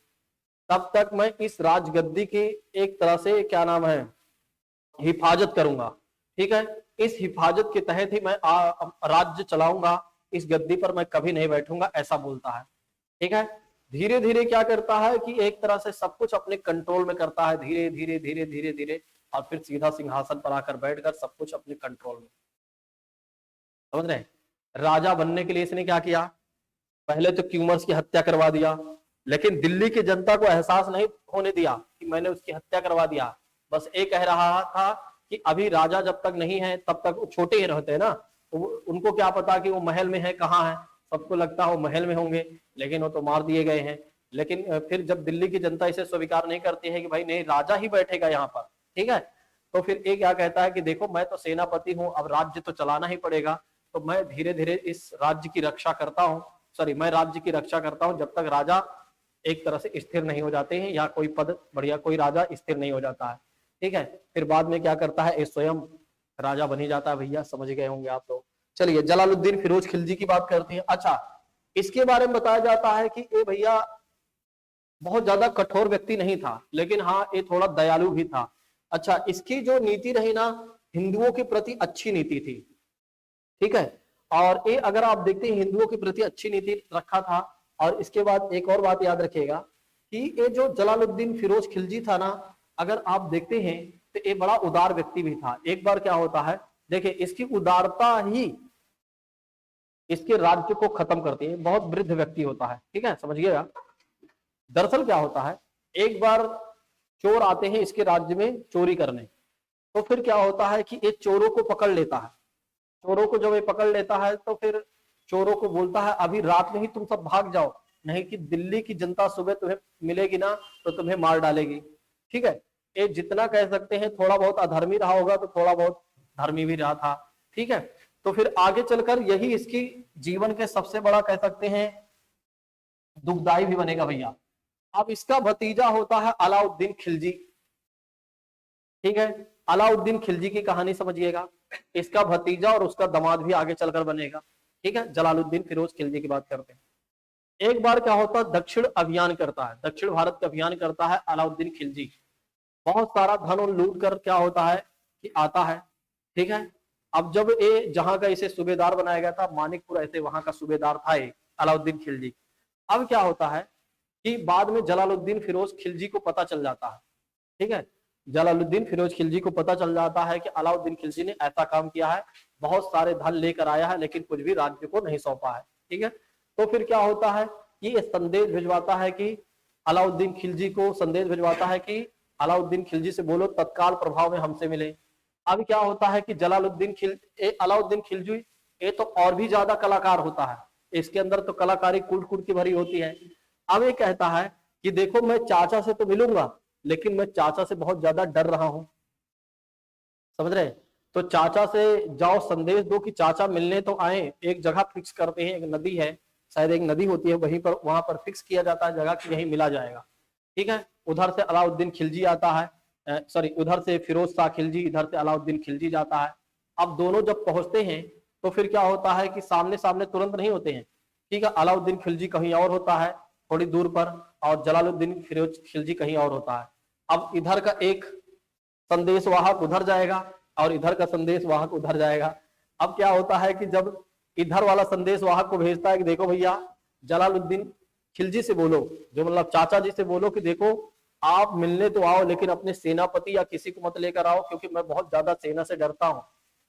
तब तक मैं इस राजगद्दी की एक तरह से क्या नाम है, हिफाजत करूंगा। ठीक है, इस हिफाजत के तहत ही मैं राज्य चलाऊंगा, इस गद्दी पर मैं कभी नहीं बैठूंगा, ऐसा बोलता है। ठीक है, धीरे धीरे क्या करता है कि एक तरह से सब कुछ अपने कंट्रोल में करता है, धीरे धीरे धीरे धीरे धीरे, और फिर सीधा सिंहासन पर आकर बैठकर सब कुछ अपने कंट्रोल में। समझ रहे हैं? राजा बनने के लिए इसने क्या किया, पहले तो क्यूमर्स की हत्या करवा दिया, लेकिन दिल्ली की जनता को एहसास नहीं होने दिया कि मैंने उसकी हत्या करवा दिया। बस ये कह रहा था कि अभी राजा जब तक नहीं है तब तक, वो छोटे ही रहते हैं ना, तो उनको क्या पता कि वो महल में है कहाँ है, सबको लगता है वो महल में होंगे, लेकिन वो तो मार दिए गए हैं। लेकिन फिर जब दिल्ली की जनता इसे स्वीकार नहीं करती है कि भाई नहीं, राजा ही बैठेगा यहाँ पर, ठीक है, तो फिर ये क्या कहता है कि देखो मैं तो सेनापति हूँ, अब राज्य तो चलाना ही पड़ेगा, तो मैं धीरे धीरे इस राज्य की रक्षा करता हूँ, सॉरी मैं राज्य की रक्षा करता हूँ जब तक राजा एक तरह से स्थिर नहीं हो जाते हैं, या कोई पद बढ़िया कोई राजा स्थिर नहीं हो जाता है, ठीक है। फिर बाद में क्या करता है, ये स्वयं राजा बन ही जाता है। भैया समझ गए होंगे आप लोग। चलिए जलालुद्दीन फिरोज खिलजी की बात करते हैं। अच्छा, इसके बारे में बताया जाता है कि ये भैया बहुत ज्यादा कठोर व्यक्ति नहीं था, लेकिन हाँ ये थोड़ा दयालु भी था। अच्छा, इसकी जो नीति रही ना, हिंदुओं के प्रति अच्छी नीति थी, ठीक है। और ये अगर आप देखते हैं हिंदुओं के प्रति अच्छी नीति रखा था। और इसके बाद एक और बात याद रखिएगा कि ये जो जलालुद्दीन फिरोज खिलजी था ना, अगर आप देखते हैं तो ये बड़ा उदार व्यक्ति भी था। एक बार क्या होता है, देखिए इसकी उदारता ही इसके राज्य को खत्म करती है। बहुत वृद्ध व्यक्ति होता है, ठीक है, समझिएगा। दरअसल क्या होता है, एक बार चोर आते हैं इसके राज्य में चोरी करने, तो फिर क्या होता है कि एक चोरों को पकड़ लेता है। चोरों को जब ये पकड़ लेता है तो फिर चोरों को बोलता है अभी रात में ही तुम सब भाग जाओ, नहीं कि दिल्ली की जनता सुबह तुम्हें मिलेगी ना तो तुम्हें मार डालेगी, ठीक है। ये जितना कह सकते हैं थोड़ा बहुत अधर्मी रहा होगा तो थोड़ा बहुत धर्मी भी रहा था, ठीक है। तो फिर आगे चलकर यही इसकी जीवन के सबसे बड़ा कह सकते हैं दुखदाई भी बनेगा भैया। अब इसका भतीजा होता है अलाउद्दीन खिलजी, ठीक है। अलाउद्दीन खिलजी की कहानी समझिएगा, इसका भतीजा और उसका दामाद भी आगे चलकर बनेगा, ठीक है। जलालुद्दीन फिरोज खिलजी की बात करते हैं। एक बार क्या होता है, दक्षिण अभियान करता है, दक्षिण भारत का अभियान करता है अलाउद्दीन खिलजी। बहुत सारा धन और लूट कर क्या होता है कि आता है, ठीक है। अब जब ये जहां का इसे सूबेदार बनाया गया था, मानिकपुर ऐसे वहां का सूबेदार था ये अलाउद्दीन खिलजी। अब क्या होता है कि बाद में जलालुद्दीन फिरोज खिलजी को पता चल जाता है, ठीक है। जलालुद्दीन फिरोज खिलजी को पता चल जाता है कि अलाउद्दीन खिलजी ने ऐसा काम किया है, बहुत सारे धन लेकर आया है लेकिन कुछ भी राज्य को नहीं सौंपा है, ठीक है। तो फिर क्या होता है, ये संदेश भिजवाता है कि अलाउद्दीन खिलजी को संदेश भिजवाता है कि अलाउद्दीन खिलजी से बोलो तत्काल प्रभाव में हमसे मिले। अब क्या होता है कि अलाउद्दीन खिलजी ये तो और भी ज्यादा कलाकार होता है, इसके अंदर तो कलाकारी कुट कुट की भरी होती है। अब ये कहता है कि देखो मैं चाचा से तो मिलूंगा, लेकिन मैं चाचा से बहुत ज्यादा डर रहा हूं, समझ रहे। तो चाचा से जाओ संदेश दो कि चाचा मिलने तो आए, एक जगह फिक्स करते हैं, एक नदी है, शायद एक नदी होती है वहीं पर, वहां पर फिक्स किया जाता है जगह कि यहीं मिला जाएगा, ठीक है। उधर से अलाउद्दीन खिलजी आता है, सॉरी उधर से फिरोज शाह खिलजी, इधर से अलाउद्दीन खिलजी जाता है। अब दोनों जब पहुंचते हैं तो फिर क्या होता है कि सामने सामने तुरंत नहीं होते हैं, ठीक है। अलाउद्दीन खिलजी कहीं और होता है थोड़ी दूर पर, और जलालुद्दीन फिरोज खिलजी कहीं और होता है। अब इधर का एक संदेश वाहक उधर जाएगा और इधर का संदेश वाहक उधर जाएगा। अब क्या होता है कि जब इधर वाला संदेश वाहक को भेजता है कि देखो भैया जलालुद्दीन खिलजी से बोलो, जो मतलब चाचा जी से बोलो कि देखो आप मिलने तो आओ लेकिन अपने सेनापति या किसी को मत लेकर आओ, क्योंकि मैं बहुत ज्यादा सेना से डरता हूँ।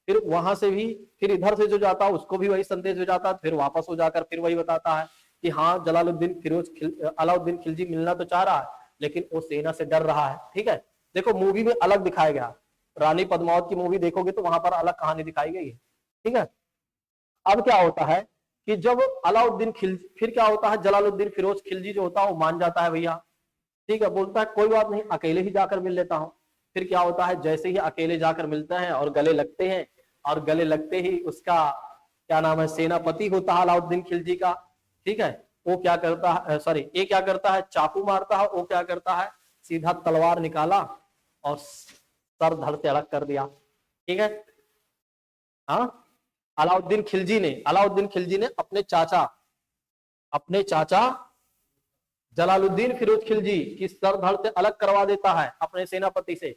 फिर वहां से भी फिर इधर से जो जाता है उसको भी वही संदेश हो जाता है, फिर वापस हो जाकर फिर वही बताता है कि हाँ अलाउद्दीन खिलजी मिलना तो चाह रहा है लेकिन वो सेना से डर रहा है, ठीक है। देखो मूवी में अलग दिखाया गया, रानी पद्मावत की मूवी देखोगे तो वहां पर अलग कहानी दिखाई गई है, ठीक है। अब क्या होता है कि जब अलाउद्दीन खिलजी, फिर क्या होता है जलालुद्दीन फिरोज खिलजी जो होता है वो मान जाता है भैया, ठीक है, बोलता है कोई बात नहीं अकेले ही जाकर मिल लेता हूँ। फिर क्या होता है, जैसे ही अकेले जाकर मिलते हैं और गले लगते हैं, और गले लगते ही उसका क्या नाम है सेनापति होता है अलाउद्दीन खिलजी का, ठीक है, वो क्या करता है, सॉरी ये क्या करता है चाकू मारता है, वो क्या करता है सीधा तलवार निकाला और सर धड़ से अलग कर दिया, ठीक है। हाँ, अलाउद्दीन खिलजी ने अपने चाचा जलालुद्दीन फिरोज खिलजी की सर धड़ से अलग करवा देता है अपने सेनापति से।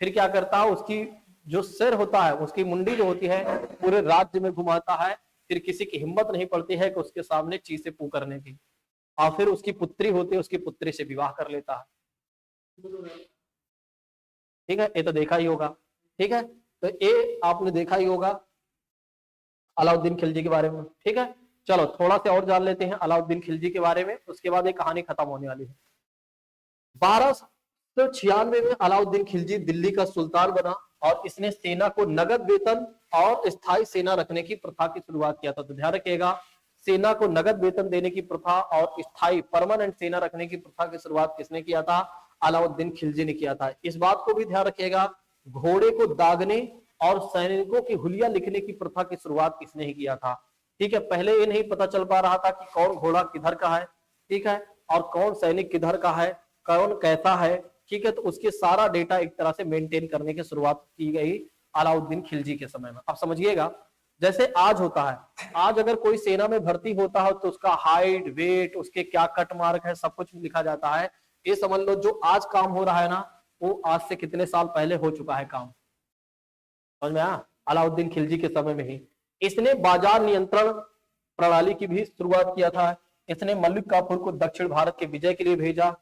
फिर क्या करता है, उसकी जो सिर होता है उसकी मुंडी जो होती है पूरे राज्य में घुमाता है। फिर किसी की हिम्मत नहीं पड़ती है कि उसके सामने चीसे पू करने की, और फिर उसकी पुत्री होती है, उसकी पुत्री से विवाह कर लेता है, ठीक है। ये तो देखा ही होगा, ठीक है, तो ये आपने देखा ही होगा। अलाउद्दीन खिलजी के बारे में, ठीक है। चलो थोड़ा सा और जान लेते हैं अलाउद्दीन खिलजी के बारे में, उसके बाद ये कहानी खत्म होने वाली है। 1296 में अलाउद्दीन खिलजी दिल्ली का सुल्तान बना और इसने सेना को नगद वेतन और स्थायी सेना रखने की प्रथा की शुरुआत किया था। तो ध्यान रखिएगा, सेना को नगद वेतन देने की प्रथा और स्थायी परमानेंट सेना रखने की प्रथा की शुरुआत किसने किया था? अलाउद्दीन खिलजी ने किया था। इस बात को भी ध्यान रखिएगा, घोड़े को दागने और सैनिकों की हुलिया लिखने की प्रथा की शुरुआत किसने ही किया था? ठीक है, पहले ये नहीं पता चल पा रहा था कि कौन घोड़ा किधर का है, ठीक है, और कौन सैनिक किधर का है, कौन कैसा है, ठीक है। तो उसके सारा डेटा एक तरह से मेंटेन करने की शुरुआत की गई अलाउद्दीन खिलजी के समय में। अब समझिएगा, जैसे आज होता है, आज अगर कोई सेना में भर्ती होता है तो उसका हाइट, वेट, उसके क्या कट मार्क है, सब कुछ लिखा जाता है। ये समझ लो जो आज काम हो रहा है ना, वो आज से कितने साल पहले हो चुका है काम। समझ में आया? अलाउद्दीन खिलजी के समय में ही इसने बाजार नियंत्रण प्रणाली की भी शुरुआत किया था। इसने मलिक काफूर को दक्षिण भारत के विजय के लिए भेजा।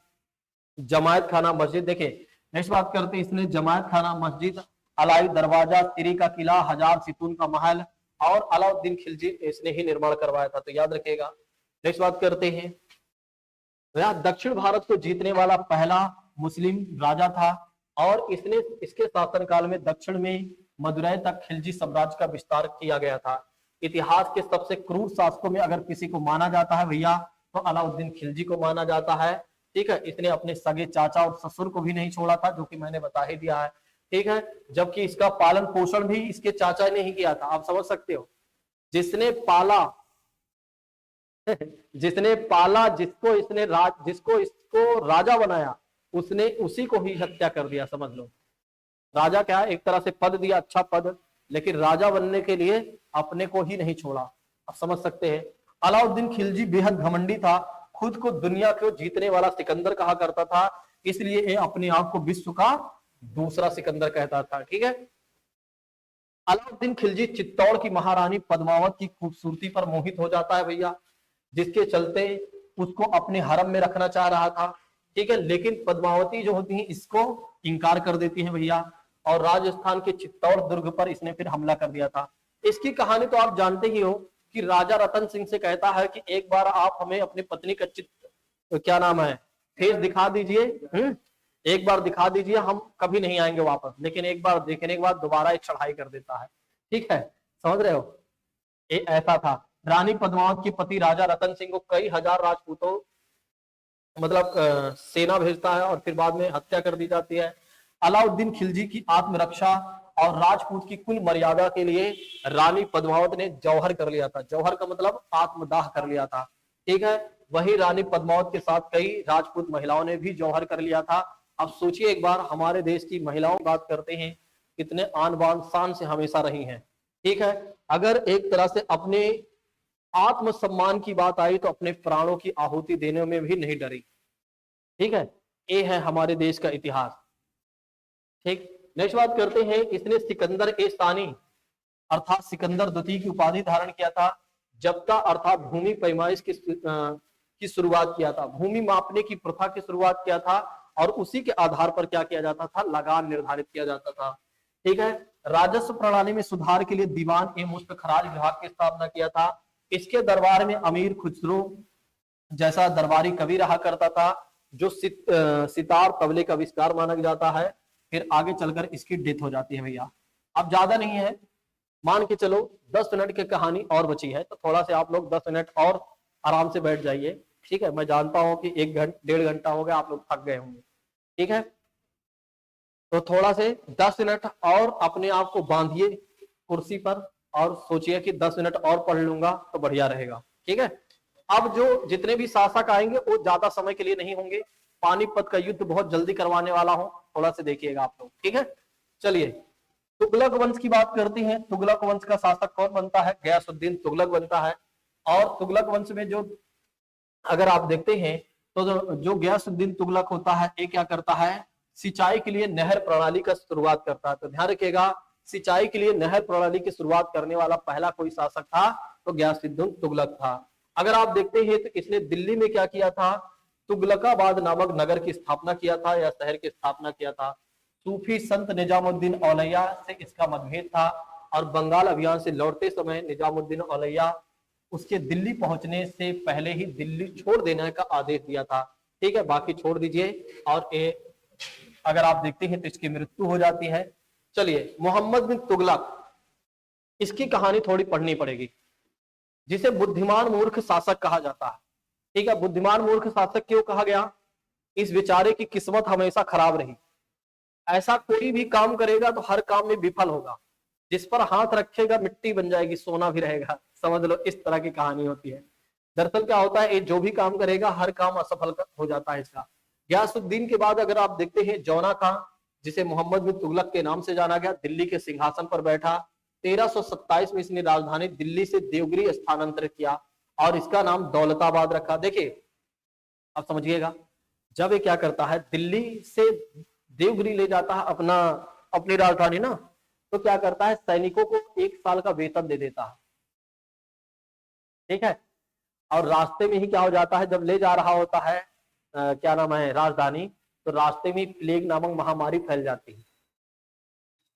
जमायत खाना मस्जिद, देखिए नेक्स्ट बात करते हैं, इसने जमायत खाना मस्जिद, अलाई दरवाजा, तिरी का किला, हजार सितून का महल और अलाउद्दीन खिलजी इसने ही निर्माण करवाया था। तो याद रखिएगा। नेक्स्ट बात करते हैं, दक्षिण भारत को जीतने वाला पहला मुस्लिम राजा था और इसने इसके शासनकाल में दक्षिण में मदुरै तक खिलजी साम्राज्य का विस्तार किया गया था। इतिहास के सबसे क्रूर शासकों में अगर किसी को माना जाता है भैया, तो अलाउद्दीन खिलजी को माना जाता है। ठीक है, इसने अपने सगे चाचा और ससुर को भी नहीं छोड़ा था, जो कि मैंने बता ही दिया है। ठीक है, जबकि इसका पालन पोषण भी इसके चाचा ने ही किया था। आप समझ सकते हो, जिसने पाला जिसने पाला, जिसको इसको राजा बनाया, उसने उसी को ही हत्या कर दिया। समझ लो, राजा क्या है, एक तरह से पद दिया, अच्छा पद, लेकिन राजा बनने के लिए अपने को ही नहीं छोड़ा। आप समझ सकते हैं। अलाउद्दीन खिलजी बेहद घमंडी था, खुद को दुनिया को जीतने वाला सिकंदर कहा करता था, इसलिए ये अपने आप को विश्व का दूसरा सिकंदर कहता था। ठीक है, अलाउद्दीन खिलजी चित्तौड़ की महारानी पद्मावत की खूबसूरती पर मोहित हो जाता है भैया, जिसके चलते उसको अपने हरम में रखना चाह रहा था। ठीक है, लेकिन पद्मावती जो होती है इसको इंकार कर देती है भैया, और राजस्थान के चित्तौड़ दुर्ग पर इसने फिर हमला कर दिया था। इसकी कहानी तो आप जानते ही हो कि राजा रतन सिंह से कहता है कि एक बार आप हमें अपनी पत्नी का क्या नाम है, फेस दिखा दीजिए, एक बार दिखा दीजिए, हम कभी नहीं आएंगे वापस। लेकिन एक बार देखने के बाद दोबारा एक चढ़ाई कर देता है। ठीक है, समझ रहे हो, ये ऐसा था। रानी पद्मावत के पति राजा रतन सिंह को कई हजार राजपूतों मतलब सेना भेजता है और फिर बाद में हत्या कर दी जाती है। अलाउद्दीन खिलजी की आत्मरक्षा और राजपूत की कुल मर्यादा के लिए रानी पद्मावत ने जौहर कर लिया था। जौहर का मतलब आत्मदाह कर लिया था। ठीक है, वही रानी पद्मावत के साथ कई राजपूत महिलाओं ने भी जौहर कर लिया था। अब सोचिए एक बार, हमारे देश की महिलाओं की बात करते हैं, कितने आन बान शान से हमेशा रही हैं। ठीक है, अगर एक तरह से अपने आत्मसम्मान की बात आई तो अपने प्राणों की आहुति देने में भी नहीं डरी। ठीक है, ये है हमारे देश का इतिहास। ठीक, नेक्स्ट बात करते हैं, इसने सिकंदर ए सानी अर्थात सिकंदर द्वितीय की उपाधि धारण किया था। जब्ता अर्थात भूमि पैमाइश की शुरुआत किया था, भूमि मापने की प्रथा की शुरुआत किया था, और उसी के आधार पर क्या किया जाता था, लगान निर्धारित किया जाता था। ठीक है, राजस्व प्रणाली में सुधार के लिए दीवान एवं मुस्तखराज विभाग की स्थापना किया था। इसके दरबार में अमीर खुसरो जैसा दरबारी कवि रहा करता था, जो सितार तबले का आविष्कार माना जाता है। फिर आगे चलकर इसकी डेथ हो जाती है भैया। अब ज्यादा नहीं है, मान के चलो 10 मिनट की कहानी और बची है, तो थोड़ा से आप लोग 10 मिनट और आराम से बैठ जाइए। ठीक है, मैं जानता हूं कि 1-1.5 घंटा हो गया, आप लोग थक गए होंगे। ठीक है, तो थोड़ा से 10 मिनट और अपने आप को बांधिए कुर्सी पर और सोचिए कि 10 मिनट और पढ़ लूंगा तो बढ़िया रहेगा। ठीक है, अब जो जितने भी शासक आएंगे वो ज्यादा समय के लिए नहीं होंगे, पानीपत का युद्ध बहुत जल्दी करवाने वाला हूं, थोड़ा से देखिएगा आप लोग। ठीक है, चलिए तुगलक वंश की बात करते हैं। तुगलक वंश का शासक कौन बनता है? गयासुद्दीन तुगलक बनता है। और तुगलक वंश में जो अगर आप देखते हैं तो जो गयासुद्दीन तुगलक होता है, ये क्या करता है, सिंचाई के लिए नहर प्रणाली का शुरुआत करता है। तो ध्यान रखिएगा, सिंचाई के लिए नहर प्रणाली की शुरुआत करने वाला पहला कोई शासक था तो गयासुद्दीन तुगलक था। अगर आप देखते हैं तो इसने दिल्ली में क्या किया था, तुगलकाबाद नामक नगर की स्थापना किया था या शहर की स्थापना किया था। सूफी संत निजामुद्दीन औलिया से इसका मतभेद था और बंगाल अभियान से लौटते समय निजामुद्दीन औलैया उसके दिल्ली पहुंचने से पहले ही दिल्ली छोड़ देने का आदेश दिया था। ठीक है, बाकी छोड़ दीजिए। और अगर आप देखते हैं तो इसकी मृत्यु हो जाती है। चलिए, मोहम्मद बिन तुगलक, इसकी कहानी थोड़ी पढ़नी पड़ेगी, जिसे बुद्धिमान मूर्ख शासक कहा जाता है। ठीक है, बुद्धिमान मूर्ख शासक क्यों कहा गया? इस बेचारे की किस्मत हमेशा खराब रही। ऐसा कोई भी काम करेगा तो हर काम में विफल होगा, जिस पर हाथ रखेगा मिट्टी बन जाएगी, सोना भी रहेगा। समझ लो, इस तरह की कहानी होती है। दरअसल क्या होता है, ये जो भी काम करेगा हर काम असफल हो जाता है इसका। गयासुद्दीन के बाद अगर आप देखते हैं जौना खां, जिसे मोहम्मद बिन तुगलक के नाम से जाना गया, दिल्ली के सिंहासन पर बैठा। 1327 में इसने राजधानी दिल्ली से देवगिरी स्थानांतरित किया और इसका नाम दौलताबाद रखा। देखिए, आप समझिएगा, जब ये क्या करता है, दिल्ली से देवगिरी ले जाता है अपनी राजधानी ना, तो क्या करता है, सैनिकों को 1 साल का वेतन दे देता है। ठीक है, और रास्ते में ही क्या हो जाता है, जब ले जा रहा होता है क्या नाम है, राजधानी, तो रास्ते में प्लेग नामक महामारी फैल जाती है।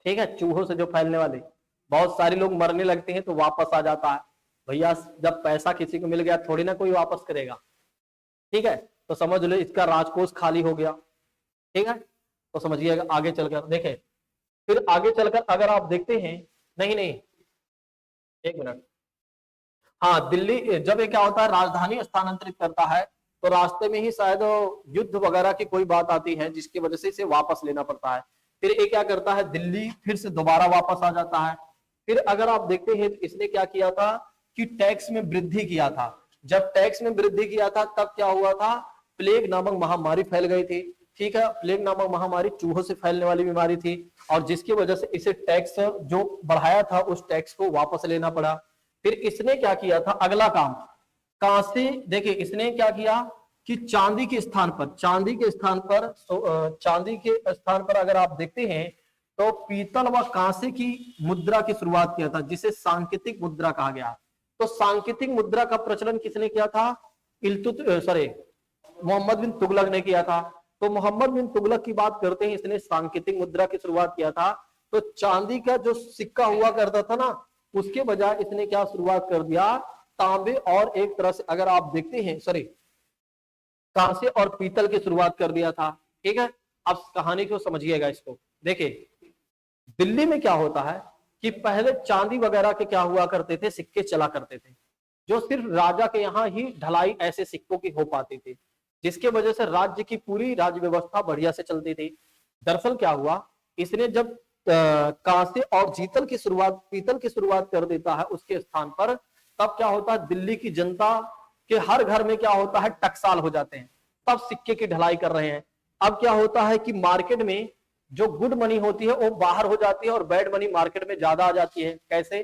ठीक है, चूहों से जो फैलने वाली, बहुत सारे लोग मरने लगते हैं तो वापस आ जाता है। भैया, जब पैसा किसी को मिल गया थोड़ी ना कोई वापस करेगा। ठीक है, तो समझ लो इसका राजकोष खाली हो गया। ठीक है, तो समझिएगा आगे चलकर देखें। फिर आगे चलकर अगर आप देखते हैं, नहीं नहीं, 1 मिनट, हाँ, दिल्ली जब ये क्या होता है, राजधानी स्थानांतरित करता है, तो रास्ते में ही शायद युद्ध वगैरह की कोई बात आती है, जिसकी वजह से इसे वापस लेना पड़ता है। फिर ये क्या करता है, दिल्ली फिर से दोबारा वापस आ जाता है। फिर अगर आप देखते हैं तो इसने क्या किया था कि टैक्स में वृद्धि किया था। जब टैक्स में वृद्धि किया था तब क्या हुआ था, प्लेग नामक महामारी फैल गई थी। ठीक है, प्लेग नामक महामारी चूहों से फैलने वाली बीमारी थी, और जिसकी वजह से इसे टैक्स जो बढ़ाया था उस टैक्स को वापस लेना पड़ा। फिर इसने क्या किया था, अगला काम, कांसे, देखिए इसने क्या किया कि चांदी के स्थान पर अगर आप देखते हैं तो पीतल व कांसे की मुद्रा की शुरुआत किया था, जिसे सांकेतिक मुद्रा कहा गया। तो सांकेतिक मुद्रा का प्रचलन किसने किया था, मोहम्मद बिन तुगलक ने किया था। तो मोहम्मद बिन तुगलक की बात करते हैं, इसने सांकेतिक मुद्रा की शुरुआत किया था। तो चांदी का जो सिक्का हुआ करता था ना, उसके बजाय इसने क्या शुरुआत कर दिया, तांबे और एक तरह से अगर आप देखते हैं कांसे और पीतल की शुरुआत कर दिया था। ठीक है, अब कहानी को समझिएगा इसको। देखिए, दिल्ली में क्या होता है कि पहले चांदी वगैरह के क्या हुआ करते थे, सिक्के चला करते थे, जो सिर्फ राजा के यहाँ ही ढलाई ऐसे सिक्कों की हो पाती थी, जिसके वजह से राज्य की पूरी राज्य व्यवस्था बढ़िया से चलती थी। दरअसल क्या हुआ, इसने जब कांसे और पीतल की शुरुआत कर देता है उसके स्थान पर, तब क्या होता है, दिल्ली की जनता के हर घर में क्या होता है, टकसाल हो जाते हैं, तब सिक्के की ढलाई कर रहे हैं। अब क्या होता है कि मार्केट में जो गुड मनी होती है वो बाहर हो जाती है और बैड मनी मार्केट में ज्यादा आ जाती है। कैसे,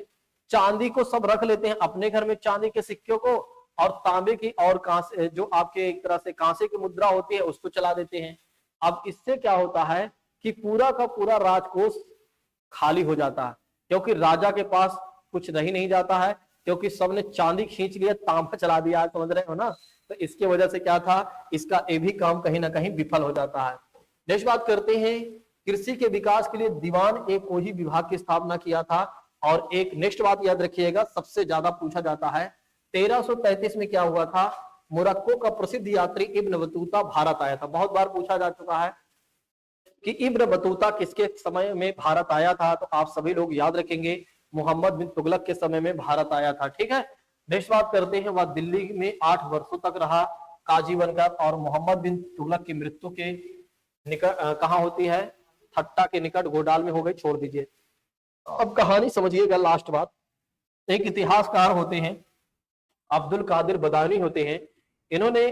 चांदी को सब रख लेते हैं अपने घर में, चांदी के सिक्कों को, और तांबे की और कांसे, जो आपके एक तरह से कांसे की मुद्रा होती है, उसको चला देते हैं। अब इससे क्या होता है कि पूरा का पूरा राजकोष खाली हो जाता है, क्योंकि राजा के पास कुछ नहीं जाता है, क्योंकि सबने चांदी खींच लिया, तांबा चला दिया, समझ रहे हो ना। तो इसकी वजह से क्या था, इसका ये भी काम कहीं ना कहीं विफल हो जाता है। नेक्स्ट बात करते हैं, कृषि के विकास के लिए दीवान एक कोई विभाग की स्थापना किया था। और एक नेक्स्ट बात याद रखिएगा, सबसे ज्यादा पूछा जाता है, 1333 में क्या हुआ था, मोरक्को का प्रसिद्ध यात्री इब्न बतूता भारत आया था। बहुत बार पूछा जा चुका है कि इब्न बतूता किसके समय में भारत आया था, तो आप सभी लोग याद रखेंगे, मोहम्मद बिन तुगलक के समय में भारत आया था। ठीक है, नेक्स्ट बात करते हैं, वह दिल्ली में 8 वर्षों तक रहा काजी बनकर, और मोहम्मद बिन तुगलक की मृत्यु के निकट कहाँ होती है, थट्टा के निकट गोडाल में हो गई, छोड़ दीजिए। अब कहानी समझिएगा, लास्ट बात, एक इतिहासकार होते हैं अब्दुल कादिर बदानी होते हैं, इन्होंने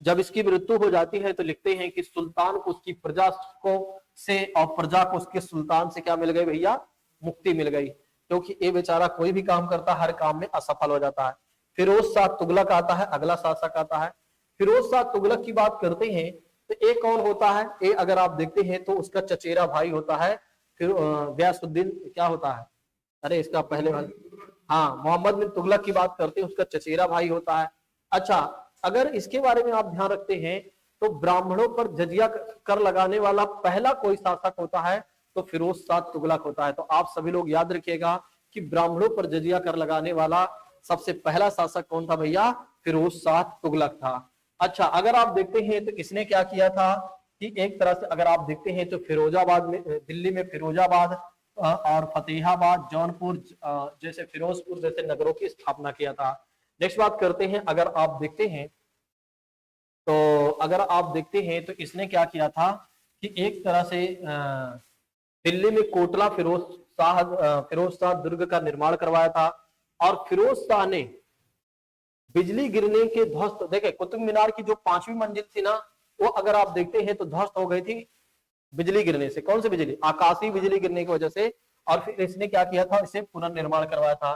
जब इसकी मृत्यु हो जाती है तो लिखते हैं कि सुल्तान को उसकी प्रजा को से और प्रजा को उसके सुल्तान से क्या मिल गई भैया, मुक्ति मिल गई, क्योंकि ये बेचारा कोई भी काम करता हर काम में असफल हो जाता है। फिरोज शाह तुगलक आता है, अगला शासक आता है। फिरोज शाह तुगलक की बात करते हैं तो एक कौन होता है, ये अगर आप देखते हैं तो उसका चचेरा भाई होता है, फिर गयासुद्दीन क्या होता है, अरे इसका पहले भाई, हाँ, मोहम्मद बिन तुगलक की बात करते हैं, उसका चचेरा भाई होता है। अच्छा, अगर इसके बारे में आप ध्यान रखते हैं तो ब्राह्मणों पर जजिया कर लगाने वाला पहला कोई शासक होता है तो फिरोज शाह तुगलक होता है। तो आप सभी लोग याद रखिएगा कि ब्राह्मणों पर जजिया कर लगाने वाला सबसे पहला शासक कौन था भैया? फिरोज शाह तुगलक था। अच्छा, अगर आप देखते हैं तो इसने क्या किया था कि एक तरह से अगर आप देखते हैं तो फिरोजाबाद में, दिल्ली में फिरोजाबाद और फतेहाबाद, जौनपुर जैसे फिरोजपुर जैसे नगरों की स्थापना किया था। नेक्स्ट बात करते हैं, अगर आप देखते हैं तो इसने क्या किया था कि एक तरह से दिल्ली में कोटला फिरोज शाह दुर्ग का निर्माण करवाया था। और फिरोज शाह ने बिजली गिरने के ध्वस्त, देखे कुतुब मीनार की जो 5वीं मंजिल थी ना, वो अगर आप देखते हैं तो ध्वस्त हो गई थी बिजली गिरने से। कौन सी बिजली? आकाशीय बिजली गिरने की वजह से। और फिर इसने क्या किया था, इसे पुनर्निर्माण करवाया था।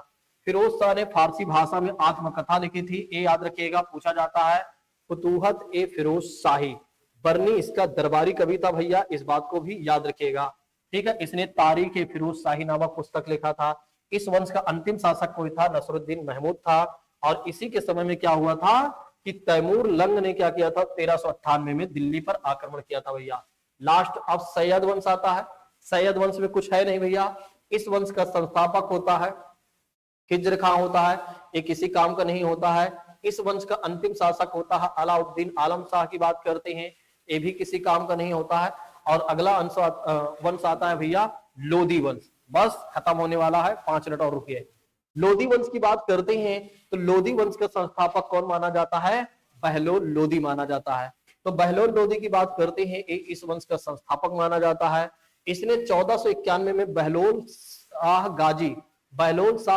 फिरोज शाह ने फारसी भाषा में आत्मकथा लिखी थी, ये याद रखिएगा, पूछा जाता है। फुतूहत ए फिरोज शाही, बरनी इसका दरबारी कवि था भैया, इस बात को भी याद रखिएगा। ठीक है, इसने तारीख ए फिरोज शाही नामक पुस्तक लिखा था। इस वंश का अंतिम शासक कोई था? नसरुद्दीन महमूद था। और इसी के समय में क्या हुआ था कि तैमूर लंग ने क्या किया था, 1398 में दिल्ली पर आक्रमण किया था भैया। लास्ट अब सैयद वंश आता है। सैयद वंश में कुछ है नहीं भैया। इस वंश का संस्थापक होता है खिज्र खां होता है, ये किसी काम का नहीं होता है। इस वंश का अंतिम शासक होता है अलाउद्दीन आलम शाह की बात करते हैं, ये भी किसी काम का नहीं होता है। और अगला वंश आता है भैया लोधी वंश। बस खत्म होने वाला है, 5 मिनट और रुकिए। लोधी वंश की बात करते हैं तो लोधी वंश का संस्थापक कौन माना जाता है? बहलोल लोधी माना जाता है। तो बहलोल लोधी की बात करते हैं, इस वंश का संस्थापक माना जाता है। इसने 1491 में बहलोल शाह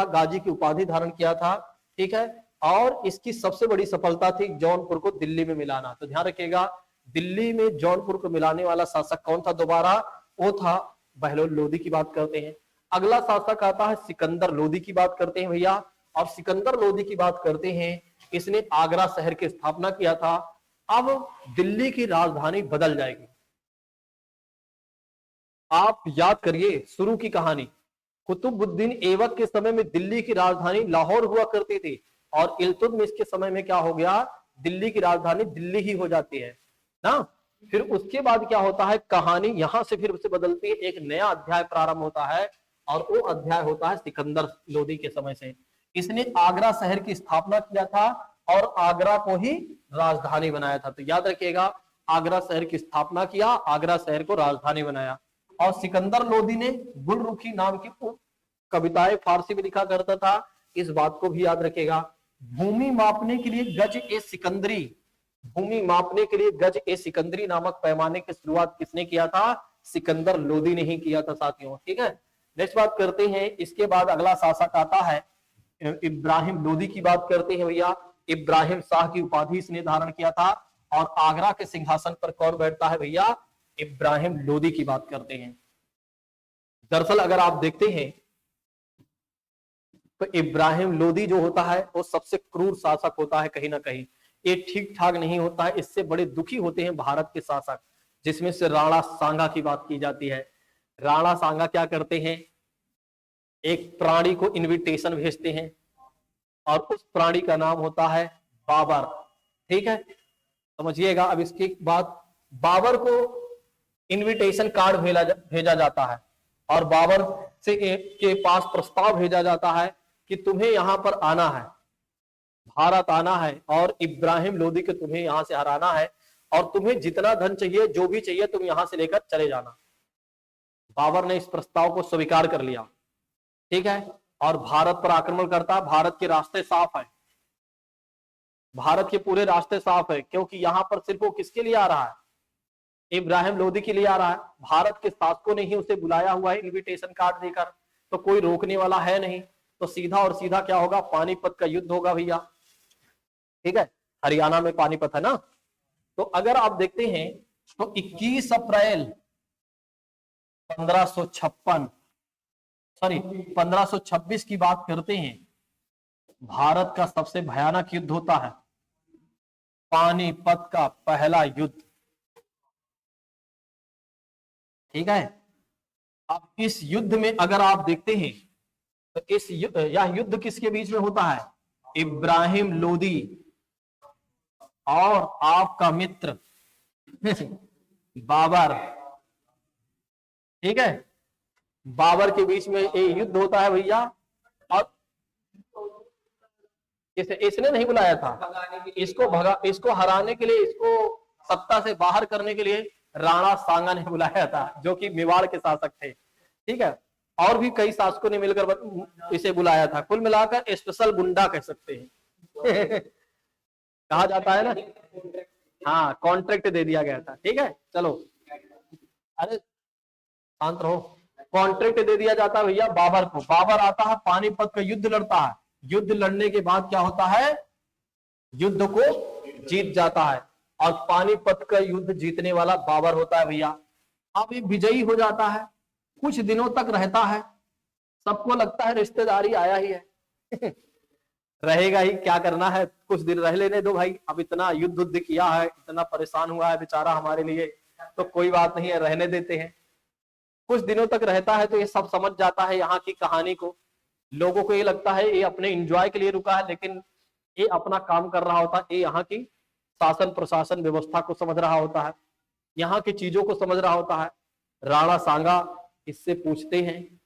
गाजी की उपाधि धारण किया था। ठीक है, और इसकी सबसे बड़ी सफलता थी जौनपुर को दिल्ली में मिलाना। तो ध्यान रखिएगा, दिल्ली में जौनपुर को मिलाने वाला शासक कौन था दोबारा? वो था बहलोल लोधी की बात करते हैं। अगला शासक आता है सिकंदर लोधी की बात करते हैं भैया। और सिकंदर लोधी की बात करते हैं, इसने आगरा शहर की स्थापना किया था। अब दिल्ली की राजधानी बदल जाएगी। आप याद करिए शुरू की कहानी। कुतुबुद्दीन ऐबक के समय में दिल्ली की राजधानी लाहौर हुआ करती थी, और इल्तुतमिश के समय में क्या हो गया, दिल्ली की राजधानी दिल्ली ही हो जाती है ना। फिर उसके बाद क्या होता है, कहानी यहां से फिर से बदलती है, एक नया अध्याय प्रारंभ होता है, और वो अध्याय होता है सिकंदर लोधी के समय से। इसने आगरा शहर की स्थापना किया था और आगरा को ही राजधानी बनाया था। तो याद रखिएगा, आगरा शहर की स्थापना किया, आगरा शहर को राजधानी बनाया। और सिकंदर लोधी ने गुलरुखी नाम की कविताएं फारसी में लिखा करता था, इस बात को भी याद रखेगा। भूमि मापने के लिए गज ए सिकंदरी, भूमि मापने के लिए गज ए सिकंदरी नामक पैमाने की शुरुआत किसने किया था? सिकंदर लोधी ने ही किया था साथियों। ठीक है, नेक्स्ट बात करते हैं। इसके बाद अगला शासक आता है इब्राहिम लोधी की बात करते हैं भैया। इब्राहिम शाह की उपाधि इसने धारण किया था। और आगरा के सिंहासन पर कौन बैठता है भैया? इब्राहिम लोधी की बात करते हैं। दरअसल अगर आप देखते हैं तो इब्राहिम लोधी जो होता है वो सबसे क्रूर शासक होता है कहीं ना कहीं, ये ठीक ठाक नहीं होता है। इससे बड़े दुखी होते हैं भारत के शासक, जिसमें से राणा सांगा की बात की जाती है। राणा सांगा क्या करते हैं, एक प्राणी को इनविटेशन भेजते हैं, और उस प्राणी का नाम होता है बाबर। ठीक है, समझिएगा। अब इसके बाद बाबर को इनविटेशन कार्ड भेजा जाता है, और बाबर से के पास प्रस्ताव भेजा जाता है कि तुम्हें यहां पर आना है, भारत आना है, और इब्राहिम लोधी को तुम्हें यहां से हराना है, और तुम्हें जितना धन चाहिए, जो भी चाहिए, तुम यहां से लेकर चले जाना। बाबर ने इस प्रस्ताव को स्वीकार कर लिया। ठीक है, और भारत पर आक्रमण करता। भारत के रास्ते साफ है, भारत के पूरे रास्ते साफ है, क्योंकि यहां पर सिर्फ वो किसके लिए आ रहा है? इब्राहिम लोधी के लिए आ रहा है। भारत के शासकों ने ही उसे बुलाया हुआ है इनविटेशन कार्ड देकर, तो कोई रोकने वाला है नहीं। तो सीधा और सीधा क्या होगा, पानीपत का युद्ध होगा भैया। ठीक है, हरियाणा में पानीपत है ना। तो अगर आप देखते हैं तो 21 अप्रैल 1526 की बात करते हैं, भारत का सबसे भयानक युद्ध होता है, पानीपत का पहला युद्ध। ठीक है, अब इस युद्ध में अगर आप देखते हैं तो यह युद्ध किसके बीच में होता है? इब्राहिम लोधी और आपका मित्र बाबर। ठीक है, बाबर के बीच में ये युद्ध होता है भैया। और इसने नहीं बुलाया था, इसको हराने के लिए, इसको सत्ता से बाहर करने के लिए राणा सांगा ने बुलाया था, जो कि मेवाड़ के शासक थे। ठीक है, और भी कई शासकों ने मिलकर इसे बुलाया था। कुल मिलाकर स्पेशल गुंडा कह सकते हैं कहा जाता है ना। हाँ, कॉन्ट्रैक्ट दे दिया गया था। ठीक है, चलो, अरे शांत रहो। कॉन्ट्रैक्ट दे दिया जाता है भैया बाबर को। बाबर आता है, पानीपत का युद्ध लड़ता है। युद्ध लड़ने के बाद क्या होता है, युद्ध को जीत जाता है, और पानीपत का युद्ध जीतने वाला बाबर होता है भैया। अब ये विजयी हो जाता है, कुछ दिनों तक रहता है, सबको लगता है रिश्तेदारी आया ही है रहेगा ही, क्या करना है, कुछ दिन रह लेने दो भाई, अब इतना युद्ध उद्ध किया है, इतना परेशान हुआ है बेचारा हमारे लिए, तो कोई बात नहीं है, रहने देते हैं। कुछ दिनों तक रहता है तो ये सब समझ जाता है यहाँ की कहानी को। लोगों को ये लगता है ये अपने एंजॉय के लिए रुका है, लेकिन ये अपना काम कर रहा होता है। ये यहाँ की शासन प्रशासन व्यवस्था को समझ रहा होता है, यहाँ की चीजों को समझ रहा होता है। राणा सांगा इससे पूछते हैं,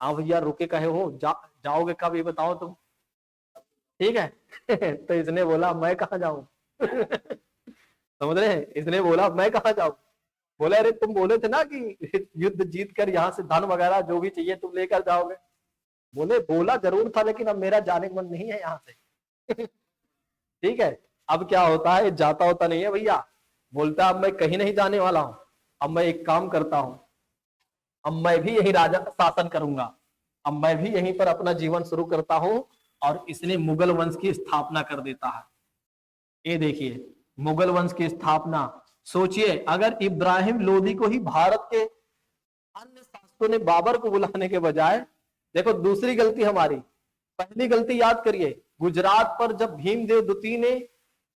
हाँ भैया रुके कहे हो, जाओगे कब ये बताओ तुम। ठीक है तो इसने बोला मैं कहाँ जाऊं समझ रहे हैं, इसने बोला मैं कहाँ जाऊं। बोला अरे तुम बोले थे ना कि युद्ध जीत कर यहाँ से धन वगैरह जो भी चाहिए तुम लेकर जाओगे। बोले बोला जरूर था, लेकिन अब मेरा जाने का मन नहीं है यहाँ से ठीक है, अब क्या होता है, जाता होता नहीं है भैया। बोलता अब मैं कहीं नहीं जाने वाला हूं, अब मैं एक काम करता हूं, अब मैं भी यही राजा शासन करूंगा, अब मैं भी यहीं पर अपना जीवन शुरू करता हूं। और इसने मुगल वंश की स्थापना कर देता है। ये देखिए, मुगल वंश की स्थापना। सोचिए, अगर इब्राहिम लोदी को ही भारत के अन्य शासकों ने बाबर को बुलाने के बजाय, देखो दूसरी गलती हमारी, पहली गलती याद करिए, गुजरात पर जब भीमदेव द्वितीय ने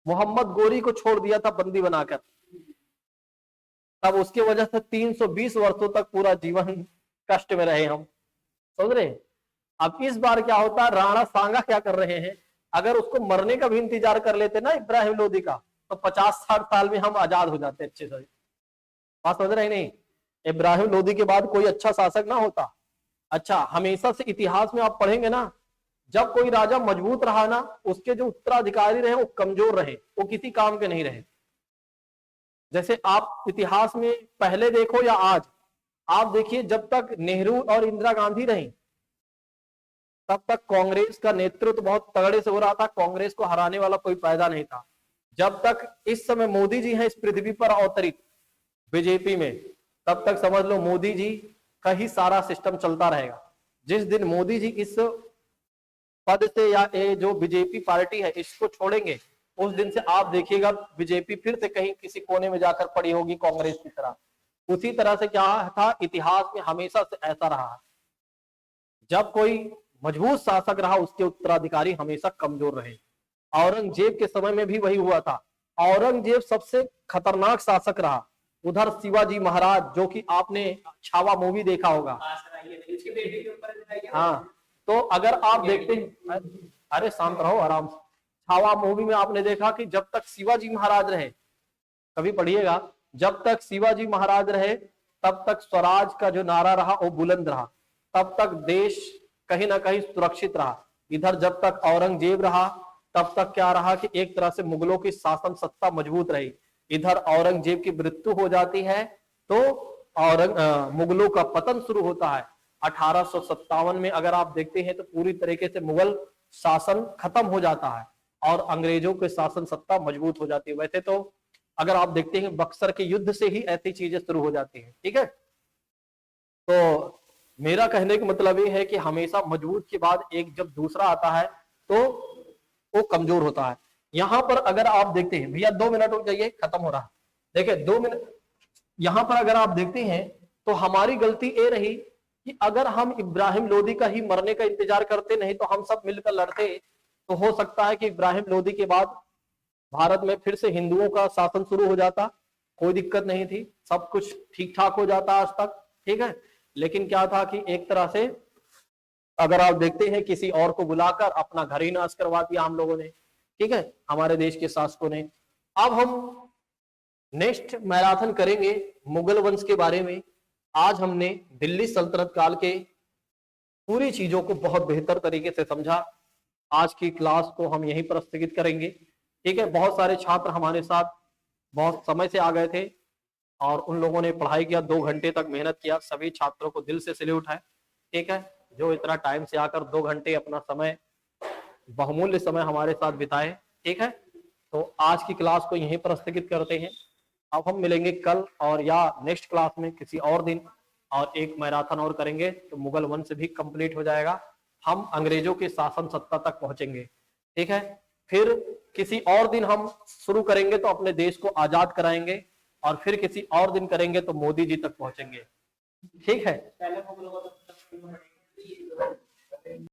मोहम्मद गोरी को छोड़ दिया था बंदी बनाकर, तब उसके वजह से 320 वर्षों तक पूरा जीवन कष्ट में रहे हम, समझ रहे। अब इस बार क्या होता है, राणा सांगा क्या कर रहे हैं, अगर उसको मरने का भी इंतजार कर लेते ना इब्राहिम लोदी का, तो 50-60 साल में हम आजाद हो जाते अच्छे से। बात समझ रहे नहीं, इब्राहिम लोदी के बाद कोई अच्छा शासक ना होता। अच्छा, हमेशा से इतिहास में आप पढ़ेंगे ना, जब कोई राजा मजबूत रहा ना, उसके जो उत्तराधिकारी रहे वो कमजोर रहे, वो किसी काम के नहीं रहे। जैसे आप इतिहास में पहले देखो या आज, आप देखिए, जब तक नेहरू और इंदिरा गांधी रही, तब तक कांग्रेस का नेतृत्व बहुत तगड़े से हो रहा था, कांग्रेस को हराने वाला कोई पैदा नहीं था। जब तक इस समय मोदी जी हैं इस पृथ्वी पर अवतरित बीजेपी में, तब तक समझ लो मोदी जी का ही सारा सिस्टम चलता रहेगा। जिस दिन मोदी जी इस पद से या ये जो बीजेपी पार्टी है इसको छोड़ेंगे, उस दिन से आप देखिएगा बीजेपी फिर से कहीं किसी कोने में जाकर पड़ी होगी कांग्रेस की तरह। उसी तरह से क्या था, इतिहास में हमेशा से ऐसा रहा, जब कोई मजबूत शासक रहा उसके उत्तराधिकारी हमेशा कमजोर रहे। औरंगजेब के समय में भी वही हुआ था। औरंगजेब सबसे खतरनाक शासक रहा। उधर शिवाजी महाराज, जो कि आपने छावा मूवी देखा होगा। हाँ, तो अगर आप देखते हैं, अरे शांत रहो आराम से। छावा मूवी में आपने देखा कि जब तक शिवाजी महाराज रहे, कभी पढ़िएगा, जब तक शिवाजी महाराज रहे तब तक स्वराज का जो नारा रहा वो बुलंद रहा, तब तक देश कहीं ना कहीं सुरक्षित रहा। इधर जब तक औरंगजेब रहा तब तक क्या रहा कि एक तरह से मुगलों की शासन सत्ता मजबूत रही। इधर औरंगजेब की मृत्यु हो जाती है तो मुगलों का पतन शुरू होता है। 1857 में अगर आप देखते हैं तो पूरी तरीके से मुगल शासन खत्म हो जाता है और अंग्रेजों के शासन सत्ता मजबूत हो जाती है। वैसे तो अगर आप देखते हैं बक्सर के युद्ध से ही ऐसी चीजें शुरू हो जाती हैं। ठीक है, तो मेरा कहने का मतलब ये है कि हमेशा मजबूत के बाद एक जब दूसरा आता है तो वो कमजोर होता है। यहां पर अगर आप देखते हैं, भैया 2 मिनट रुक जाइए, खत्म हो रहा है। देखिए 2 मिनट, यहां पर अगर आप देखते हैं तो हमारी गलती ये रही कि अगर हम इब्राहिम लोदी का ही मरने का इंतजार करते, नहीं तो हम सब मिलकर लड़ते, तो हो सकता है कि इब्राहिम लोदी के बाद भारत में फिर से हिंदुओं का शासन शुरू हो जाता, कोई दिक्कत नहीं थी, सब कुछ ठीक ठाक हो जाता आज तक। ठीक है, लेकिन क्या था कि एक तरह से अगर आप देखते हैं किसी और को बुलाकर अपना घर ही नाश करवा दिया हम लोगों ने। ठीक है, हमारे देश के शासकों ने। अब हम नेक्स्ट मैराथन करेंगे मुगल वंश के बारे में, आज हमने दिल्ली सल्तनत काल के पूरी चीजों को बहुत बेहतर तरीके से समझा। आज की क्लास को हम यहीं पर स्थगित करेंगे। ठीक है, बहुत सारे छात्र हमारे साथ बहुत समय से आ गए थे और उन लोगों ने पढ़ाई किया, 2 घंटे तक मेहनत किया। सभी छात्रों को दिल से सैल्यूट है। ठीक है, जो इतना टाइम से आकर 2 घंटे अपना समय, बहुमूल्य समय हमारे साथ बिताए। ठीक है, तो आज की क्लास को यहीं पर स्थगित करते हैं। अब हम मिलेंगे कल और या नेक्स्ट क्लास में किसी और दिन, और एक मैराथन और करेंगे तो मुगल वंश भी कंप्लीट हो जाएगा। हम अंग्रेजों के शासन सत्ता तक पहुंचेंगे। ठीक है, फिर किसी और दिन हम शुरू करेंगे तो अपने देश को आजाद कराएंगे, और फिर किसी और दिन करेंगे तो मोदी जी तक पहुंचेंगे। ठीक है।